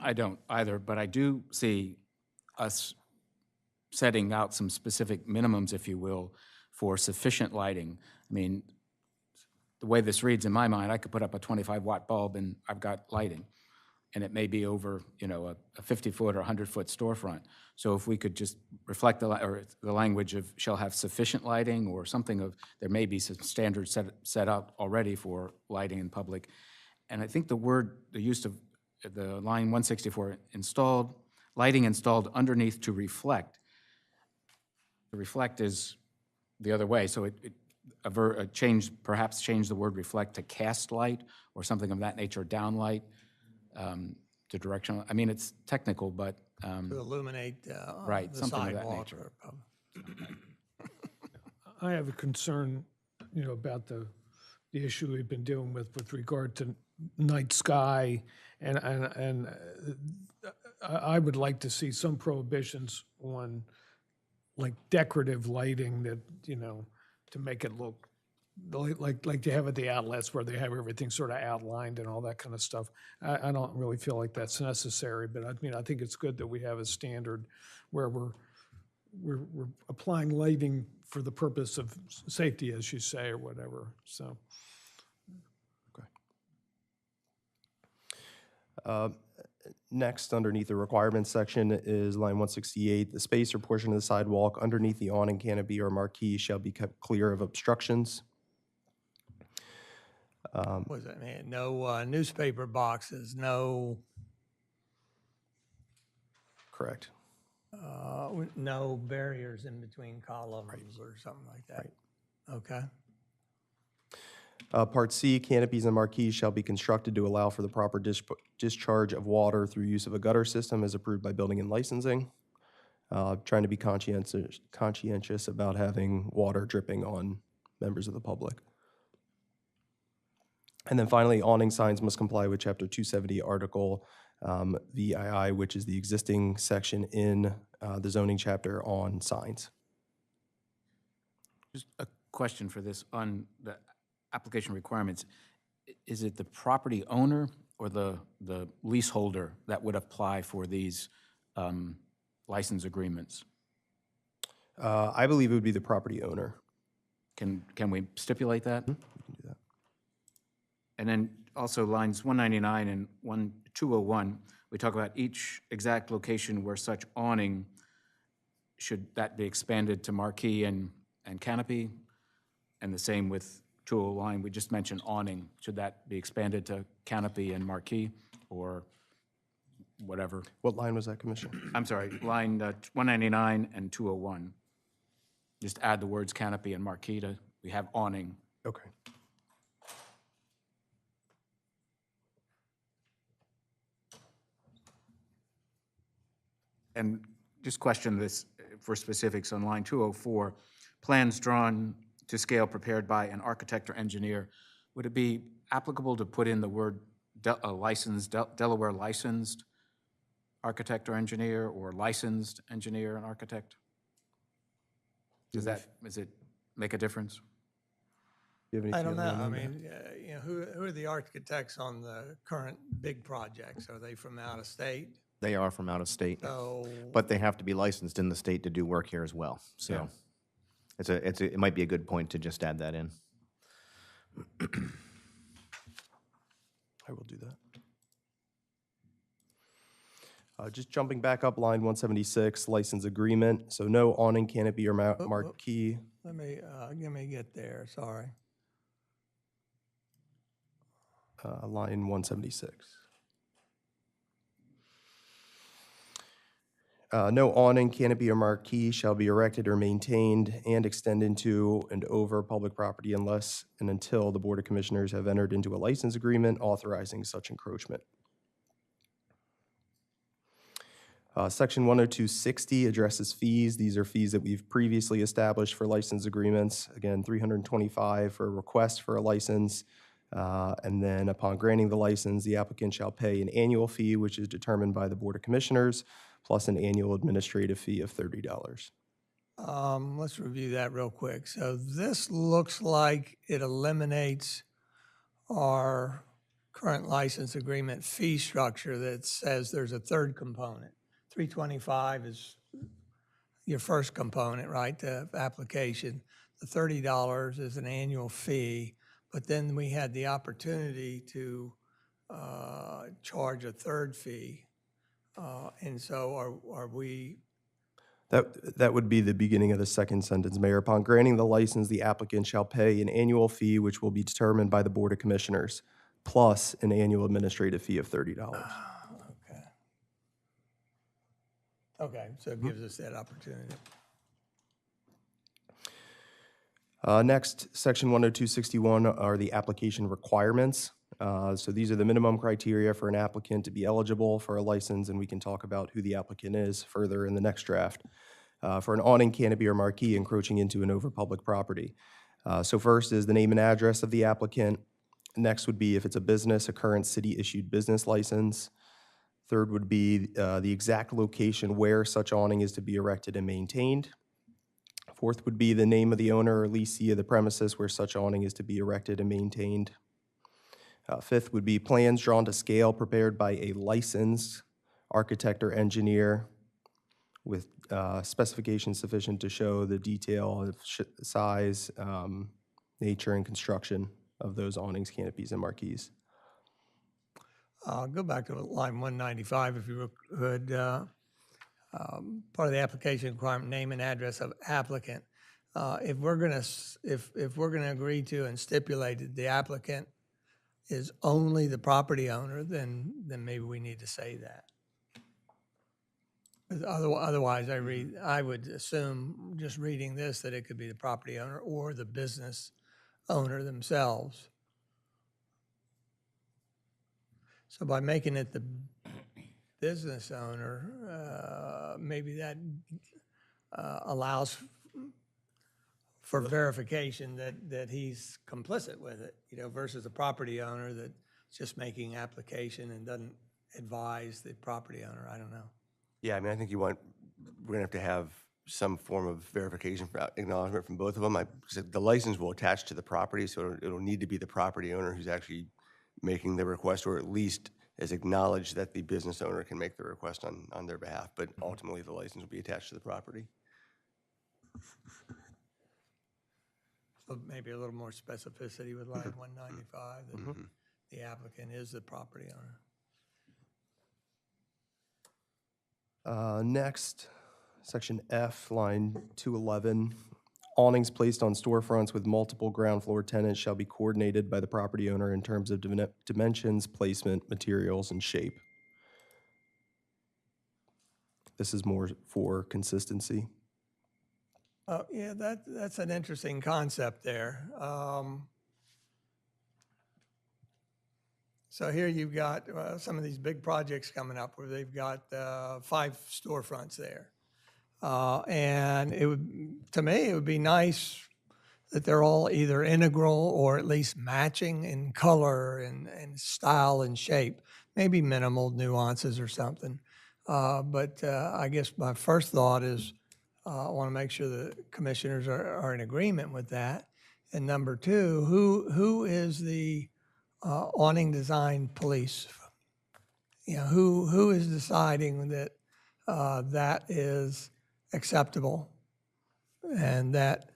Speaker 5: I don't either, but I do see us setting out some specific minimums, if you will, for sufficient lighting. I mean, the way this reads in my mind, I could put up a 25-watt bulb and I've got lighting. And it may be over, a 50-foot or 100-foot storefront. So if we could just reflect the language of shall have sufficient lighting or something of, there may be some standards set up already for lighting in public. And I think the use of the line 164, lighting installed underneath to reflect. The reflect is the other way. So perhaps change the word reflect to cast light or something of that nature, downlight. To directional, I mean, it's technical, but.
Speaker 2: To illuminate
Speaker 5: right,
Speaker 2: the
Speaker 5: something of that
Speaker 2: sidewalk.
Speaker 5: nature.
Speaker 8: I have a concern, about the issue we've been dealing with regard to night sky, and I would like to see some prohibitions on, like, decorative lighting that, to make it look like they have at the outlets where they have everything sort of outlined and all that kind of stuff. I don't really feel like that's necessary, but I think it's good that we have a standard where we're applying lighting for the purpose of safety, as you say, or whatever. So.
Speaker 14: Okay. Next, underneath the requirements section is line 168. The space or portion of the sidewalk underneath the awning, canopy, or marquee shall be kept clear of obstructions.
Speaker 2: What does that mean? No newspaper boxes, no,
Speaker 14: Correct.
Speaker 2: no barriers in between columns or something like that? Okay.
Speaker 14: Part C, canopies and marquees shall be constructed to allow for the proper discharge of water through use of a gutter system as approved by building and licensing. Trying to be conscientious about having water dripping on members of the public. And then finally, awning signs must comply with Chapter 270, Article VII, which is the existing section in the zoning chapter on signs.
Speaker 5: Just a question for this on the application requirements. Is it the property owner or the leaseholder that would apply for these license agreements?
Speaker 14: I believe it would be the property owner.
Speaker 5: Can we stipulate that?
Speaker 14: We can do that.
Speaker 5: And then also lines 199 and 201, we talk about each exact location where such awning, should that be expanded to marquee and canopy? And the same with 209, we just mentioned awning. Should that be expanded to canopy and marquee or whatever?
Speaker 14: What line was that, Commissioner?
Speaker 5: I'm sorry, line 199 and 201. Just add the words canopy and marquee to, we have awning.
Speaker 14: Okay.
Speaker 5: And just question this for specifics on line 204, plans drawn to scale prepared by an architect or engineer. Would it be applicable to put in the word licensed, Delaware licensed architect or engineer, or licensed engineer and architect? Does it make a difference?
Speaker 14: You have any
Speaker 2: I don't
Speaker 14: feeling
Speaker 2: know. I
Speaker 14: on that?
Speaker 2: mean, you know, who are the architects on the current big projects? Are they from out of state?
Speaker 15: They are from out of state,
Speaker 2: So,
Speaker 15: but they have to be licensed in the state to do work here as well. So it might be a good point to just add that in.
Speaker 14: I will do that. Just jumping back up, line 176, license agreement. So no awning, canopy, or marquee.
Speaker 2: let me get there, sorry.
Speaker 14: Line 176. No awning, canopy, or marquee shall be erected or maintained and extend into and over public property unless and until the Board of Commissioners have entered into a license agreement authorizing such encroachment. Section 10260 addresses fees. These are fees that we've previously established for license agreements. Again, $325 for a request for a license. And then upon granting the license, the applicant shall pay an annual fee, which is determined by the Board of Commissioners, plus an annual administrative fee of $30.
Speaker 2: Let's review that real quick. So this looks like it eliminates our current license agreement fee structure that says there's a third component. 325 is your first component, right, the application. The $30 is an annual fee, but then we had the opportunity to charge a third fee. And so are we?
Speaker 14: That would be the beginning of the second sentence, Mayor. Upon granting the license, the applicant shall pay an annual fee which will be determined by the Board of Commissioners, plus an annual administrative fee of $30.
Speaker 2: Okay. Okay, so it gives us that opportunity.
Speaker 14: Next, section 10261 are the application requirements. So these are the minimum criteria for an applicant to be eligible for a license, and we can talk about who the applicant is further in the next draft. For an awning, canopy, or marquee encroaching into and over public property. So first is the name and address of the applicant. Next would be if it's a business, a current city-issued business license. Third would be the exact location where such awning is to be erected and maintained. Fourth would be the name of the owner or leasee of the premises where such awning is to be erected and maintained. Fifth would be plans drawn to scale prepared by a licensed architect or engineer with specifications sufficient to show the detail of size, nature, and construction of those awnings, canopies, and marquees.
Speaker 2: Go back to line 195 if you could. Part of the application requirement, name and address of applicant. If we're gonna agree to and stipulate that the applicant is only the property owner, then maybe we need to say that. 'Cause otherwise, I would assume, just reading this, that it could be the property owner or the business owner themselves. So by making it the business owner, maybe that allows for verification that he's complicit with it, versus a property owner that's just making application and doesn't advise the property owner. I don't know.
Speaker 4: Yeah, I mean, I think we're gonna have to have some form of verification for acknowledgement from both of them. The license will attach to the property, so it'll need to be the property owner who's actually making the request, or at least is acknowledged that the business owner can make the request on their behalf, but ultimately the license will be attached to the property.
Speaker 2: So maybe a little more specificity with line 195, that the applicant is the property owner.
Speaker 14: Next, section F, line 211. Awnings placed on storefronts with multiple ground floor tenants shall be coordinated by the property owner in terms of dimensions, placement, materials, and shape. This is more for consistency.
Speaker 2: Yeah, that's an interesting concept there. So here you've got some of these big projects coming up where they've got 5 storefronts there. And to me, it would be nice that they're all either integral or at least matching in color and style and shape, maybe minimal nuances or something. But I guess my first thought is I want to make sure the commissioners are in agreement with that. And number 2, who is the awning design police? Who is deciding that that is acceptable, and that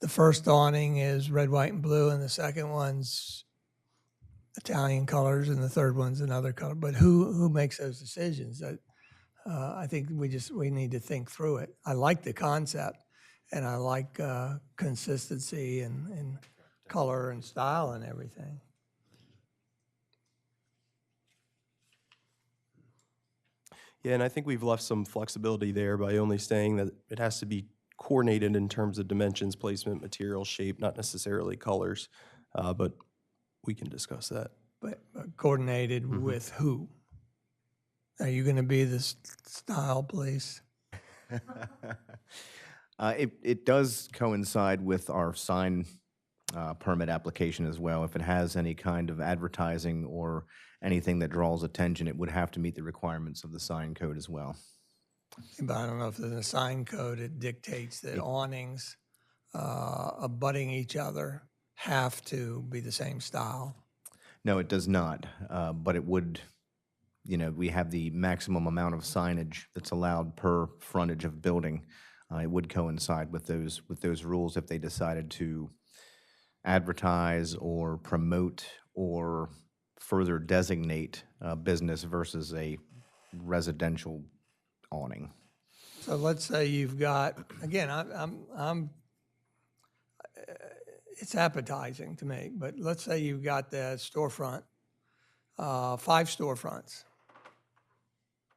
Speaker 2: the first awning is red, white, and blue, and the second one's Italian colors, and the third one's another color? But who makes those decisions? I think we need to think through it. I like the concept, and I like consistency and color and style and everything.
Speaker 14: Yeah, and I think we've left some flexibility there by only saying that it has to be coordinated in terms of dimensions, placement, material, shape, not necessarily colors, but we can discuss that.
Speaker 2: But coordinated with who? Are you going to be the style police?
Speaker 15: It does coincide with our sign permit application as well. If it has any kind of advertising or anything that draws attention, it would have to meet the requirements of the sign code as well.
Speaker 2: But I don't know if in the sign code it dictates that awnings abutting each other have to be the same style.
Speaker 15: No, it does not, but it would, we have the maximum amount of signage that's allowed per frontage of building. It would coincide with those rules if they decided to advertise or promote or further designate business versus a residential awning.
Speaker 2: So let's say you've got, again, it's appetizing to me, but let's say you've got the storefront, 5 storefronts,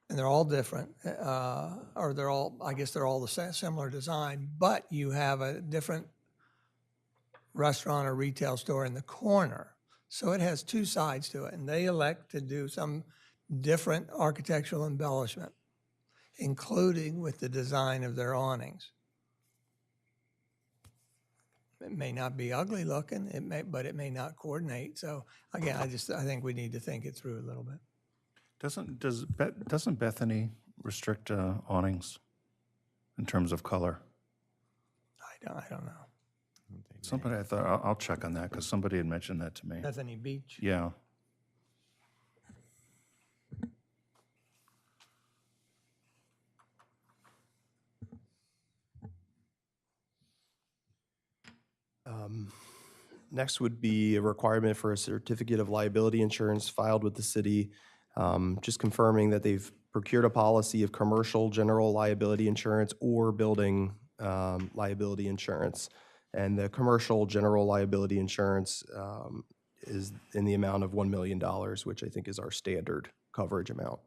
Speaker 2: and they're all different, or I guess they're all the similar design, but you have a different restaurant or retail store in the corner. So it has 2 sides to it, and they elect to do some different architectural embellishment, including with the design of their awnings. It may not be ugly looking, but it may not coordinate. So again, I think we need to think it through a little bit.
Speaker 12: Doesn't Bethany restrict awnings in terms of color?
Speaker 2: I don't know.
Speaker 12: Somebody, I thought, I'll check on that, because somebody had mentioned that to me.
Speaker 2: Bethany Beach.
Speaker 12: Yeah.
Speaker 14: Next would be a requirement for a certificate of liability insurance filed with the city Just confirming that they've procured a policy of commercial general liability insurance or building liability insurance. And the commercial general liability insurance is in the amount of $1 million, which I think is our standard coverage amount.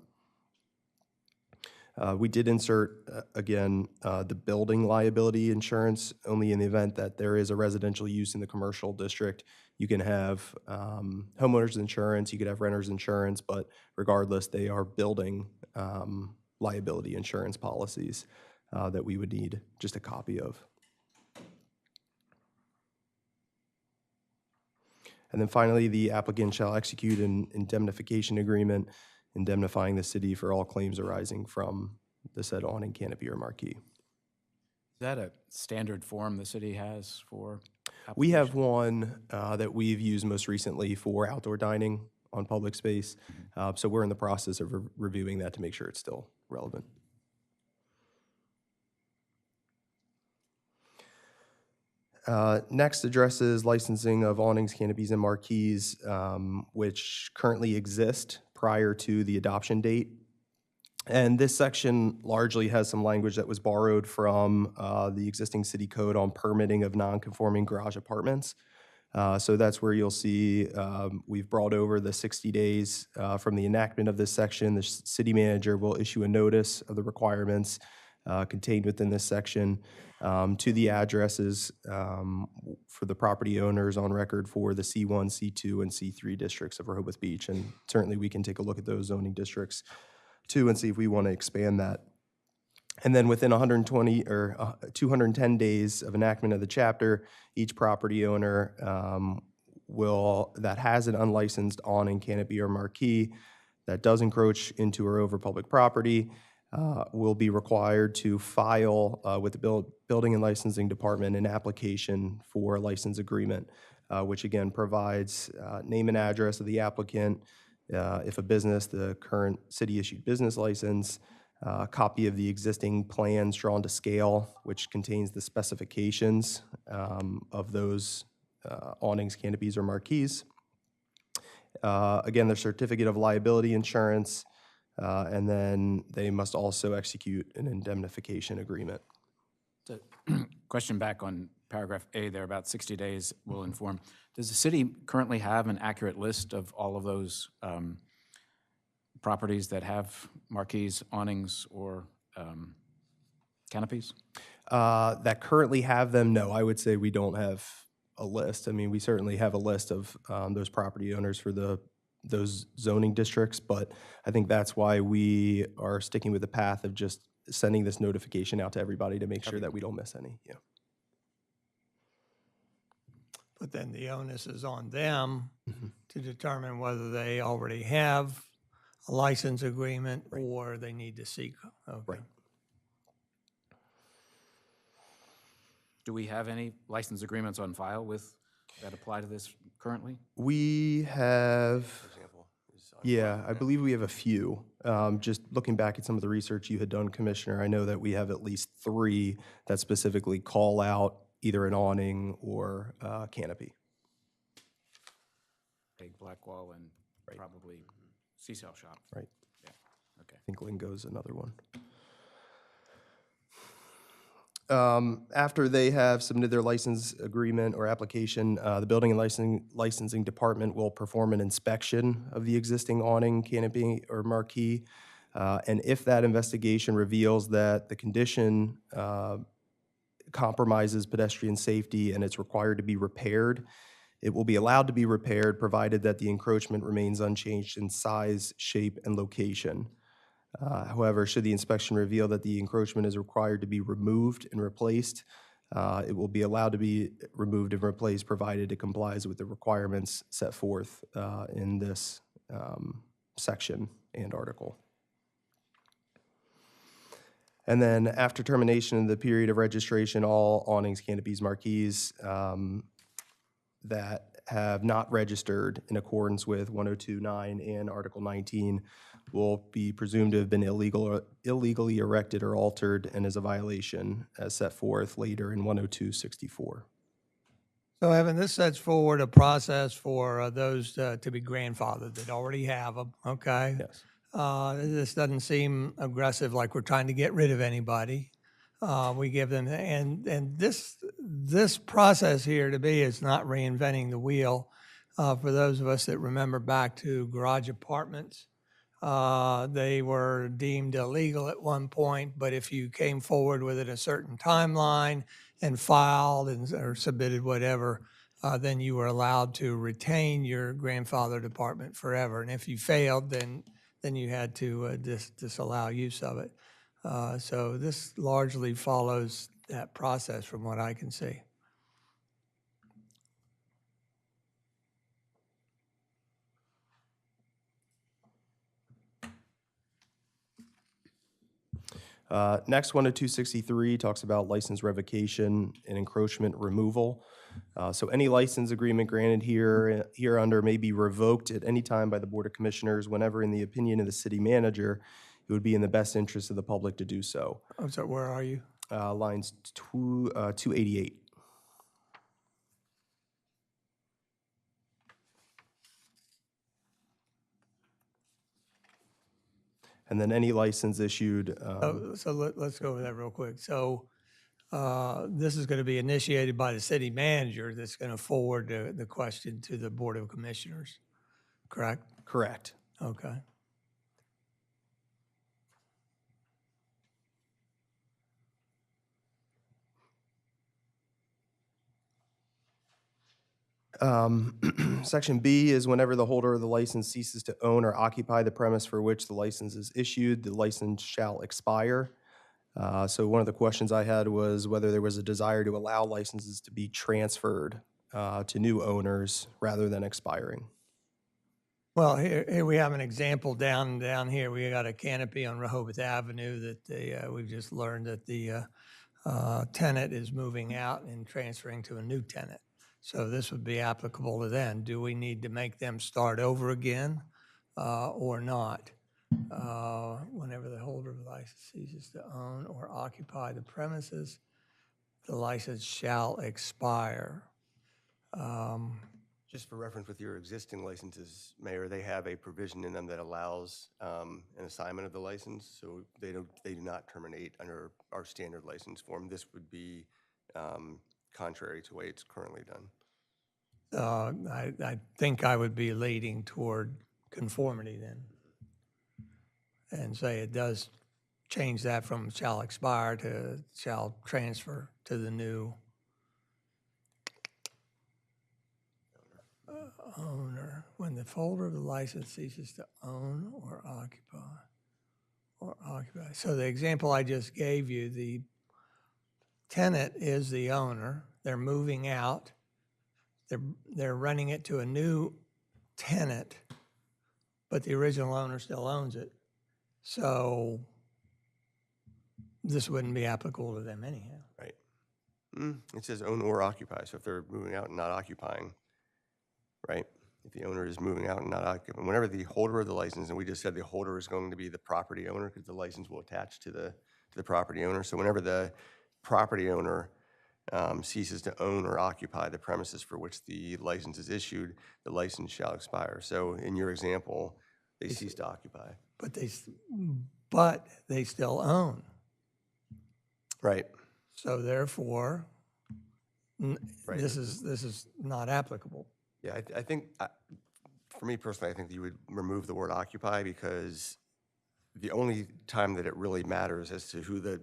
Speaker 14: We did insert, again, the building liability insurance only in the event that there is a residential use in the commercial district. You can have homeowners insurance, you could have renters insurance, but regardless, they are building liability insurance policies that we would need just a copy of. And then finally, the applicant shall execute an indemnification agreement indemnifying the city for all claims arising from the said awning, canopy, or marquee.
Speaker 5: Is that a standard form the city has for
Speaker 14: We have one that we've used most recently for outdoor dining on public space. So we're in the process of reviewing that to make sure it's still relevant. Next addresses licensing of awnings, canopies, and marquees, which currently exist prior to the adoption date. And this section largely has some language that was borrowed from the existing city code on permitting of non-conforming garage apartments. So that's where you'll see we've brought over the 60 days from the enactment of this section. The city manager will issue a notice of the requirements contained within this section to the addresses for the property owners on record for the C1, C2, and C3 districts of Rehoboth Beach. And certainly we can take a look at those zoning districts too and see if we want to expand that. And then within 120 or 210 days of enactment of the chapter, each property owner that has an unlicensed awning, canopy, or marquee that does encroach into or over public property will be required to file with the Building and Licensing Department an application for a license agreement, which again provides name and address of the applicant, if a business, the current city-issued business license, a copy of the existing plans drawn to scale, which contains the specifications of those awnings, canopies, or marquees. Again, the certificate of liability insurance, and then they must also execute an indemnification agreement.
Speaker 5: The question back on paragraph A there, about 60 days will inform. Does the city currently have an accurate list of all of those properties that have marquees, awnings, or canopies?
Speaker 14: That currently have them, no. I would say we don't have a list. I mean, we certainly have a list of those property owners for those zoning districts, but I think that's why we are sticking with the path of just sending this notification out to everybody to make sure that we don't miss any. Yeah.
Speaker 2: But then the onus is on them to determine whether they already have a license agreement or they need to seek. Okay.
Speaker 14: Right.
Speaker 5: Do we have any license agreements on file that apply to this currently?
Speaker 14: We have, yeah, I believe we have a few. Just looking back at some of the research you had done, Commissioner, I know that we have at least 3 that specifically call out either an awning or canopy.
Speaker 5: Big black wall and probably seashell shop.
Speaker 14: Right.
Speaker 5: Yeah, okay.
Speaker 14: I think Lingo's another one. After they have submitted their license agreement or application, the Building and Licensing Department will perform an inspection of the existing awning, canopy, or marquee. And if that investigation reveals that the condition compromises pedestrian safety and it's required to be repaired, it will be allowed to be repaired provided that the encroachment remains unchanged in size, shape, and location. However, should the inspection reveal that the encroachment is required to be removed and replaced, it will be allowed to be removed and replaced provided it complies with the requirements set forth in this section and article. And then after termination of the period of registration, all awnings, canopies, marquees that have not registered in accordance with 102.9 and Article 19 will be presumed to have been illegally erected or altered and is a violation as set forth later in 102.64.
Speaker 2: So Evan, this sets forward a process for those to be grandfathered that already have them, okay?
Speaker 14: Yes.
Speaker 2: This doesn't seem aggressive, like we're trying to get rid of anybody. We give them, and this process here to be is not reinventing the wheel. For those of us that remember back to garage apartments, they were deemed illegal at one point, but if you came forward within a certain timeline and filed or submitted whatever, then you were allowed to retain your grandfathered apartment forever. And if you failed, then you had to disallow use of it. So this largely follows that process from what I can see.
Speaker 14: Next, 10263 talks about license revocation and encroachment removal. So any license agreement granted hereunder may be revoked at any time by the Board of Commissioners whenever, in the opinion of the city manager, it would be in the best interest of the public to do so.
Speaker 2: I'm sorry, where are you?
Speaker 14: Lines 288. And then any license issued.
Speaker 2: So let's go over that real quick. So this is going to be initiated by the city manager that's going to forward the question to the Board of Commissioners, correct?
Speaker 14: Correct.
Speaker 2: Okay.
Speaker 14: Section B is whenever the holder of the license ceases to own or occupy the premise for which the license is issued, the license shall expire. So one of the questions I had was whether there was a desire to allow licenses to be transferred to new owners rather than expiring.
Speaker 2: Well, here we have an example down here. We got a canopy on Rehoboth Avenue that we've just learned that the tenant is moving out and transferring to a new tenant. So this would be applicable to them. Do we need to make them start over again or not? Whenever the holder of the license ceases to own or occupy the premises, the license shall expire.
Speaker 4: Just for reference with your existing licenses, Mayor, they have a provision in them that allows an assignment of the license, so they do not terminate under our standard license form. This would be contrary to the way it's currently done.
Speaker 2: I think I would be leading toward conformity then, and say it does change that from shall expire to shall transfer to the new owner when the holder of the license ceases to own or occupy. So the example I just gave you, the tenant is the owner. They're moving out. They're running it to a new tenant, but the original owner still owns it. So this wouldn't be applicable to them anyhow.
Speaker 4: Right. It says own or occupy, so if they're moving out and not occupying, right? If the owner is moving out and not occupying, whenever the holder of the license, and we just said the holder is going to be the property owner because the license will attach to the property owner. So whenever the property owner ceases to own or occupy the premises for which the license is issued, the license shall expire. So in your example, they cease to occupy.
Speaker 2: But they still own.
Speaker 4: Right.
Speaker 2: So therefore, this is not applicable.
Speaker 4: Yeah, I think, for me personally, I think you would remove the word occupy because the only time that it really matters as to who the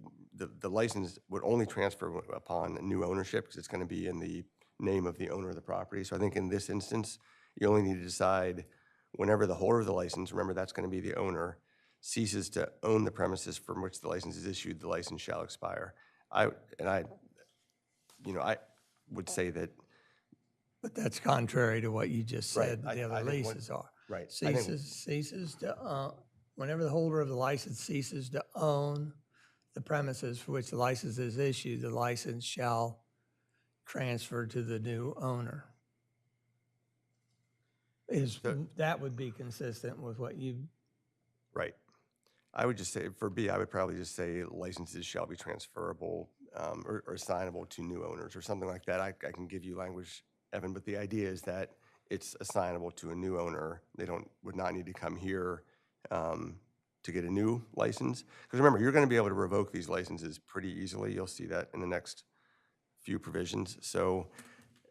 Speaker 4: license would only transfer upon new ownership because it's going to be in the name of the owner of the property. So I think in this instance, you only need to decide whenever the holder of the license, remember that's going to be the owner, ceases to own the premises from which the license is issued, the license shall expire. I would say that.
Speaker 2: But that's contrary to what you just said the other leases are.
Speaker 4: Right.
Speaker 2: Ceases to whenever the holder of the license ceases to own the premises for which the license is issued, the license shall transfer to the new owner. That would be consistent with what you.
Speaker 4: Right. I would just say, for B, I would probably just say licenses shall be transferable or assignable to new owners or something like that. I can give you language Evan, but the idea is that it's assignable to a new owner. They would not need to come here to get a new license. Because remember, you're going to be able to revoke these licenses pretty easily. You'll see that in the next few provisions. So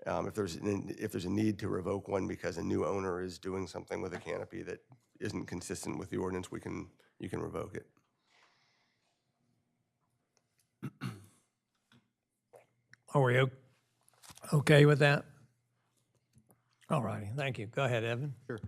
Speaker 4: if there's a need to revoke one because a new owner is doing something with a canopy that isn't consistent with the ordinance, you can revoke it.
Speaker 2: Are we okay with that? All righty, thank you. Go ahead, Evan.
Speaker 14: Sure.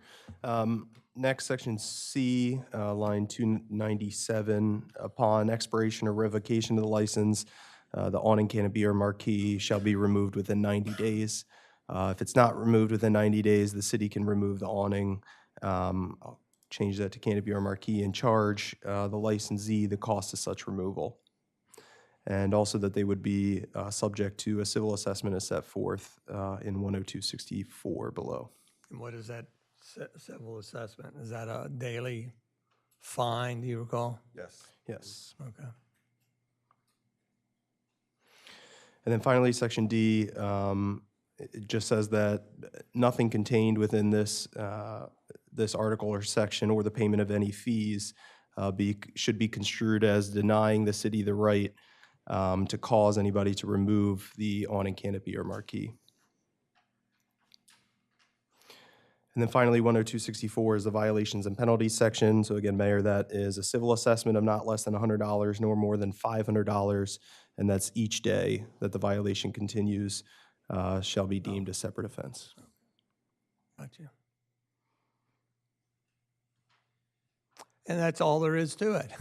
Speaker 14: Next, section C, line 297, upon expiration or revocation of the license, the awning, canopy, or marquee shall be removed within 90 days. If it's not removed within 90 days, the city can remove the awning. I'll change that to canopy or marquee and charge the licensee the cost of such removal. And also that they would be subject to a civil assessment as set forth in 10264 below.
Speaker 2: And what is that civil assessment? Is that a daily fine, do you recall?
Speaker 4: Yes.
Speaker 14: Yes.
Speaker 2: Okay.
Speaker 14: And then finally, section D, it just says that nothing contained within this, this article or section or the payment of any fees should be construed as denying the city the right to cause anybody to remove the awning, canopy, or marquee. And then finally, 10264 is the violations and penalties section. So again, Mayor, that is a civil assessment of not less than $100 nor more than $500, and that's each day that the violation continues shall be deemed a separate offense.
Speaker 2: Gotcha. And that's all there is to it.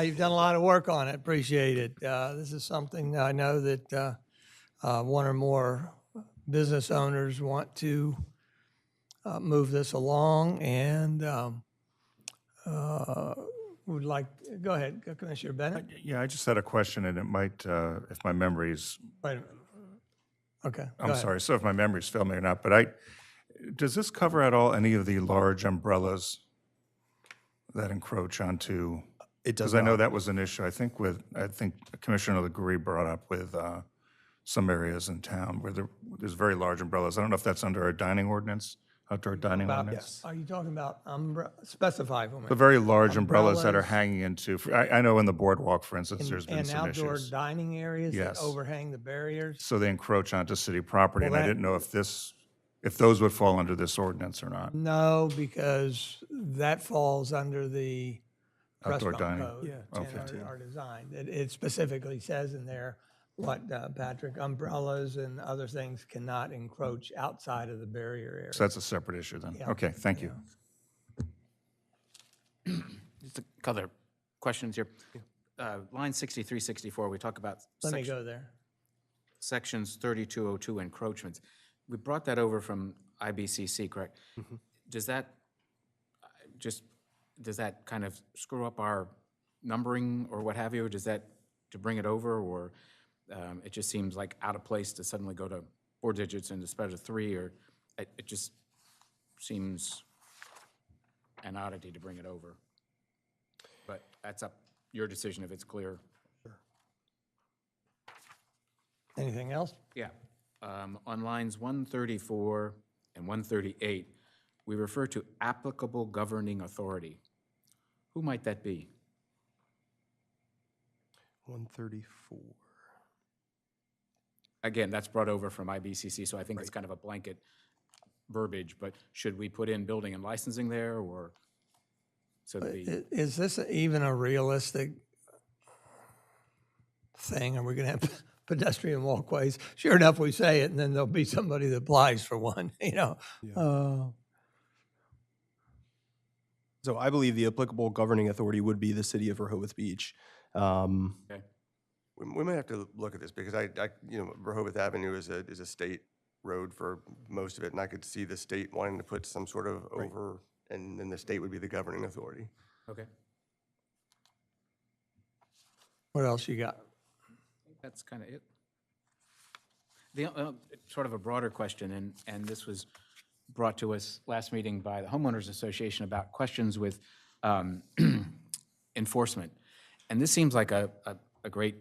Speaker 2: You've done a lot of work on it. Appreciate it. This is something I know that one or more business owners want to move this along, and would like. Go ahead, Commissioner Bennett.
Speaker 12: Yeah, I just had a question, and it might, if my memory's,
Speaker 2: Wait a minute. Okay.
Speaker 12: I'm sorry, so if my memory's failed me or not, but does this cover at all any of the large umbrellas that encroach onto?
Speaker 14: It does
Speaker 12: Because I know
Speaker 14: not.
Speaker 12: that was an issue, I think Commissioner LeGree brought up with some areas in town where there's very large umbrellas. I don't know if that's under our dining ordinance, outdoor dining ordinance.
Speaker 2: Are you talking about specify for me?
Speaker 12: The very large umbrellas that are
Speaker 2: Umbrellas.
Speaker 12: hanging into, I know in the boardwalk, for instance, there's been
Speaker 2: And
Speaker 12: some
Speaker 2: outdoor
Speaker 12: issues.
Speaker 2: dining areas that
Speaker 12: Yes.
Speaker 2: overhang the barriers?
Speaker 12: So they encroach onto city property, and I
Speaker 2: that-
Speaker 12: didn't know if those would fall under this ordinance or not.
Speaker 2: No, because that falls under the
Speaker 12: Outdoor
Speaker 2: restaurant
Speaker 12: dining.
Speaker 2: code.
Speaker 12: Yeah, okay.
Speaker 2: Our design. It specifically says in there what, Patrick, umbrellas and other things cannot encroach outside of the barrier area.
Speaker 12: So that's a separate issue then.
Speaker 2: Yeah.
Speaker 12: Okay, thank you.
Speaker 5: Just a couple other questions here. Line 6364, we talk about
Speaker 2: Let me go there.
Speaker 5: sections 3202 encroachments. We brought that over from IBCC, correct? Does that kind of screw up our numbering or what have you? Does that to bring it over, or it just seems like out of place to suddenly go to 4 digits instead of 3, or it just seems an oddity to bring it over? But that's up your decision if it's clear.
Speaker 2: Anything else?
Speaker 5: Yeah. On lines 134 and 138, we refer to applicable governing authority. Who might that be?
Speaker 14: 134.
Speaker 5: Again, that's brought over from IBCC, so I think it's kind of a blanket verbiage, but should we put in building and licensing there, or so to be?
Speaker 2: Is this even a realistic thing? Are we going to have pedestrian walkways? Sure enough, we say it, and then there'll be somebody that applies for one, you know?
Speaker 14: So I believe the applicable governing authority would be the City of Rehoboth Beach.
Speaker 5: Okay.
Speaker 4: We might have to look at this because Rehoboth Avenue is a state road for most of it, and I could see the state wanting to put some sort of over, and then the state would be the governing authority.
Speaker 5: Okay.
Speaker 2: What else you got?
Speaker 5: That's kind of it. The sort of a broader question, and this was brought to us last meeting by the Homeowners Association about questions with enforcement. And this seems like a great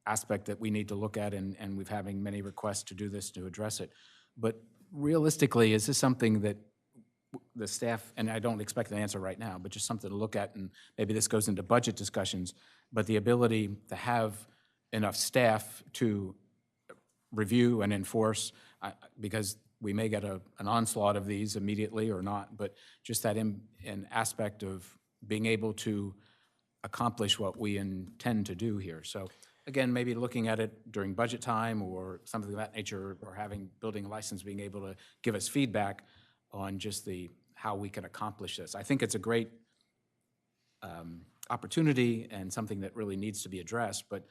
Speaker 5: aspect that we need to look at, and we've having many requests to do this, to address it. But realistically, is this something that the staff, and I don't expect an answer right now, but just something to look at, and maybe this goes into budget discussions, but the ability to have enough staff to review and enforce, because we may get an onslaught of these immediately or not, but just that an aspect of being able to accomplish what we intend to do here. So again, maybe looking at it during budget time or something of that nature, or having building license being able to give us feedback on just how we can accomplish this. I think it's a great opportunity and something that really needs to be addressed, but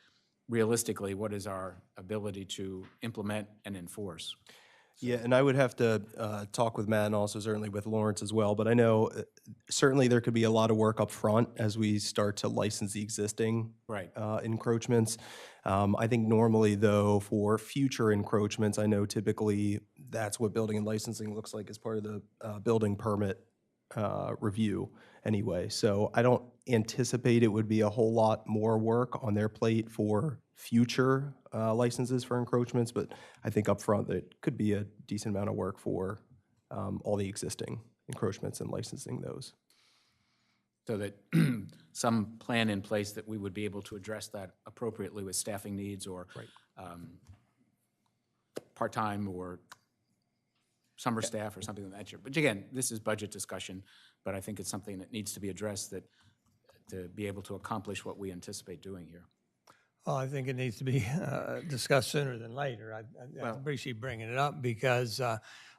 Speaker 5: realistically, what is our ability to implement and enforce?
Speaker 14: Yeah, and I would have to talk with Matt and also certainly with Lawrence as well, but I know certainly there could be a lot of work up front as we start to license the existing
Speaker 5: Right.
Speaker 14: encroachments. I think normally, though, for future encroachments, I know typically that's what building and licensing looks like as part of the building permit review anyway. So I don't anticipate it would be a whole lot more work on their plate for future licenses for encroachments, but I think up front that could be a decent amount of work for all the existing encroachments and licensing those.
Speaker 5: So that some plan in place that we would be able to address that appropriately with staffing needs or part-time or summer staff or something of that nature. But again, this is budget discussion, but I think it's something that needs to be addressed to be able to accomplish what we anticipate doing here.
Speaker 2: Well, I think it needs to be discussed sooner than later. I appreciate bringing it up because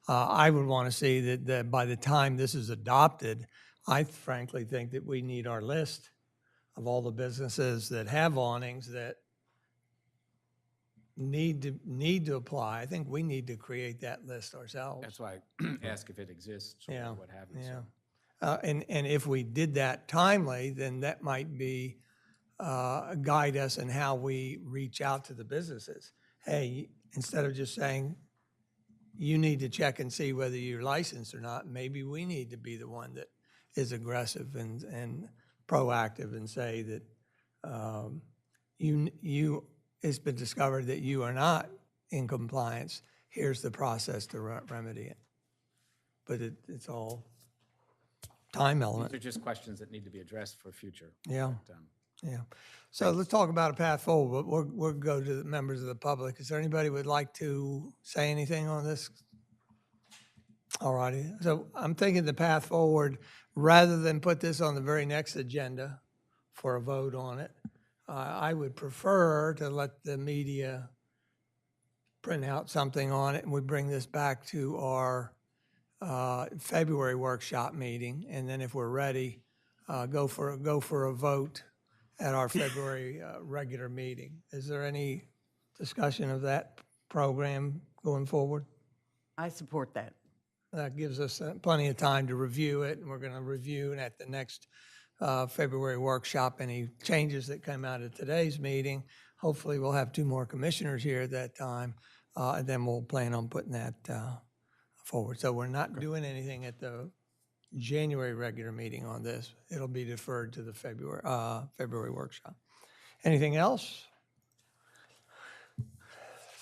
Speaker 2: I would want to see that by the time this is adopted, I frankly think that we need our list of all the businesses that have awnings that need to apply. I think we need to create that list ourselves.
Speaker 5: That's why I ask if it exists or what have you. So.
Speaker 2: And if we did that timely, then that might be guide us in how we reach out to the businesses. Hey, instead of just saying, you need to check and see whether you're licensed or not, maybe we need to be the one that is aggressive and proactive and say that it's been discovered that you are not in compliance. Here's the process to remedy it. But it's all time element.
Speaker 5: These are just questions that need to be addressed for future.
Speaker 2: Yeah.
Speaker 5: But,
Speaker 2: Yeah. So let's talk about a path forward. We'll go to the members of the public. Is there anybody who would like to say anything on this? All righty. So I'm thinking the path forward, rather than put this on the very next agenda for a vote on it, I would prefer to let the media print out something on it and we bring this back to our February workshop meeting. And then if we're ready, go for a vote at our February regular meeting. Is there any discussion of that program going forward?
Speaker 1: I support that.
Speaker 2: That gives us plenty of time to review it, and we're going to review it at the next February workshop, any changes that come out of today's meeting. Hopefully, we'll have 2 more commissioners here at that time, and then we'll plan on putting that forward. So we're not doing anything at the January regular meeting on this. It'll be deferred to the February workshop. Anything else?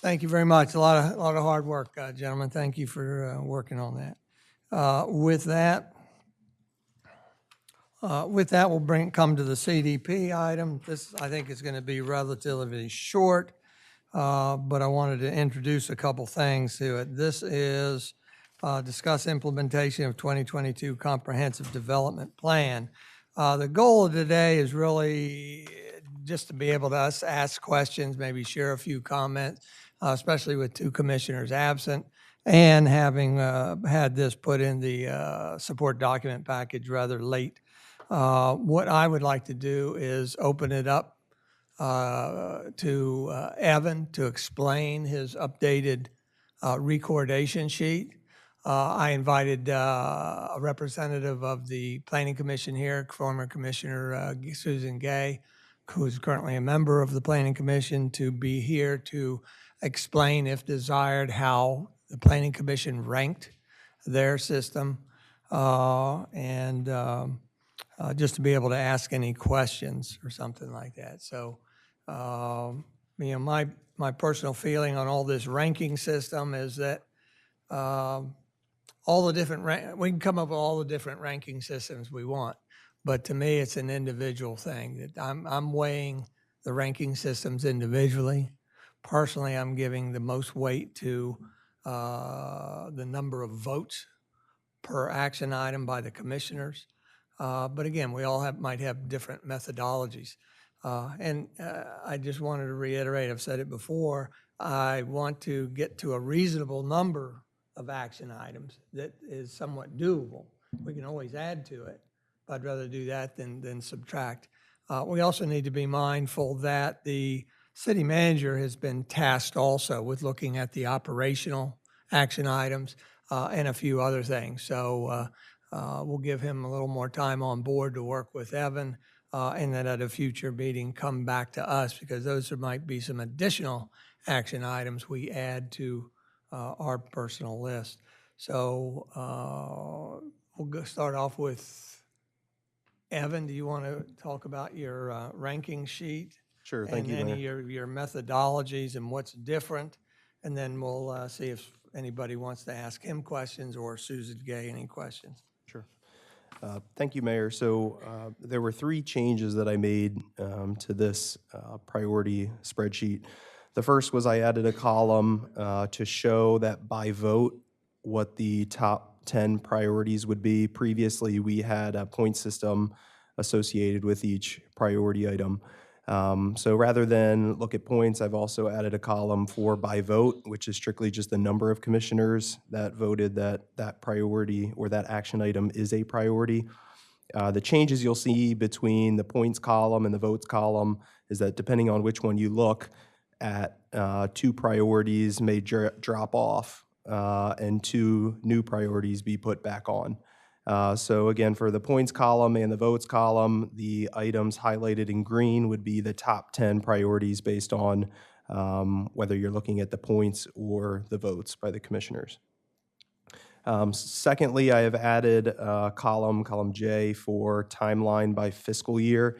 Speaker 2: Thank you very much. A lot of hard work, gentlemen. Thank you for working on that. With that, we'll come to the CDP item. This, I think, is going to be relatively short, but I wanted to introduce a couple things to it. This is discuss implementation of 2022 Comprehensive Development Plan. The goal of today is really just to be able to ask questions, maybe share a few comments, especially with 2 commissioners absent, and having had this put in the support document package rather late. What I would like to do is open it up to Evan to explain his updated recordation sheet. I invited a representative of the Planning Commission here, former Commissioner Susan Gay, who is currently a member of the Planning Commission, to be here to explain, if desired, how the Planning Commission ranked their system, and just to be able to ask any questions or something like that. So My personal feeling on all this ranking system is that all the different, we can come up with all the different ranking systems we want, but to me, it's an individual thing. That I'm weighing the ranking systems individually. Personally, I'm giving the most weight to the number of votes per action item by the commissioners. But again, we all might have different methodologies. I just wanted to reiterate, I've said it before, I want to get to a reasonable number of action items that is somewhat doable. We can always add to it, but I'd rather do that than subtract. We also need to be mindful that the city manager has been tasked also with looking at the operational action items and a few other things. So we'll give him a little more time on board to work with Evan, and then at a future meeting come back to us, because those might be some additional action items we add to our personal list. So we'll start off with Evan. Do you want to talk about your ranking sheet?
Speaker 14: Sure, thank you,
Speaker 2: And then
Speaker 14: Mayor.
Speaker 2: your methodologies and what's different, and then we'll see if anybody wants to ask him questions or Susan Gay any questions.
Speaker 14: Sure. Thank you, Mayor. So there were 3 changes that I made to this priority spreadsheet. The first was I added a column to show that by vote what the top 10 priorities would be. Previously, we had a point system associated with each priority item. So rather than look at points, I've also added a column for by vote, which is strictly just the number of commissioners that voted that that priority or that action item is a priority. The changes you'll see between the points column and the votes column is that depending on which one you look at, 2 priorities may drop off and 2 new priorities be put back on. So again, for the points column and the votes column, the items highlighted in green would be the top 10 priorities based on whether you're looking at the points or the votes by the commissioners. Secondly, I have added a column J, for timeline by fiscal year.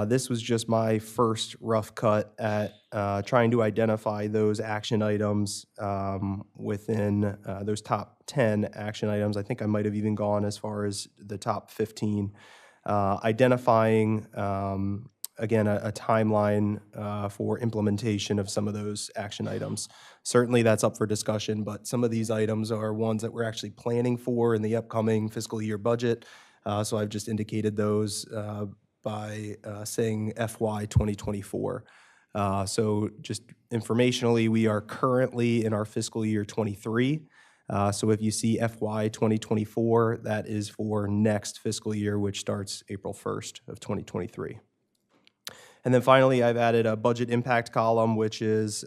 Speaker 14: This was just my first rough cut at trying to identify those action items within those top 10 action items. I think I might have even gone as far as the top 15. Identifying, again, a timeline for implementation of some of those action items. Certainly that's up for discussion, but some of these items are ones that we're actually planning for in the upcoming fiscal year budget. So I've just indicated those by saying FY 2024. So just informationally, we are currently in our fiscal year 23. So if you see FY 2024, that is for next fiscal year, which starts April 1st of 2023. And then finally, I've added a budget impact column, which is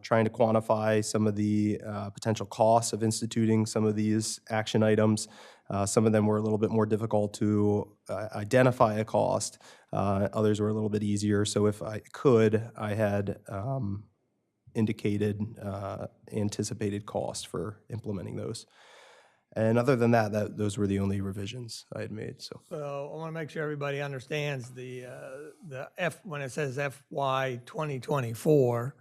Speaker 14: trying to quantify some of the potential costs of instituting some of these action items. Some of them were a little bit more difficult to identify a cost. Others were a little bit easier. So if I could, I had indicated anticipated cost for implementing those. And other than that, those were the only revisions I had made. So
Speaker 2: I want to make sure everybody understands when it says FY 2024,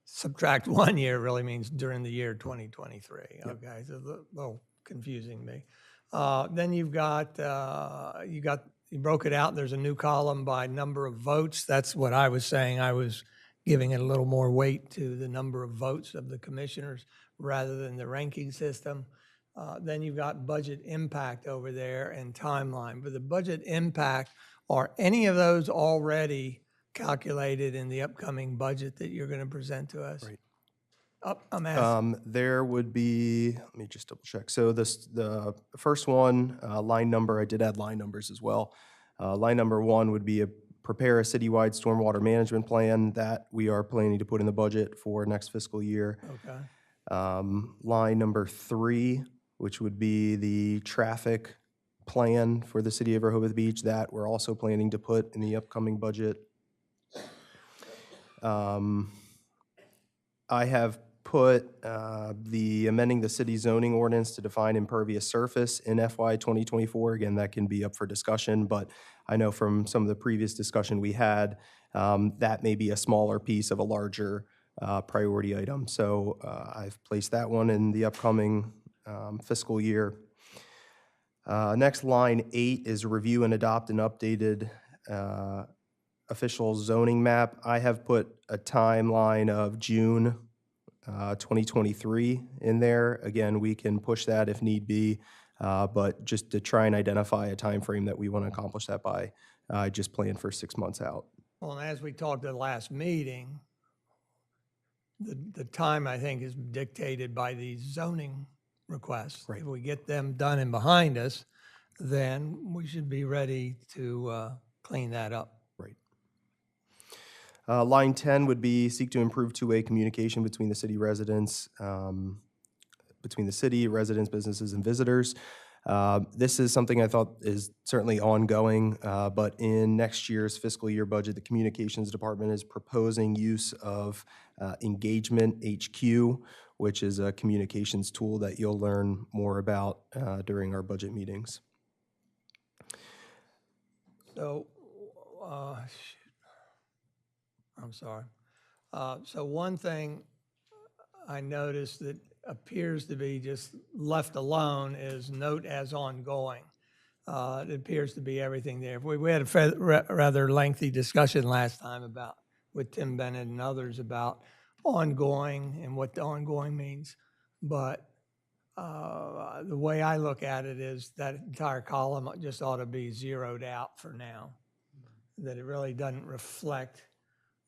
Speaker 2: subtract 1 year really means during the year 2023. Yep. Okay, so a little confusing me. Then you broke it out. There's a new column by number of votes. That's what I was saying. I was giving it a little more weight to the number of votes of the commissioners rather than the ranking system. Then you've got budget impact over there and timeline. But the budget impact, are any of those already calculated in the upcoming budget that you're going to present to us?
Speaker 14: Right.
Speaker 2: I'm asking.
Speaker 14: There would be, let me just double check. So the first one, line number, I did add line numbers as well. Line number 1 would be prepare a citywide stormwater management plan that we are planning to put in the budget for next fiscal year.
Speaker 2: Okay.
Speaker 14: Line number 3, which would be the traffic plan for the City of Rehoboth Beach, that we're also planning to put in the upcoming budget. I have put the amending the city zoning ordinance to define impervious surface in FY 2024. Again, that can be up for discussion, but I know from some of the previous discussion we had, that may be a smaller piece of a larger priority item. So I've placed that one in the upcoming fiscal year. Next, line 8 is review and adopt an updated official zoning map. I have put a timeline of June 2023 in there. Again, we can push that if need be, but just to try and identify a time frame that we want to accomplish that by, I just plan for 6 months out.
Speaker 2: Well, and as we talked at the last meeting, the time, I think, is dictated by these zoning requests.
Speaker 14: Right.
Speaker 2: If we get them done and behind us, then we should be ready to clean that up.
Speaker 14: Right. Line 10 would be seek to improve two-way communication between the city residents, between the city, residents, businesses, and visitors. This is something I thought is certainly ongoing, but in next year's fiscal year budget, the Communications Department is proposing use of Engagement HQ, which is a communications tool that you'll learn more about during our budget meetings.
Speaker 2: So, I'm sorry. So one thing I noticed that appears to be just left alone is note as ongoing. It appears to be everything there. We had a rather lengthy discussion last time about, with Tim Bennett and others, about ongoing and what the ongoing means. But the way I look at it is that entire column just ought to be zeroed out for now, that it really doesn't reflect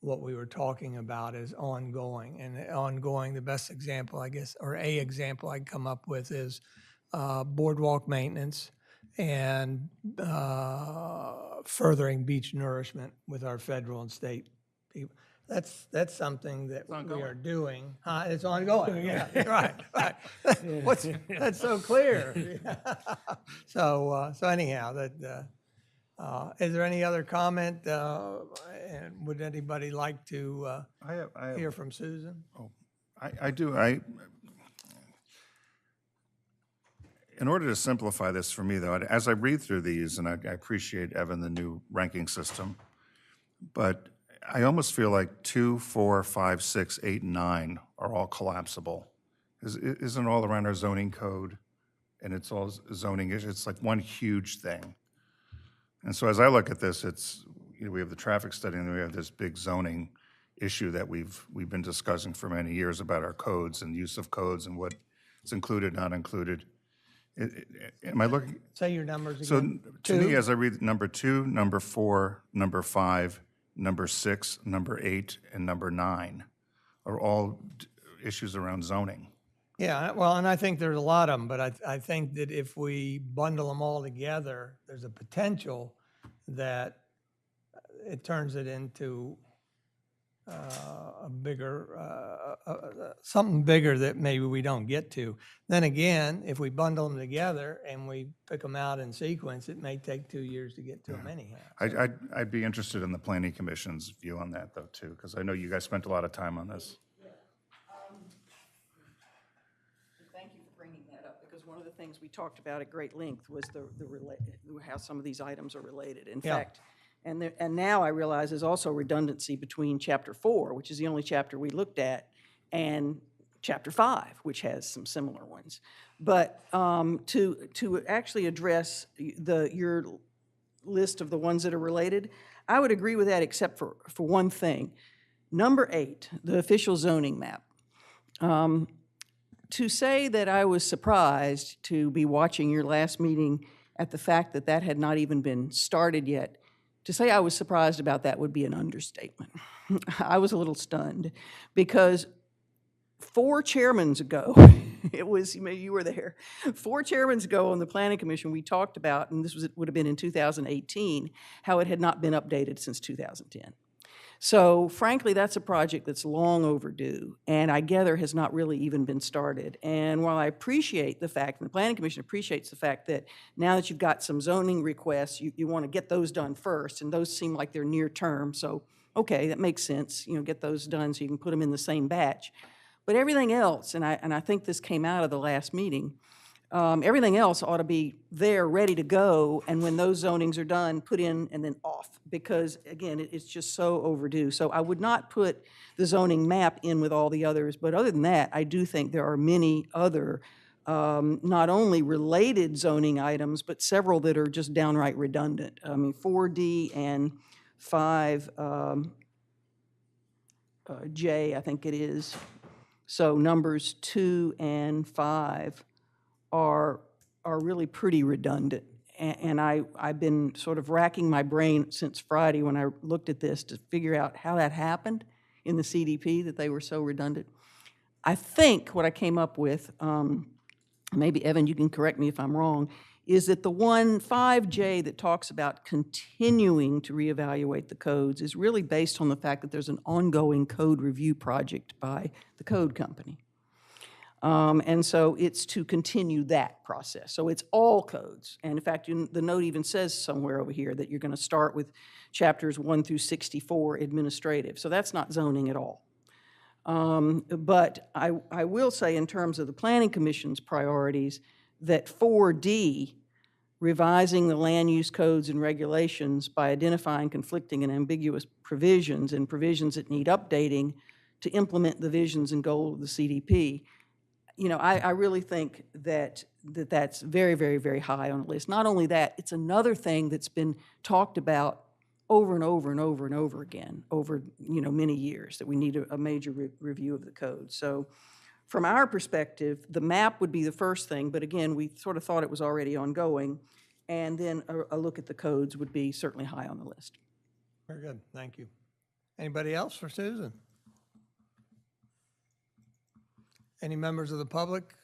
Speaker 2: what we were talking about as ongoing. And ongoing, the best example, I guess, or a example I can come up with is boardwalk maintenance and furthering beach nourishment with our federal and state people. That's something that we are doing. It's ongoing. Yeah, right. That's so clear. So anyhow, that. Is there any other comment? And would anybody like to hear from Susan?
Speaker 12: I do. In order to simplify this for me, though, as I read through these, and I appreciate, Evan, the new ranking system, but I almost feel like 2, 4, 5, 6, 8, and 9 are all collapsible. Isn't it all around our zoning code? And it's all zoning issues. It's like one huge thing. And so as I look at this, it's, we have the traffic study, and then we have this big zoning issue that we've been discussing for many years about our codes and use of codes and what's included, not included. Am I looking?
Speaker 2: Say your numbers
Speaker 12: So
Speaker 2: again.
Speaker 12: to me, as I read number 2, number 4, number 5, number 6, number 8, and number 9 are all issues around zoning.
Speaker 2: Yeah, well, and I think there's a lot of them, but I think that if we bundle them all together, there's a potential that it turns it into a bigger, something bigger that maybe we don't get to. Then again, if we bundle them together and we pick them out in sequence, it may take 2 years to get to them anyhow.
Speaker 12: I'd be interested in the Planning Commission's view on that, though, too, because I know you guys spent a lot of time on this.
Speaker 1: Thank you for bringing that up, because one of the things we talked about at great length was how some of these items are related. In fact, and now I realize there's also redundancy between Chapter 4, which is the only chapter we looked at, and Chapter 5, which has some similar ones. But to actually address your list of the ones that are related, I would agree with that except for one thing. Number 8, the official zoning map. To say that I was surprised to be watching your last meeting at the fact that that had not even been started yet, to say I was surprised about that would be an understatement. I was a little stunned because 4 chairmans ago, it was, you were there, 4 chairmans ago on the Planning Commission, we talked about, and would have been in 2018, how it had not been updated since 2010. So frankly, that's a project that's long overdue, and I gather has not really even been started. And while I appreciate the fact, and the Planning Commission appreciates the fact that now that you've got some zoning requests, you want to get those done first, and those seem like they're near term, so okay, that makes sense, get those done so you can put them in the same batch.
Speaker 16: But everything else, and I think this came out of the last meeting, everything else ought to be there, ready to go, and when those zonings are done, put in and then off, because, again, it's just so overdue. So I would not put the zoning map in with all the others, but other than that, I do think there are many other, not only related zoning items, but several that are just downright redundant. I mean, 4D and 5J, I think it is. So numbers 2 and 5 are really pretty redundant. And I've been sort of racking my brain since Friday when I looked at this to figure out how that happened in the CDP, that they were so redundant. I think what I came up with, maybe Evan, you can correct me if I'm wrong, is that the one 5J that talks about continuing to reevaluate the codes is really based on the fact that there's an ongoing code review project by the code company. And so it's to continue that process. So it's all codes. And in fact, the note even says somewhere over here that you're going to start with chapters 1 through 64 administrative. So that's not zoning at all. But I will say, in terms of the Planning Commission's priorities, that 4D, revising the land use codes and regulations by identifying conflicting and ambiguous provisions and provisions that need updating to implement the visions and goals of the CDP, you know, I really think that that's very, very, very high on the list. Not only that, it's another thing that's been talked about over and over and over and over again over, you know, many years, that we need a major review of the code. So from our perspective, the map would be the first thing, but again, we sort of thought it was already ongoing, and then a look at the codes would be certainly high on the list.
Speaker 2: Very good, thank you. Anybody else for Susan? Any members of the public?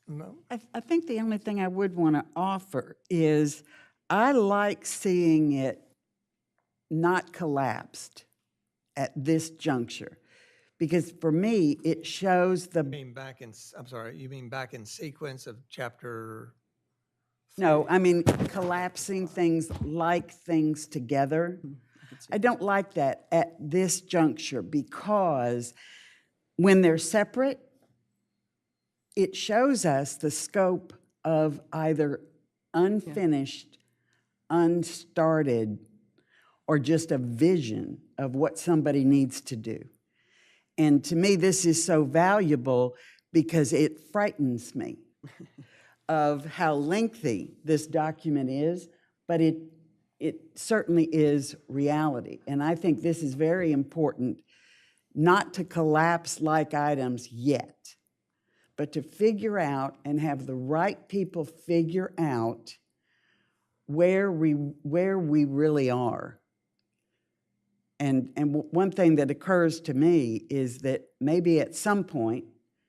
Speaker 2: No?
Speaker 1: I think the only thing I would want to offer is I like seeing it not collapsed at this juncture, because for me, it shows the...
Speaker 2: You mean back in, I'm sorry, you mean back in sequence of chapter...
Speaker 1: No, I mean collapsing things like things together. I don't like that at this juncture, because when they're separate, it shows us the scope of either unfinished, unstarted, or just a vision of what somebody needs to do. And to me, this is so valuable because it frightens me of how lengthy this document is, but it certainly is reality. And I think this is very important, not to collapse like items yet, but to figure out and have the right people figure out where we really are. And one thing that occurs to me is that maybe at some point,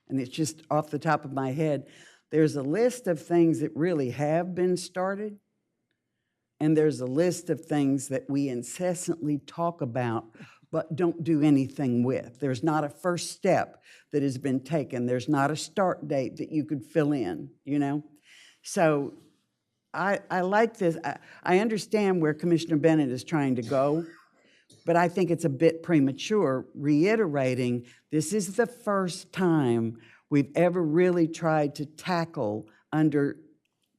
Speaker 1: and it's just off the top of my head, there's a list of things that really have been started, and there's a list of things that we incessantly talk about but don't do anything with. There's not a first step that has been taken. There's not a start date that you could fill in, you know? So I like this. I understand where Commissioner Bennett is trying to go, but I think it's a bit premature reiterating this is the first time we've ever really tried to tackle, under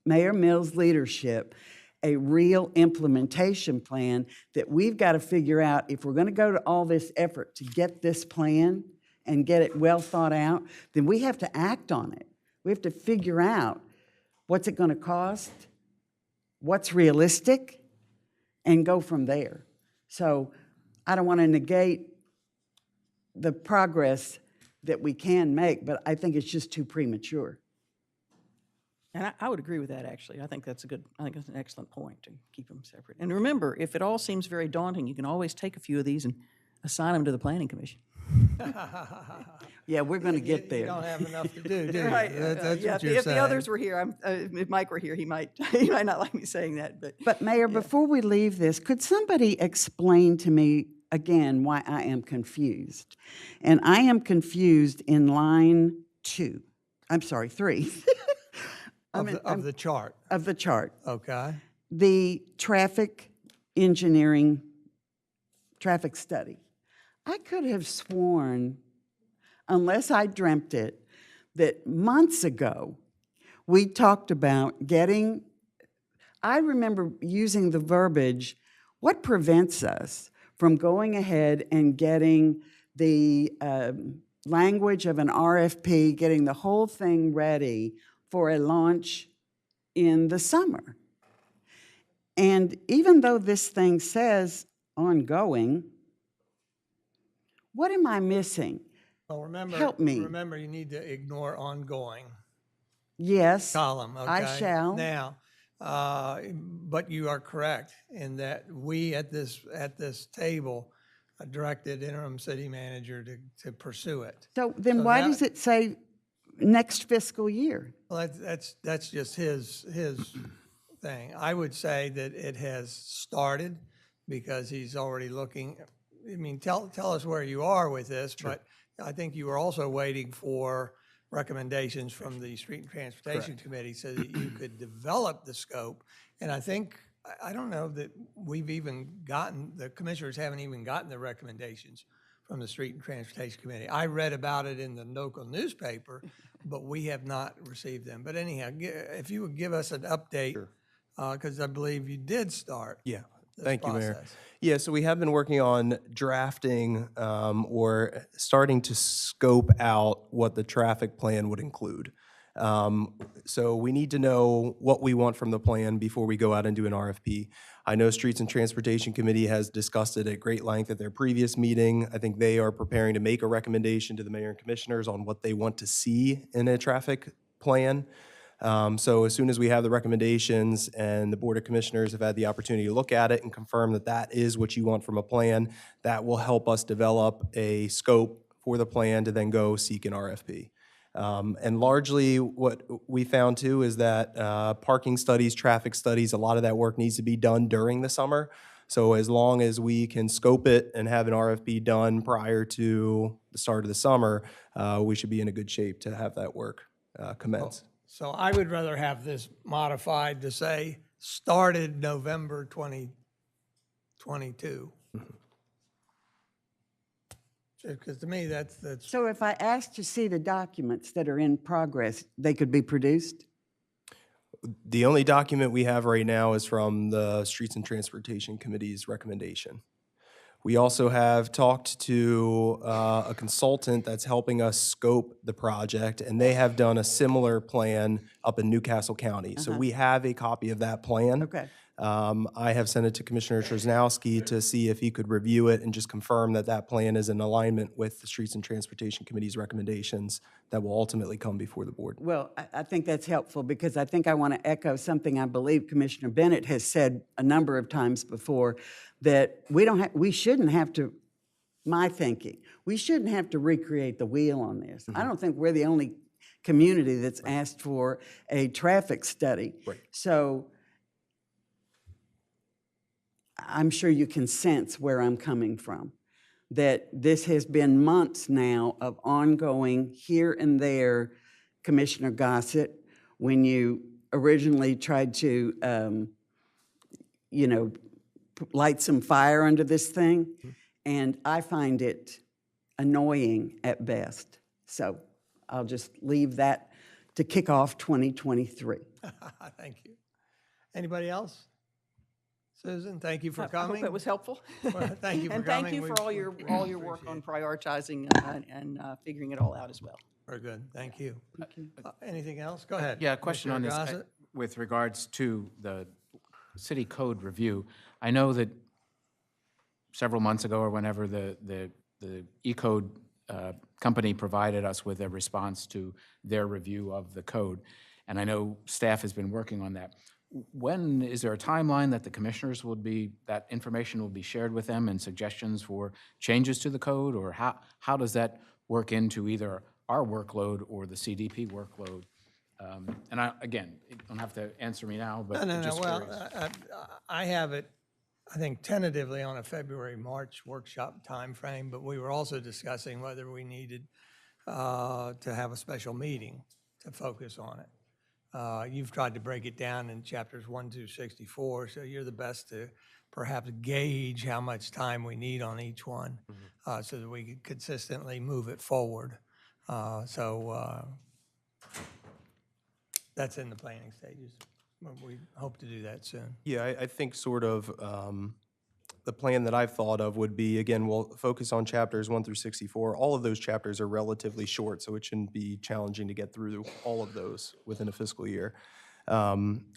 Speaker 1: Mayor Mills' leadership, a real implementation plan that we've got to figure out. If we're going to go to all this effort to get this plan and get it well thought out, then we have to act on it. We have to figure out what's it going to cost, what's realistic, and go from there. So I don't want to negate the progress that we can make, but I think it's just too premature.
Speaker 16: And I would agree with that, actually. I think that's an excellent point, to keep them separate. And remember, if it all seems very daunting, you can always take a few of these and assign them to the Planning Commission.
Speaker 1: Yeah, we're going to get there.
Speaker 2: You don't have enough to do you?
Speaker 16: Right.
Speaker 2: That's
Speaker 16: Yeah,
Speaker 2: what you're
Speaker 16: if
Speaker 2: saying.
Speaker 16: the others were here, if Mike were here, he might not like me saying that.
Speaker 1: But Mayor, before we leave this, could somebody explain to me again why I am confused? And I am confused in line 3.
Speaker 2: Of the chart.
Speaker 1: Of the chart.
Speaker 2: Okay.
Speaker 1: The traffic engineering, traffic study. I could have sworn unless I dreamt it, that months ago, we talked about getting, I remember using the verbiage, what prevents us from going ahead and getting the language of an RFP, getting the whole thing ready for a launch in the summer? And even though this thing says ongoing, what am I missing?
Speaker 2: Well, remember,
Speaker 1: Help me.
Speaker 2: remember, you need to ignore ongoing
Speaker 1: Yes,
Speaker 2: column, okay?
Speaker 1: I shall.
Speaker 2: Now, but you are correct in that we at this table directed interim city manager to pursue it.
Speaker 1: So then
Speaker 2: So
Speaker 1: why
Speaker 2: that-
Speaker 1: does it say next fiscal year?
Speaker 2: Well, that's just his thing. I would say that it has started because he's already looking. I mean, tell us where you are with this, but I think you were also waiting for recommendations from the Street and Transportation Committee so that you could develop the scope. And I think, I don't know that we've even gotten, the commissioners haven't even gotten the recommendations from the Street and Transportation Committee. I read about it in the local newspaper, but we have not received them. But anyhow, if you would give us an update, because I believe you did start.
Speaker 14: Yeah.
Speaker 2: this
Speaker 14: Thank you, Mayor.
Speaker 2: process.
Speaker 14: Yeah, so we have been working on drafting or starting to scope out what the traffic plan would include. So we need to know what we want from the plan before we go out and do an RFP. I know Streets and Transportation Committee has discussed it at great length at their previous meeting. I think they are preparing to make a recommendation to the mayor and commissioners on what they want to see in a traffic plan. So as soon as we have the recommendations and the Board of Commissioners have had the opportunity to look at it and confirm that that is what you want from a plan, that will help us develop a scope for the plan to then go seek an RFP. And largely what we found too is that parking studies, traffic studies, a lot of that work needs to be done during the summer. So as long as we can scope it and have an RFP done prior to the start of the summer, we should be in a good shape to have that work commence.
Speaker 2: So I would rather have this modified to say, started November 2022. Because to me, that's,
Speaker 1: So if I asked to see the documents that are in progress, they could be produced?
Speaker 14: The only document we have right now is from the Streets and Transportation Committee's recommendation. We also have talked to a consultant that's helping us scope the project, and they have done a similar plan up in Newcastle County. So we have a copy of that plan.
Speaker 1: Okay.
Speaker 14: I have sent it to Commissioner Trzaskowski to see if he could review it and just confirm that that plan is in alignment with the Streets and Transportation Committee's recommendations that will ultimately come before the board.
Speaker 1: Well, I think that's helpful because I think I want to echo something I believe Commissioner Bennett has said a number of times before, that we shouldn't have to, my thinking, we shouldn't have to recreate the wheel on this. I don't think we're the only community that's asked for a traffic study.
Speaker 14: Right.
Speaker 1: So I'm sure you can sense where I'm coming from, that this has been months now of ongoing here and there Commissioner Gossett, when you originally tried to, light some fire under this thing, and I find it annoying at best. So I'll just leave that to kick off 2023.
Speaker 2: thank you. Anybody else? Susan, thank you for
Speaker 16: I
Speaker 2: coming.
Speaker 16: hope it was helpful.
Speaker 2: Well, thank you for
Speaker 16: And
Speaker 2: coming.
Speaker 16: thank you for all your work on prioritizing and figuring it all out as well.
Speaker 2: Very good, thank you. Anything else? Go ahead.
Speaker 5: Yeah, a question on this
Speaker 2: Gossett.
Speaker 5: with regards to the city code review. I know that several months ago or whenever the E-code company provided us with a response to their review of the code, and I know staff has been working on that. When, is there a timeline that the commissioners that information will be shared with them and suggestions for changes to the code, or how does that work into either our workload or the CDP workload? And again, you don't have to answer me now, but
Speaker 2: No.
Speaker 5: just
Speaker 2: Well,
Speaker 5: curious.
Speaker 2: I have it, I think tentatively on a February, March workshop timeframe, but we were also discussing whether we needed to have a special meeting to focus on it. You've tried to break it down in chapters 1 through 64, so you're the best to perhaps gauge how much time we need on each one so that we can consistently move it forward. That's in the planning stages. We hope to do that soon.
Speaker 14: Yeah, I think sort of the plan that I've thought of would be, again, we'll focus on chapters 1 through 64. All of those chapters are relatively short, so it shouldn't be challenging to get through all of those within a fiscal year.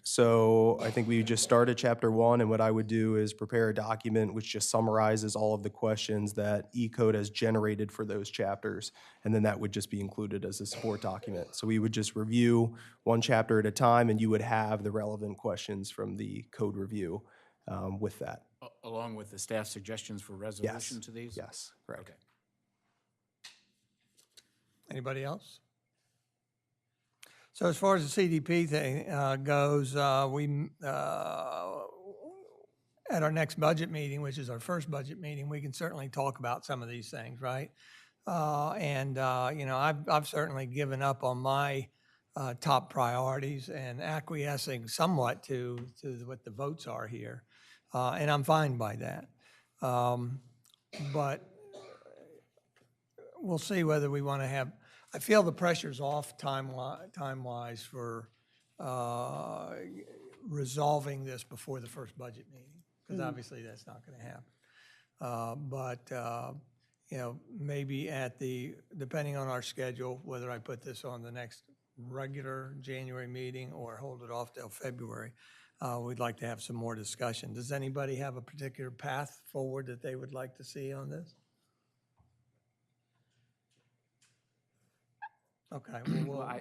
Speaker 14: So I think we just start at chapter 1, and what I would do is prepare a document which just summarizes all of the questions that E-code has generated for those chapters, and then that would just be included as a support document. So we would just review one chapter at a time, and you would have the relevant questions from the code review with that.
Speaker 5: Along with the staff suggestions for resolution to these?
Speaker 14: Yes, correct.
Speaker 5: Okay.
Speaker 2: Anybody else? So as far as the CDP thing goes, at our next budget meeting, which is our first budget meeting, we can certainly talk about some of these things, right? I've certainly given up on my top priorities and acquiescing somewhat to what the votes are here, and I'm fine by that. But we'll see whether we want to have. I feel the pressure's off time-wise for resolving this before the first budget meeting, because obviously that's not going to happen. Maybe depending on our schedule, whether I put this on the next regular January meeting or hold it off till February, we'd like to have some more discussion. Does anybody have a particular path forward that they would like to see on this? Okay.
Speaker 5: I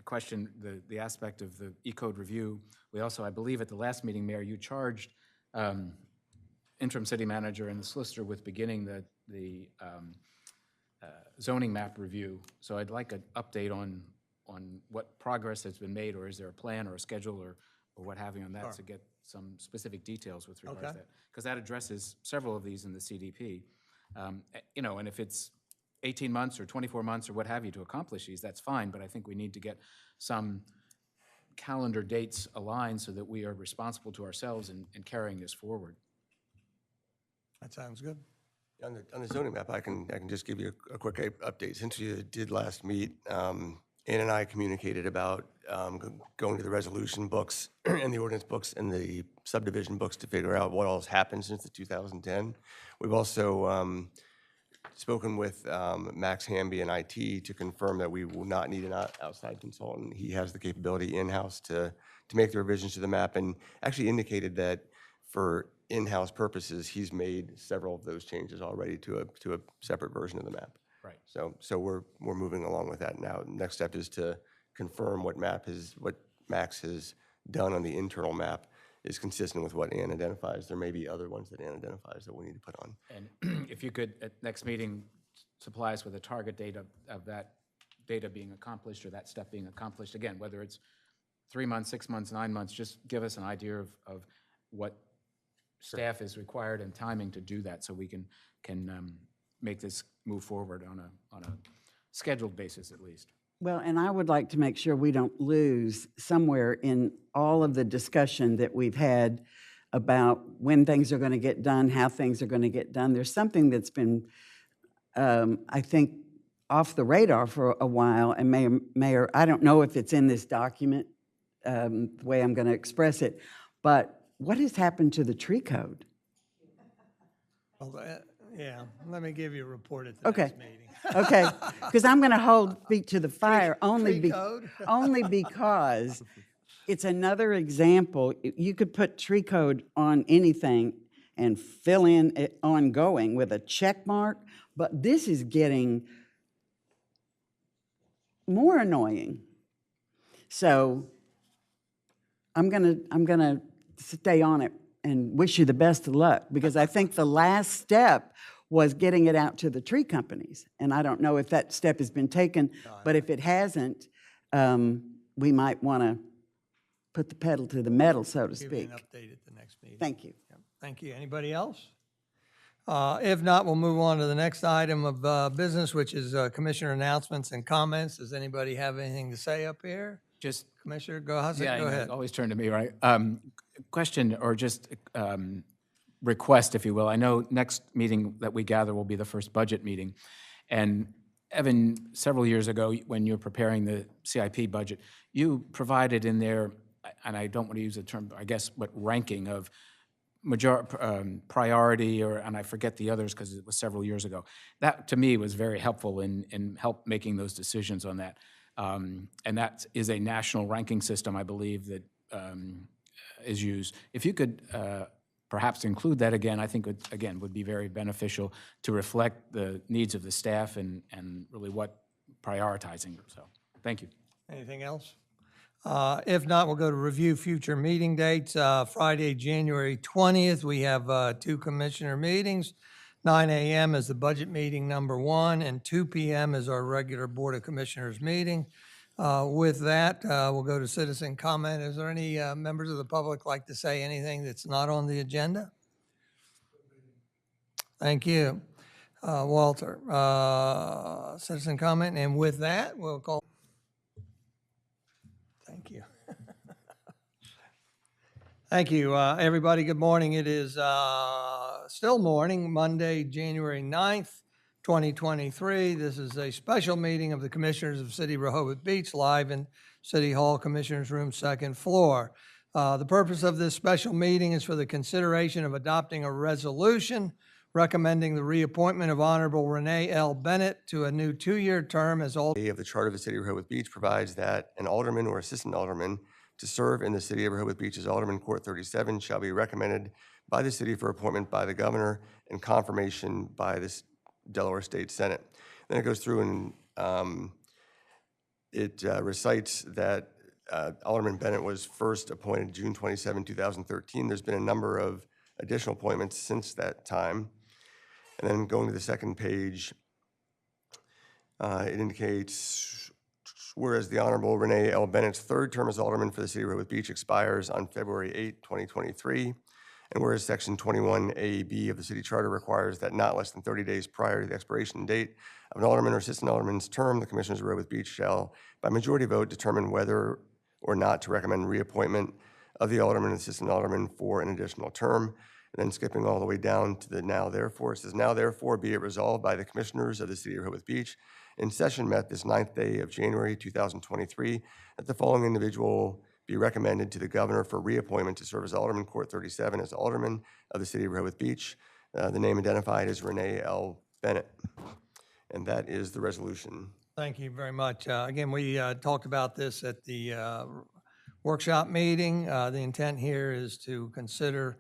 Speaker 5: question the aspect of the E-code review. We also, I believe at the last meeting, Mayor, you charged interim city manager and the solicitor with beginning the zoning map review. So I'd like an update on what progress has been made, or is there a plan or a schedule or what have you on that to get some specific details with regards to that. Because that addresses several of these in the CDP. And if it's 18 months or 24 months or what have you to accomplish these, that's fine, but I think we need to get some calendar dates aligned so that we are responsible to ourselves in carrying this forward.
Speaker 2: That sounds good.
Speaker 4: On the zoning map, I can just give you a quick update. Since you did last meet, Ann and I communicated about going to the resolution books and the ordinance books and the subdivision books to figure out what all has happened since the 2010. We've also spoken with Max Hamby in IT to confirm that we will not need an outside consultant. He has the capability in-house to make the revisions to the map, and actually indicated that for in-house purposes, he's made several of those changes already to a separate version of the map.
Speaker 5: Right.
Speaker 4: So we're moving along with that now. Next step is to confirm what Max has done on the internal map is consistent with what Ann identifies. There may be other ones that Ann identifies that we need to put on.
Speaker 5: And if you could, at next meeting, supply us with a target date of that data being accomplished or that step being accomplished. Again, whether it's 3 months, 6 months, 9 months, just give us an idea of what staff is required and timing to do that so we can make this move forward on a scheduled basis at least.
Speaker 1: Well, and I would like to make sure we don't lose somewhere in all of the discussion that we've had about when things are going to get done, how things are going to get done. There's something that's been, I think, off the radar for a while, and Mayor, I don't know if it's in this document, the way I'm going to express it, but what has happened to the tree code?
Speaker 2: Well, yeah, let me give you a report at the next meeting.
Speaker 1: Okay, because I'm going to hold feet to the fire only
Speaker 2: code?
Speaker 1: because it's another example. You could put tree code on anything and fill in it ongoing with a check mark, but this is getting more annoying. So I'm gonna stay on it and wish you the best of luck, because I think the last step was getting it out to the tree companies. And I don't know if that step has been taken, but if it hasn't, we might want to put the pedal to the metal, so to speak.
Speaker 2: Give you an update at the next meeting.
Speaker 1: Thank you.
Speaker 2: Yep. Thank you. Anybody else? If not, we'll move on to the next item of business, which is Commissioner announcements and comments. Does anybody have anything to say up here?
Speaker 5: Just
Speaker 2: Commissioner, go ahead.
Speaker 5: Always turn to me, right? Question or just request, if you will. I know next meeting that we gather will be the first budget meeting, And Evan, several years ago, when you were preparing the CIP budget, you provided in there, and I don't want to use the term, I guess, but ranking of priority, and I forget the others because it was several years ago. That, to me, was very helpful in help making those decisions on that. And that is a national ranking system, I believe, that is used. If you could perhaps include that again, I think, would be very beneficial to reflect the needs of the staff and really what prioritizing. So, thank you.
Speaker 2: Anything else? If not, we'll go to review future meeting dates. Friday, January 20th, we have 2 commissioner meetings. 9 a.m. is the budget meeting number 1, and 2 p.m. is our regular Board of Commissioners meeting. With that, we'll go to citizen comment. Is there any members of the public like to say anything that's not on the agenda? Thank you. Walter, citizen comment, and with that, we'll call. Thank you. Thank you, everybody. Good morning. It is still morning, Monday, January 9th, 2023. This is a special meeting of the Commissioners of City of Rehoboth Beach, live in City Hall, Commissioners Room, 2nd floor. The purpose of this special meeting is for the consideration of adopting a resolution recommending the reappointment of Honorable Renee L. Bennett to a new 2-year term as Alderman.
Speaker 4: Of the Charter of the City of Rehoboth Beach provides that an alderman or assistant alderman to serve in the City of Rehoboth Beach as Alderman Court 37 shall be recommended by the city for appointment by the governor and confirmation by the Delaware State Senate. Then it goes through and it recites that Alderman Bennett was first appointed June 27, 2013. There's been a number of additional appointments since that time. And then going to the second page, it indicates, whereas the Honorable Renee L. Bennett's 3rd term as Alderman for the City of Rehoboth Beach expires on February 8, 2023, and whereas Section 21A-B of the City Charter requires that not less than 30 days prior to the expiration date of an Alderman or Assistant Alderman's term, the Commissioners of Rehoboth Beach shall, by majority vote, determine whether or not to recommend reappointment of the Alderman and Assistant Alderman for an additional term. And then skipping all the way down to the now therefore, it says, now therefore be it resolved by the Commissioners of the City of Rehoboth Beach in session met this 9th day of January 2023 that the following individual be recommended to the governor for reappointment to serve as Alderman Court 37 as Alderman of the City of Rehoboth Beach. The name identified is Renee L. Bennett. And that is the resolution.
Speaker 2: Thank you very much. Again, we talked about this at the workshop meeting. The intent here is to consider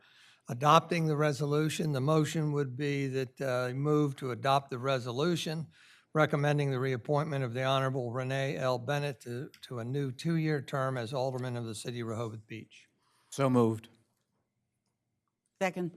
Speaker 2: adopting the resolution. The motion would be that move to adopt the resolution recommending the reappointment of the Honorable Renee L. Bennett to a new 2-year term as Alderman of the City of Rehoboth Beach.
Speaker 5: So moved.
Speaker 1: Second.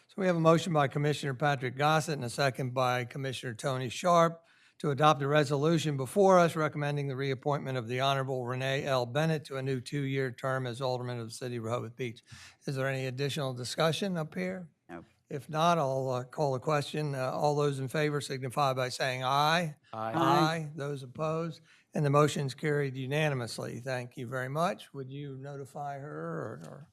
Speaker 2: So we have a motion by Commissioner Patrick Gossett and a second by Commissioner Tony Sharp to adopt the resolution before us recommending the reappointment of the Honorable Renee L. Bennett to a new 2-year term as Alderman of the City of Rehoboth Beach. Is there any additional discussion up here?
Speaker 1: No.
Speaker 2: If not, I'll call the question. All those in favor signify by saying aye.
Speaker 5: Aye.
Speaker 2: Aye. Those opposed? And the motion's carried unanimously. Thank you very much. Would you notify her or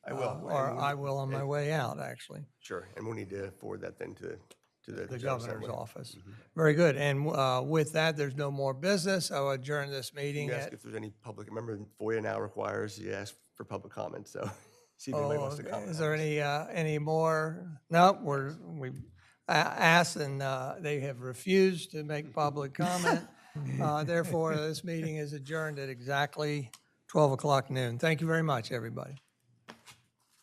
Speaker 4: I will.
Speaker 2: or I will on my way out, actually.
Speaker 4: Sure, and we'll need to forward that then to the
Speaker 2: The
Speaker 4: General
Speaker 2: governor's
Speaker 4: Assembly.
Speaker 2: office. Very good. And with that, there's no more business. I'll adjourn this meeting
Speaker 4: You ask
Speaker 2: at,
Speaker 4: if there's any public, remember FOIA now requires you ask for public comment, so see if anybody wants to comment.
Speaker 2: is there any more? No, we asked and they have refused to make public comment. Therefore, this meeting is adjourned at exactly 12 o'clock noon. Thank you very much, everybody.